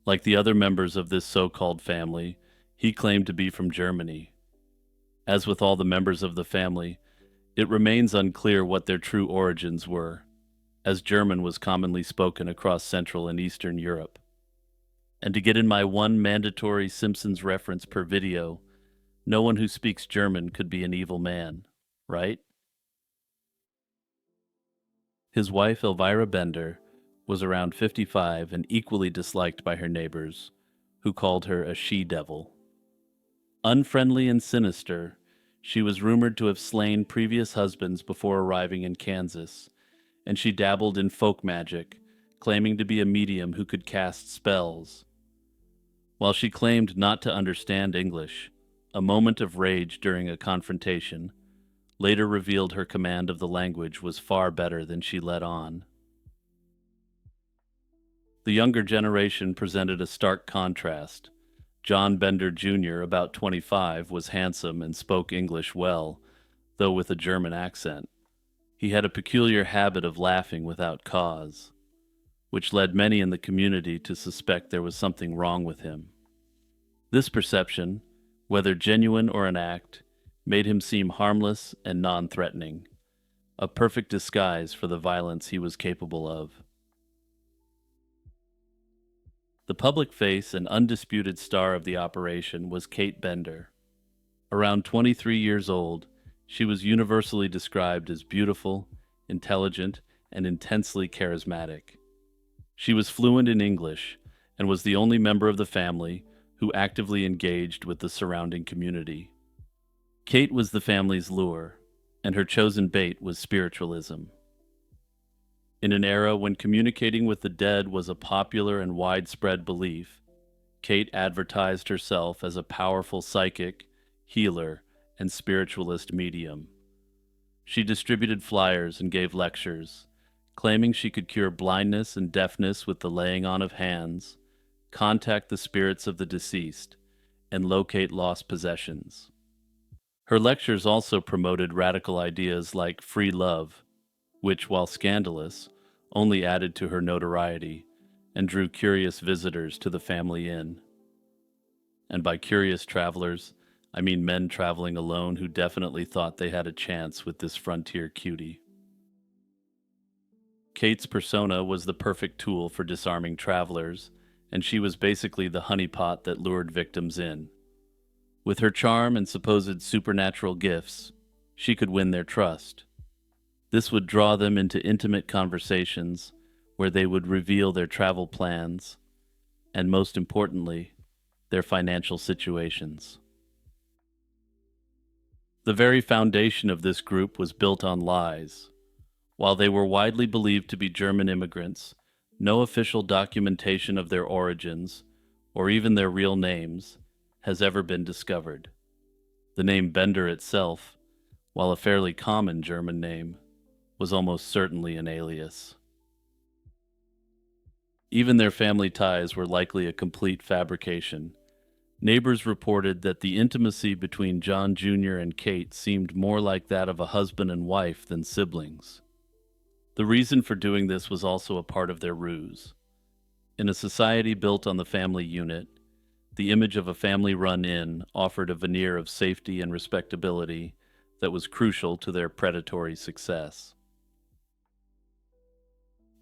Like the other members of this so-called family, he claimed to be from Germany. As with all the members of the family, it remains unclear what their true origins were, as German was commonly spoken across Central and Eastern Europe. And to get in my one mandatory Simpsons reference per video, no one who speaks German could be an evil man, right? His wife, Elvira Bender, was around 55 and equally disliked by her neighbors, who called her a she-devil. Unfriendly and sinister, she was rumored to have slain previous husbands before arriving in Kansas, and she dabbled in folk magic, claiming to be a medium who could cast spells. While she claimed not to understand English, a moment of rage during a confrontation later revealed her command of the language was far better than she let on. The younger generation presented a stark contrast. John Bender Jr., about 25, was handsome and spoke English well, though with a German accent. He had a peculiar habit of laughing without cause, which led many in the community to suspect there was something wrong with him. This perception, whether genuine or an act, made him seem harmless and non-threatening, a perfect disguise for the violence he was capable of. The public face and undisputed star of the operation was Kate Bender. Around 23 years old, she was universally described as beautiful, intelligent, and intensely charismatic. She was fluent in English and was the only member of the family who actively engaged with the surrounding community. Kate was the family's lure, and her chosen bait was spiritualism. In an era when communicating with the dead was a popular and widespread belief, Kate advertised herself as a powerful psychic, healer, and spiritualist medium. She distributed flyers and gave lectures, claiming she could cure blindness and deafness with the laying on of hands, contact the spirits of the deceased, and locate lost possessions. Her lectures also promoted radical ideas like free love, which, while scandalous, only added to her notoriety and drew curious visitors to the family inn. And by curious travelers, I mean men traveling alone who definitely thought they had a chance with this frontier cutie. Kate's persona was the perfect tool for disarming travelers, and she was basically the honeypot that lured victims in. With her charm and supposed supernatural gifts, she could win their trust. This would draw them into intimate conversations where they would reveal their travel plans and, most importantly, their financial situations. The very foundation of this group was built on lies. While they were widely believed to be German immigrants, no official documentation of their origins, or even their real names, has ever been discovered. The name Bender itself, while a fairly common German name, was almost certainly an alias. Even their family ties were likely a complete fabrication. Neighbors reported that the intimacy between John Jr. and Kate seemed more like that of a husband and wife than siblings. The reason for doing this was also a part of their ruse. In a society built on the family unit, the image of a family-run inn offered a veneer of safety and respectability that was crucial to their predatory success.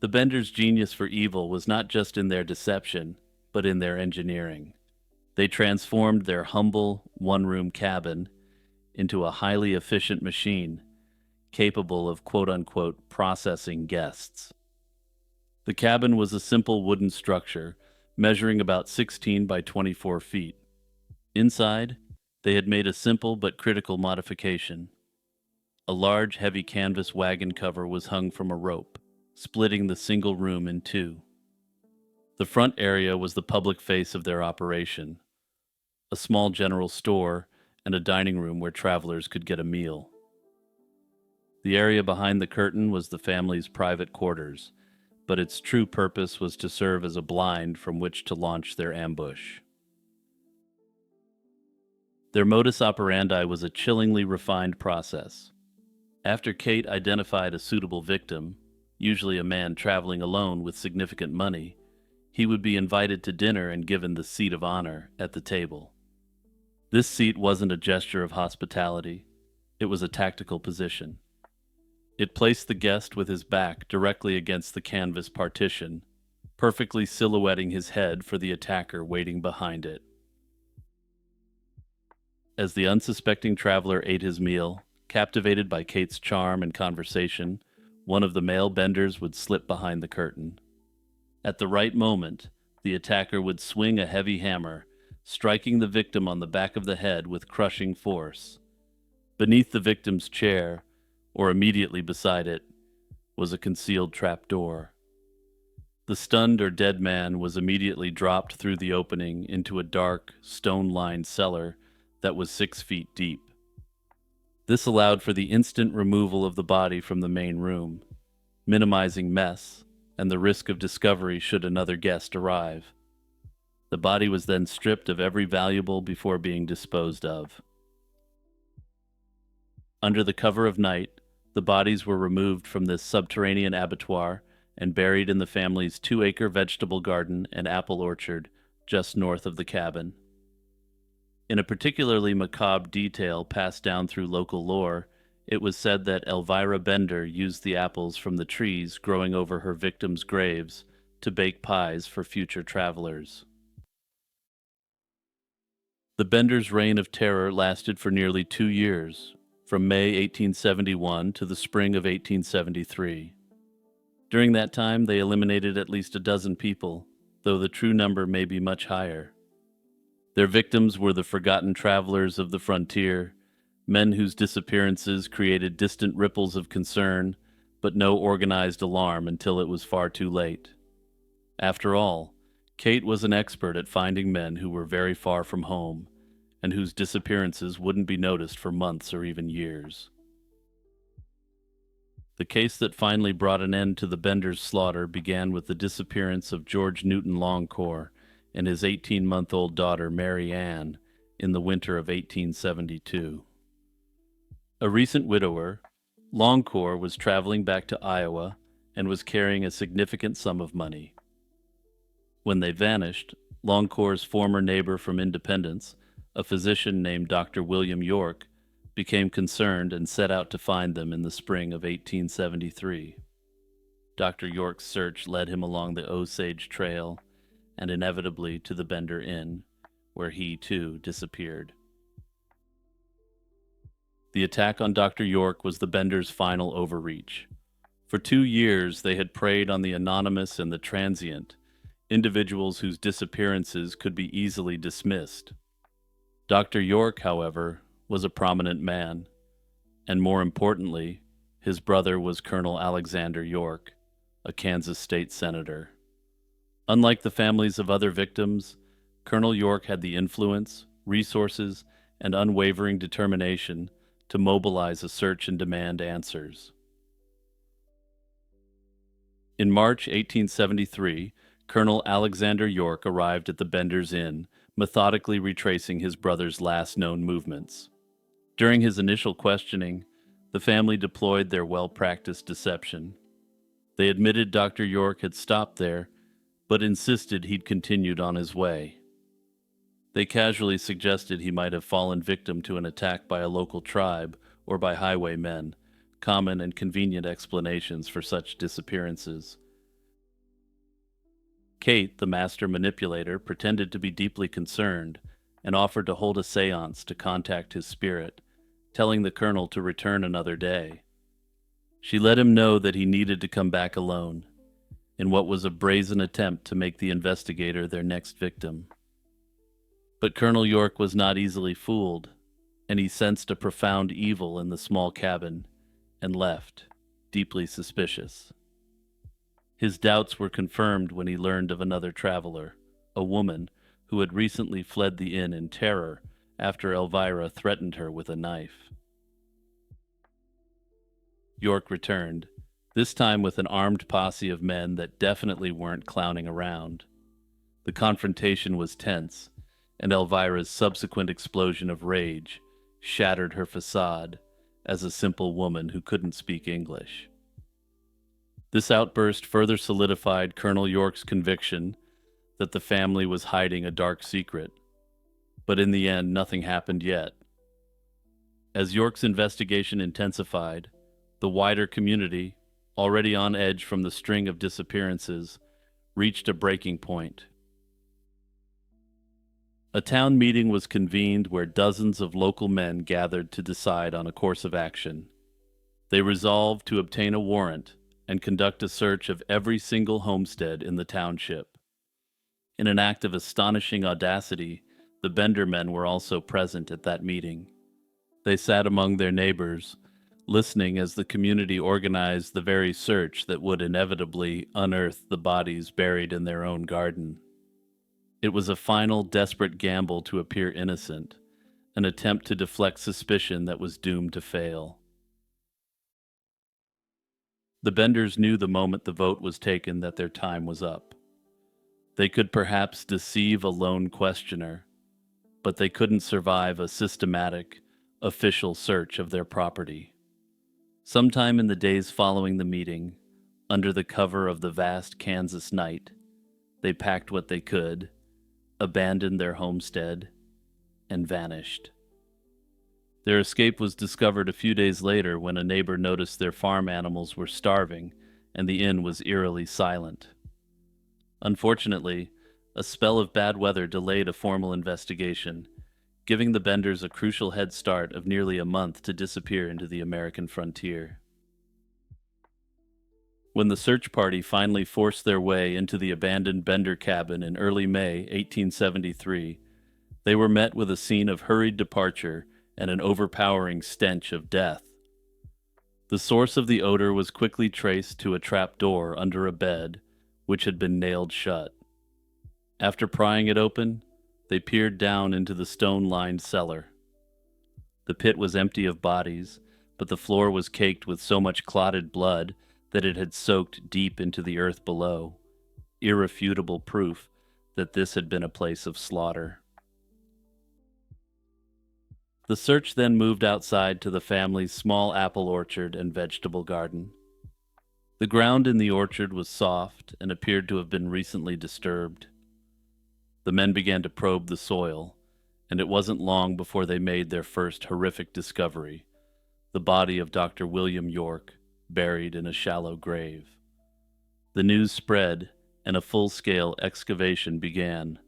The Benders' genius for evil was not just in their deception, but in their engineering. They transformed their humble, one-room cabin into a highly efficient machine capable of quote-unquote processing guests. The cabin was a simple wooden structure measuring about 16 by 24 feet. Inside, they had made a simple but critical modification. A large, heavy canvas wagon cover was hung from a rope, splitting the single room in two. The front area was the public face of their operation, a small general store and a dining room where travelers could get a meal. The area behind the curtain was the family's private quarters, but its true purpose was to serve as a blind from which to launch their ambush. Their modus operandi was a chillingly refined process. After Kate identified a suitable victim, usually a man traveling alone with significant money, he would be invited to dinner and given the seat of honor at the table. This seat wasn't a gesture of hospitality, it was a tactical position. It placed the guest with his back directly against the canvas partition, perfectly silhouetting his head for the attacker waiting behind it. As the unsuspecting traveler ate his meal, captivated by Kate's charm and conversation, one of the male Benders would slip behind the curtain. At the right moment, the attacker would swing a heavy hammer, striking the victim on the back of the head with crushing force. Beneath the victim's chair, or immediately beside it, was a concealed trapdoor. The stunned or dead man was immediately dropped through the opening into a dark, stone-lined cellar that was 6 feet deep. This allowed for the instant removal of the body from the main room, minimizing mess and the risk of discovery should another guest arrive. The body was then stripped of every valuable before being disposed of. Under the cover of night, the bodies were removed from this subterranean abattoir and buried in the family's 2-acre vegetable garden and apple orchard just north of the cabin. In a particularly macabre detail passed down through local lore, it was said that Elvira Bender used the apples from the trees growing over her victims' graves to bake pies for future travelers. The Benders' reign of terror lasted for nearly 2 years, from May 1871 to the spring of 1873. During that time, they eliminated at least a dozen people, though the true number may be much higher. Their victims were the forgotten travelers of the frontier, men whose disappearances created distant ripples of concern, but no organized alarm until it was far too late. After all, Kate was an expert at finding men who were very far from home, and whose disappearances wouldn't be noticed for months or even years. The case that finally brought an end to the Benders' slaughter began with the disappearance of George Newton Longcore and his 18-month-old daughter Mary Ann in the winter of 1872. A recent widower, Longcore was traveling back to Iowa and was carrying a significant sum of money. When they vanished, Longcore's former neighbor from Independence, a physician named Dr. William York, became concerned and set out to find them in the spring of 1873. Dr. York's search led him along the Osage Trail and inevitably to the Bender Inn, where he, too, disappeared. The attack on Dr. York was the Benders' final overreach. For 2 years, they had preyed on the anonymous and the transient, individuals whose disappearances could be easily dismissed. Dr. York, however, was a prominent man, and more importantly, his brother was Colonel Alexander York, a Kansas state senator. Unlike the families of other victims, Colonel York had the influence, resources, and unwavering determination to mobilize a search and demand answers. In March 1873, Colonel Alexander York arrived at the Benders Inn, methodically retracing his brother's last known movements. During his initial questioning, the family deployed their well-practiced deception. They admitted Dr. York had stopped there, but insisted he'd continued on his way. They casually suggested he might have fallen victim to an attack by a local tribe or by highwaymen, common and convenient explanations for such disappearances. Kate, the master manipulator, pretended to be deeply concerned and offered to hold a séance to contact his spirit, telling the colonel to return another day. She let him know that he needed to come back alone, in what was a brazen attempt to make the investigator their next victim. But Colonel York was not easily fooled, and he sensed a profound evil in the small cabin and left, deeply suspicious. His doubts were confirmed when he learned of another traveler, a woman who had recently fled the inn in terror after Elvira threatened her with a knife. York returned, this time with an armed posse of men that definitely weren't clowning around. The confrontation was tense, and Elvira's subsequent explosion of rage shattered her facade as a simple woman who couldn't speak English. This outburst further solidified Colonel York's conviction that the family was hiding a dark secret, but in the end, nothing happened yet. As York's investigation intensified, the wider community, already on edge from the string of disappearances, reached a breaking point. A town meeting was convened where dozens of local men gathered to decide on a course of action. They resolved to obtain a warrant and conduct a search of every single homestead in the township. In an act of astonishing audacity, the Bender men were also present at that meeting. They sat among their neighbors, listening as the community organized the very search that would inevitably unearth the bodies buried in their own garden. It was a final, desperate gamble to appear innocent, an attempt to deflect suspicion that was doomed to fail. The Benders knew the moment the vote was taken that their time was up. They could perhaps deceive a lone questioner, but they couldn't survive a systematic, official search of their property. Sometime in the days following the meeting, under the cover of the vast Kansas night, they packed what they could, abandoned their homestead, and vanished. Their escape was discovered a few days later when a neighbor noticed their farm animals were starving and the inn was eerily silent. Unfortunately, a spell of bad weather delayed a formal investigation, giving the Benders a crucial head start of nearly a month to disappear into the American frontier. When the search party finally forced their way into the abandoned Bender cabin in early May 1873, they were met with a scene of hurried departure and an overpowering stench of death. The source of the odor was quickly traced to a trap door under a bed, which had been nailed shut. After prying it open, they peered down into the stone-lined cellar. The pit was empty of bodies, but the floor was caked with so much clotted blood that it had soaked deep into the earth below, irrefutable proof that this had been a place of slaughter. The search then moved outside to the family's small apple orchard and vegetable garden. The ground in the orchard was soft and appeared to have been recently disturbed. The men began to probe the soil, and it wasn't long before they made their first horrific discovery: the body of Dr. William York, buried in a shallow grave. The news spread, and a full-scale excavation began.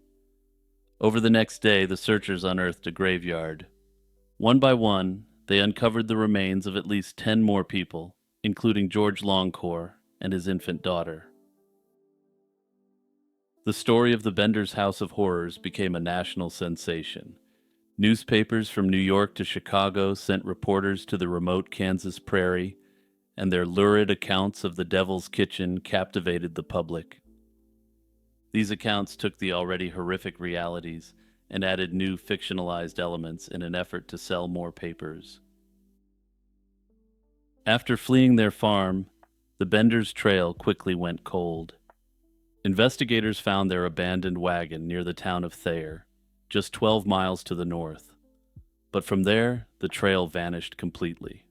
Over the next day, the searchers unearthed a graveyard. One by one, they uncovered the remains of at least 10 more people, including George Longcore and his infant daughter. The story of the Benders' House of Horrors became a national sensation. Newspapers from New York to Chicago sent reporters to the remote Kansas prairie, and their lurid accounts of the Devil's Kitchen captivated the public. These accounts took the already horrific realities and added new fictionalized elements in an effort to sell more papers. After fleeing their farm, the Benders' trail quickly went cold. Investigators found their abandoned wagon near the town of Thayer, just 12 miles to the north. But from there, the trail vanished completely.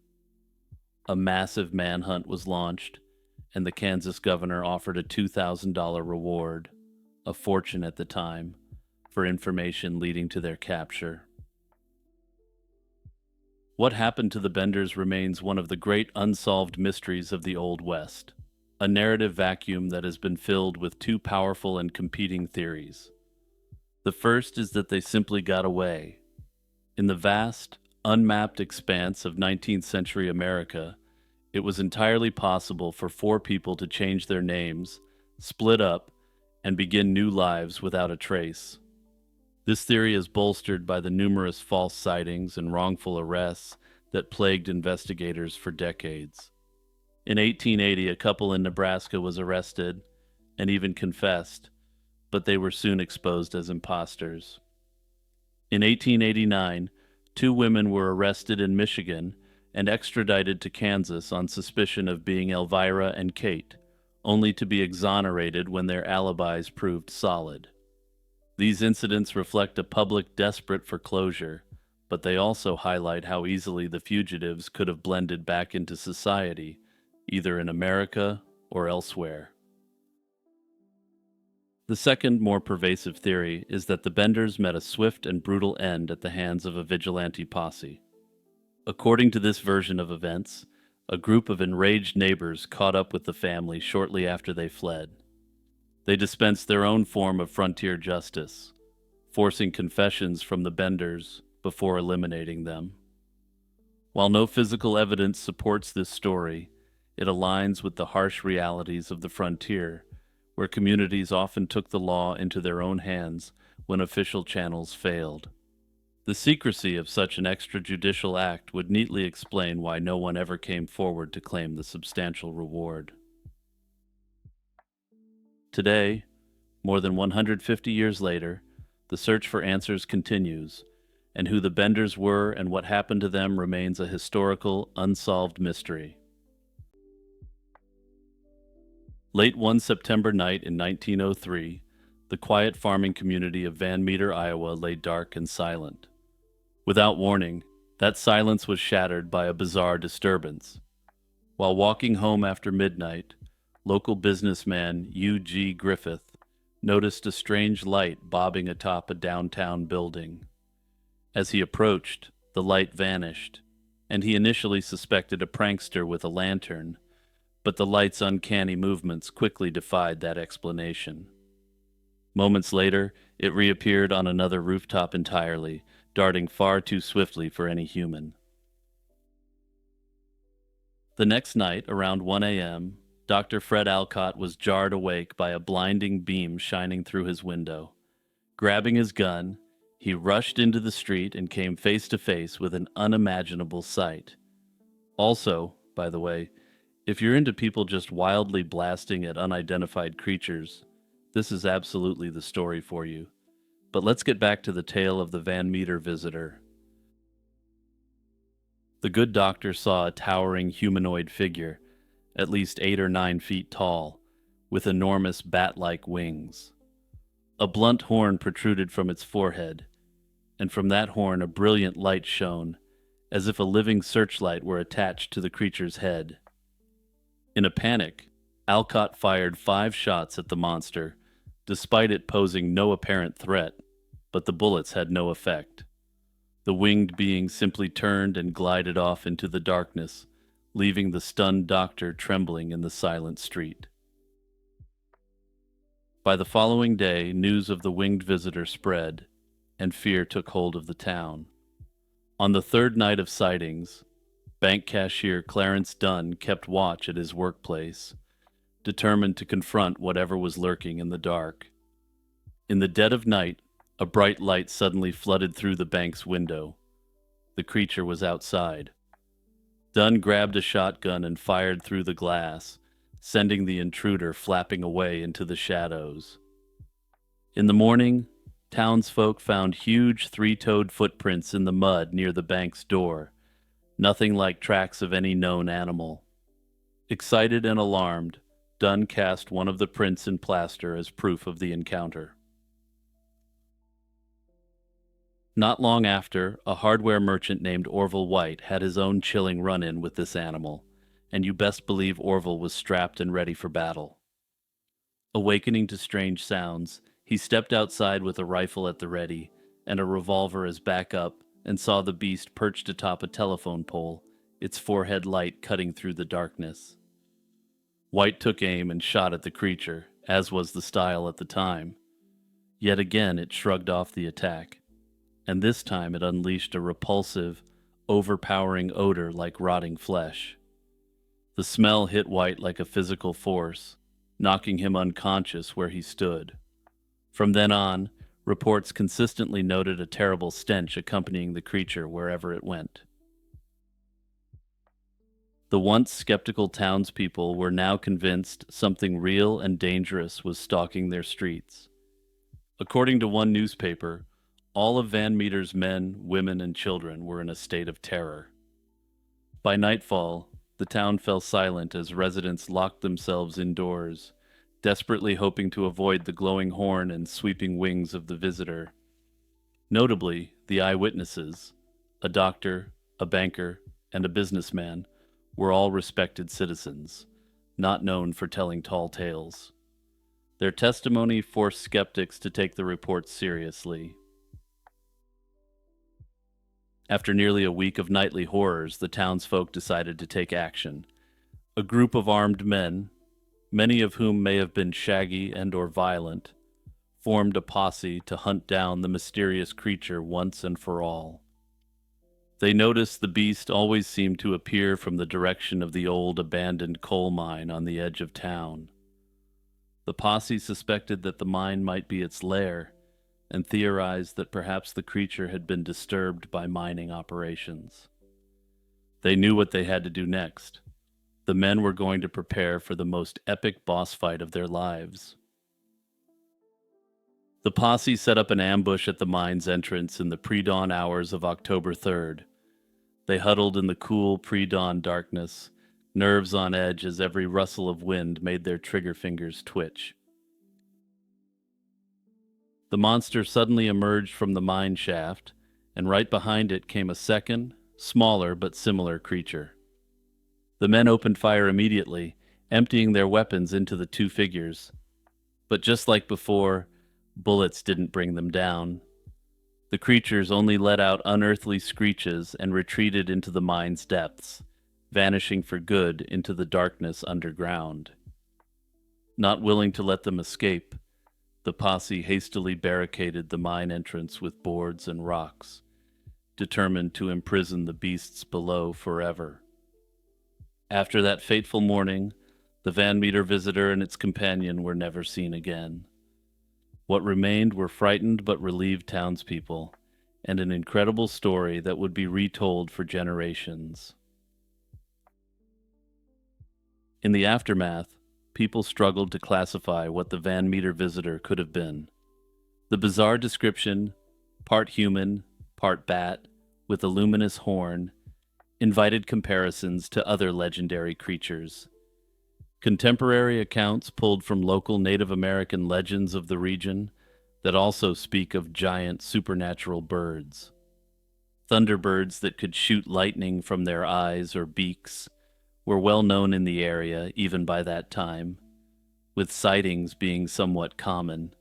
A massive manhunt was launched, and the Kansas governor offered a $2,000 reward, a fortune at the time, for information leading to their capture. What happened to the Benders remains one of the great unsolved mysteries of the Old West, a narrative vacuum that has been filled with two powerful and competing theories. The first is that they simply got away. In the vast, unmapped expanse of 19th century America, it was entirely possible for 4 people to change their names, split up, and begin new lives without a trace. This theory is bolstered by the numerous false sightings and wrongful arrests that plagued investigators for decades. In 1880, a couple in Nebraska was arrested and even confessed, but they were soon exposed as imposters. In 1889, 2 women were arrested in Michigan and extradited to Kansas on suspicion of being Elvira and Kate, only to be exonerated when their alibis proved solid. These incidents reflect a public desperate for closure, but they also highlight how easily the fugitives could have blended back into society, either in America or elsewhere. The second, more pervasive theory is that the Benders met a swift and brutal end at the hands of a vigilante posse. According to this version of events, a group of enraged neighbors caught up with the family shortly after they fled. They dispensed their own form of frontier justice, forcing confessions from the Benders before eliminating them. While no physical evidence supports this story, it aligns with the harsh realities of the frontier, where communities often took the law into their own hands when official channels failed. The secrecy of such an extrajudicial act would neatly explain why no one ever came forward to claim the substantial reward. Today, more than 150 years later, the search for answers continues, and who the Benders were and what happened to them remains a historical, unsolved mystery. Late one September night in 1903, the quiet farming community of Van Meter, Iowa lay dark and silent. Without warning, That silence was shattered by a bizarre disturbance. While walking home after midnight, local businessman U.G. Griffith noticed a strange light bobbing atop a downtown building. As he approached, the light vanished, and he initially suspected a prankster with a lantern, but the light's uncanny movements quickly defied that explanation. Moments later, it reappeared on another rooftop entirely, darting far too swiftly for any human. The next night, around 1 a.m., Dr. Fred Alcott was jarred awake by a blinding beam shining through his window. Grabbing his gun, he rushed into the street and came face to face with an unimaginable sight. Also, by the way, if you're into people just wildly blasting at unidentified creatures, this is absolutely the story for you. But let's get back to the tale of the Van Meter visitor. The good doctor saw a towering humanoid figure, at least 8 or 9 feet tall, with enormous bat-like wings. A blunt horn protruded from its forehead, and from that horn a brilliant light shone, as if a living searchlight were attached to the creature's head. In a panic, Alcott fired 5 shots at the monster, despite it posing no apparent threat, but the bullets had no effect. The winged being simply turned and glided off into the darkness, leaving the stunned doctor trembling in the silent street. By the following day, news of the winged visitor spread, and fear took hold of the town. On the third night of sightings, bank cashier Clarence Dunn kept watch at his workplace, determined to confront whatever was lurking in the dark. In the dead of night, a bright light suddenly flooded through the bank's window. The creature was outside. Dunn grabbed a shotgun and fired through the glass, sending the intruder flapping away into the shadows. In the morning, townsfolk found huge 3-toed footprints in the mud near the bank's door, nothing like tracks of any known animal. Excited and alarmed, Dunn cast one of the prints in plaster as proof of the encounter. Not long after, a hardware merchant named Orville White had his own chilling run-in with this animal, and you best believe Orville was strapped and ready for battle. Awakening to strange sounds, he stepped outside with a rifle at the ready and a revolver as backup and saw the beast perched atop a telephone pole, its forehead light cutting through the darkness. White took aim and shot at the creature, as was the style at the time. Yet again it shrugged off the attack, and this time it unleashed a repulsive, overpowering odor like rotting flesh. The smell hit White like a physical force, knocking him unconscious where he stood. From then on, reports consistently noted a terrible stench accompanying the creature wherever it went. The once skeptical townspeople were now convinced something real and dangerous was stalking their streets. According to one newspaper, all of Van Meter's men, women, and children were in a state of terror. By nightfall, the town fell silent as residents locked themselves indoors, desperately hoping to avoid the glowing horn and sweeping wings of the visitor. Notably, the eyewitnesses, a doctor, a banker, and a businessman, were all respected citizens, not known for telling tall tales. Their testimony forced skeptics to take the reports seriously. After nearly a week of nightly horrors, the townsfolk decided to take action. A group of armed men, many of whom may have been shaggy and/or violent, formed a posse to hunt down the mysterious creature once and for all. They noticed the beast always seemed to appear from the direction of the old abandoned coal mine on the edge of town. The posse suspected that the mine might be its lair, and theorized that perhaps the creature had been disturbed by mining operations. They knew what they had to do next. The men were going to prepare for the most epic boss fight of their lives. The posse set up an ambush at the mine's entrance in the pre-dawn hours of October 3rd. They huddled in the cool pre-dawn darkness, nerves on edge as every rustle of wind made their trigger fingers twitch. The monster suddenly emerged from the mine shaft, and right behind it came a second, smaller but similar creature. The men opened fire immediately, emptying their weapons into the two figures. But just like before, bullets didn't bring them down. The creatures only let out unearthly screeches and retreated into the mine's depths, vanishing for good into the darkness underground. Not willing to let them escape, the posse hastily barricaded the mine entrance with boards and rocks, determined to imprison the beasts below forever. After that fateful morning, the Van Meter visitor and its companion were never seen again. What remained were frightened but relieved townspeople, and an incredible story that would be retold for generations. In the aftermath, people struggled to classify what the Van Meter visitor could have been. The bizarre description, part human, part bat, with a luminous horn, invited comparisons to other legendary creatures. Contemporary accounts pulled from local Native American legends of the region that also speak of giant supernatural birds. Thunderbirds that could shoot lightning from their eyes or beaks were well known in the area even by that time, with sightings being somewhat common.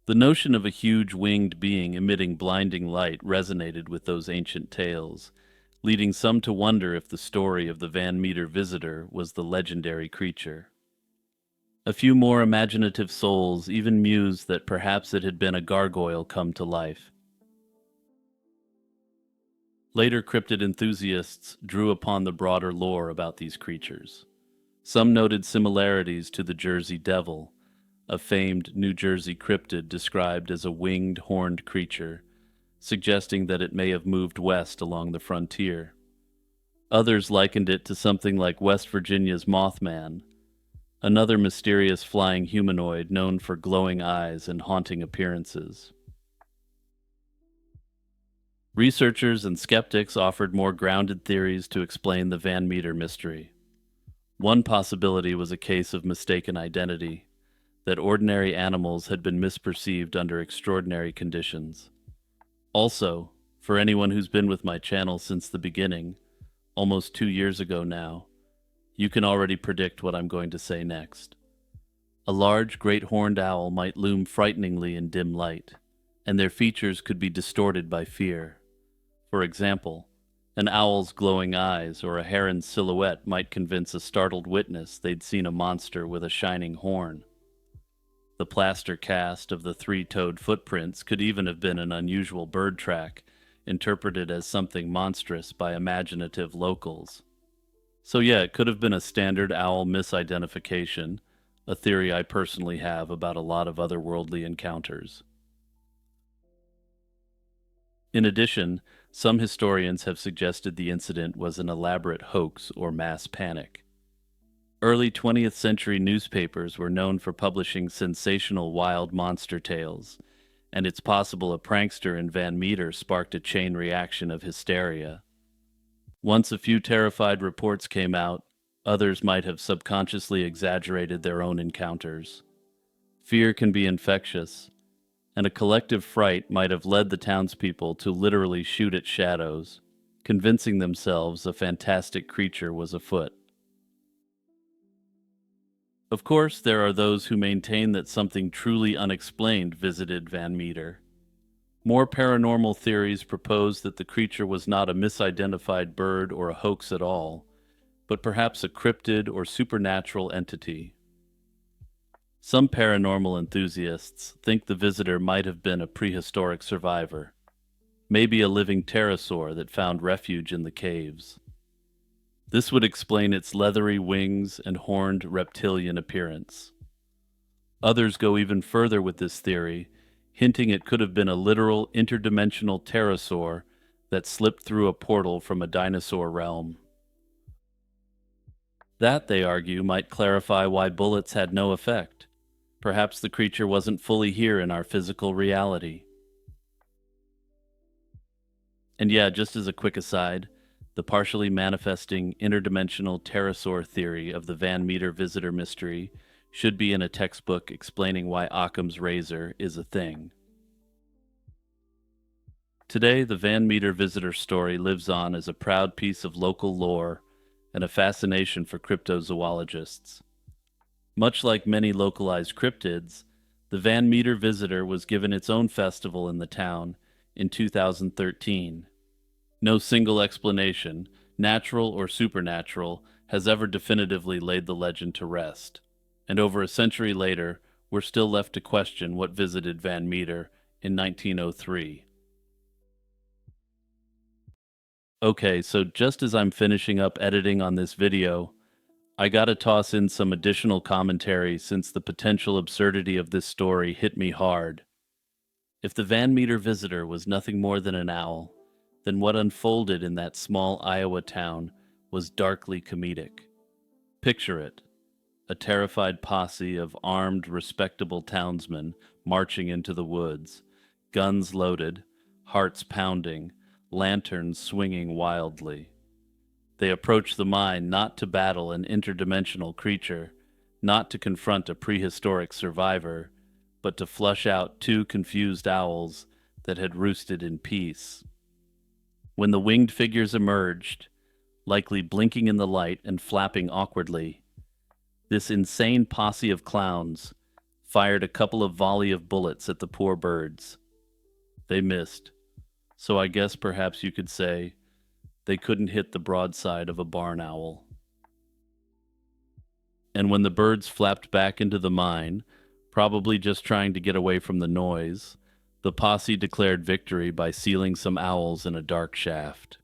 The notion of a huge winged being emitting blinding light resonated with those ancient tales, leading some to wonder if the story of the Van Meter visitor was the legendary creature. A few more imaginative souls even mused that perhaps it had been a gargoyle come to life. Later cryptid enthusiasts drew upon the broader lore about these creatures. Some noted similarities to the Jersey Devil, a famed New Jersey cryptid described as a winged, horned creature, suggesting that it may have moved west along the frontier. Others likened it to something like West Virginia's Mothman, another mysterious flying humanoid known for glowing eyes and haunting appearances. Researchers and skeptics offered more grounded theories to explain the Van Meter mystery. One possibility was a case of mistaken identity, that ordinary animals had been misperceived under extraordinary conditions. Also, for anyone who's been with my channel since the beginning, almost 2 years ago now, you can already predict what I'm going to say next. A large great horned owl might loom frighteningly in dim light, and their features could be distorted by fear. For example, an owl's glowing eyes or a heron's silhouette might convince a startled witness they'd seen a monster with a shining horn. The plaster cast of the three-toed footprints could even have been an unusual bird track, interpreted as something monstrous by imaginative locals. So yeah, it could have been a standard owl misidentification, a theory I personally have about a lot of otherworldly encounters. In addition, some historians have suggested the incident was an elaborate hoax or mass panic. Early 20th century newspapers were known for publishing sensational wild monster tales, and it's possible a prankster in Van Meter sparked a chain reaction of hysteria. Once a few terrified reports came out, others might have subconsciously exaggerated their own encounters. Fear can be infectious, and a collective fright might have led the townspeople to literally shoot at shadows, convincing themselves a fantastic creature was afoot. Of course, there are those who maintain that something truly unexplained visited Van Meter. More paranormal theories propose that the creature was not a misidentified bird or a hoax at all, but perhaps a cryptid or supernatural entity. Some paranormal enthusiasts think the visitor might have been a prehistoric survivor, maybe a living pterosaur that found refuge in the caves. This would explain its leathery wings and horned reptilian appearance. Others go even further with this theory, hinting it could have been a literal interdimensional pterosaur that slipped through a portal from a dinosaur realm. That, they argue, might clarify why bullets had no effect. Perhaps the creature wasn't fully here in our physical reality. And yeah, just as a quick aside, the partially manifesting interdimensional pterosaur theory of the Van Meter visitor mystery should be in a textbook explaining why Occam's razor is a thing. Today, the Van Meter visitor story lives on as a proud piece of local lore and a fascination for cryptozoologists. Much like many localized cryptids, the Van Meter visitor was given its own festival in the town in 2013. No single explanation, natural or supernatural, has ever definitively laid the legend to rest. And over a century later, we're still left to question what visited Van Meter in 1903. Okay, so just as I'm finishing up editing on this video, I gotta toss in some additional commentary since the potential absurdity of this story hit me hard. If the Van Meter visitor was nothing more than an owl, then what unfolded in that small Iowa town was darkly comedic. Picture it: a terrified posse of armed, respectable townsmen marching into the woods, guns loaded, hearts pounding, lanterns swinging wildly. They approach the mine not to battle an interdimensional creature, not to confront a prehistoric survivor, but to flush out two confused owls that had roosted in peace. When the winged figures emerged, likely blinking in the light and flapping awkwardly, this insane posse of clowns fired a couple of volley of bullets at the poor birds. They missed, so I guess perhaps you could say they couldn't hit the broadside of a barn owl. And when the birds flapped back into the mine, probably just trying to get away from the noise, the posse declared victory by sealing some owls in a dark shaft.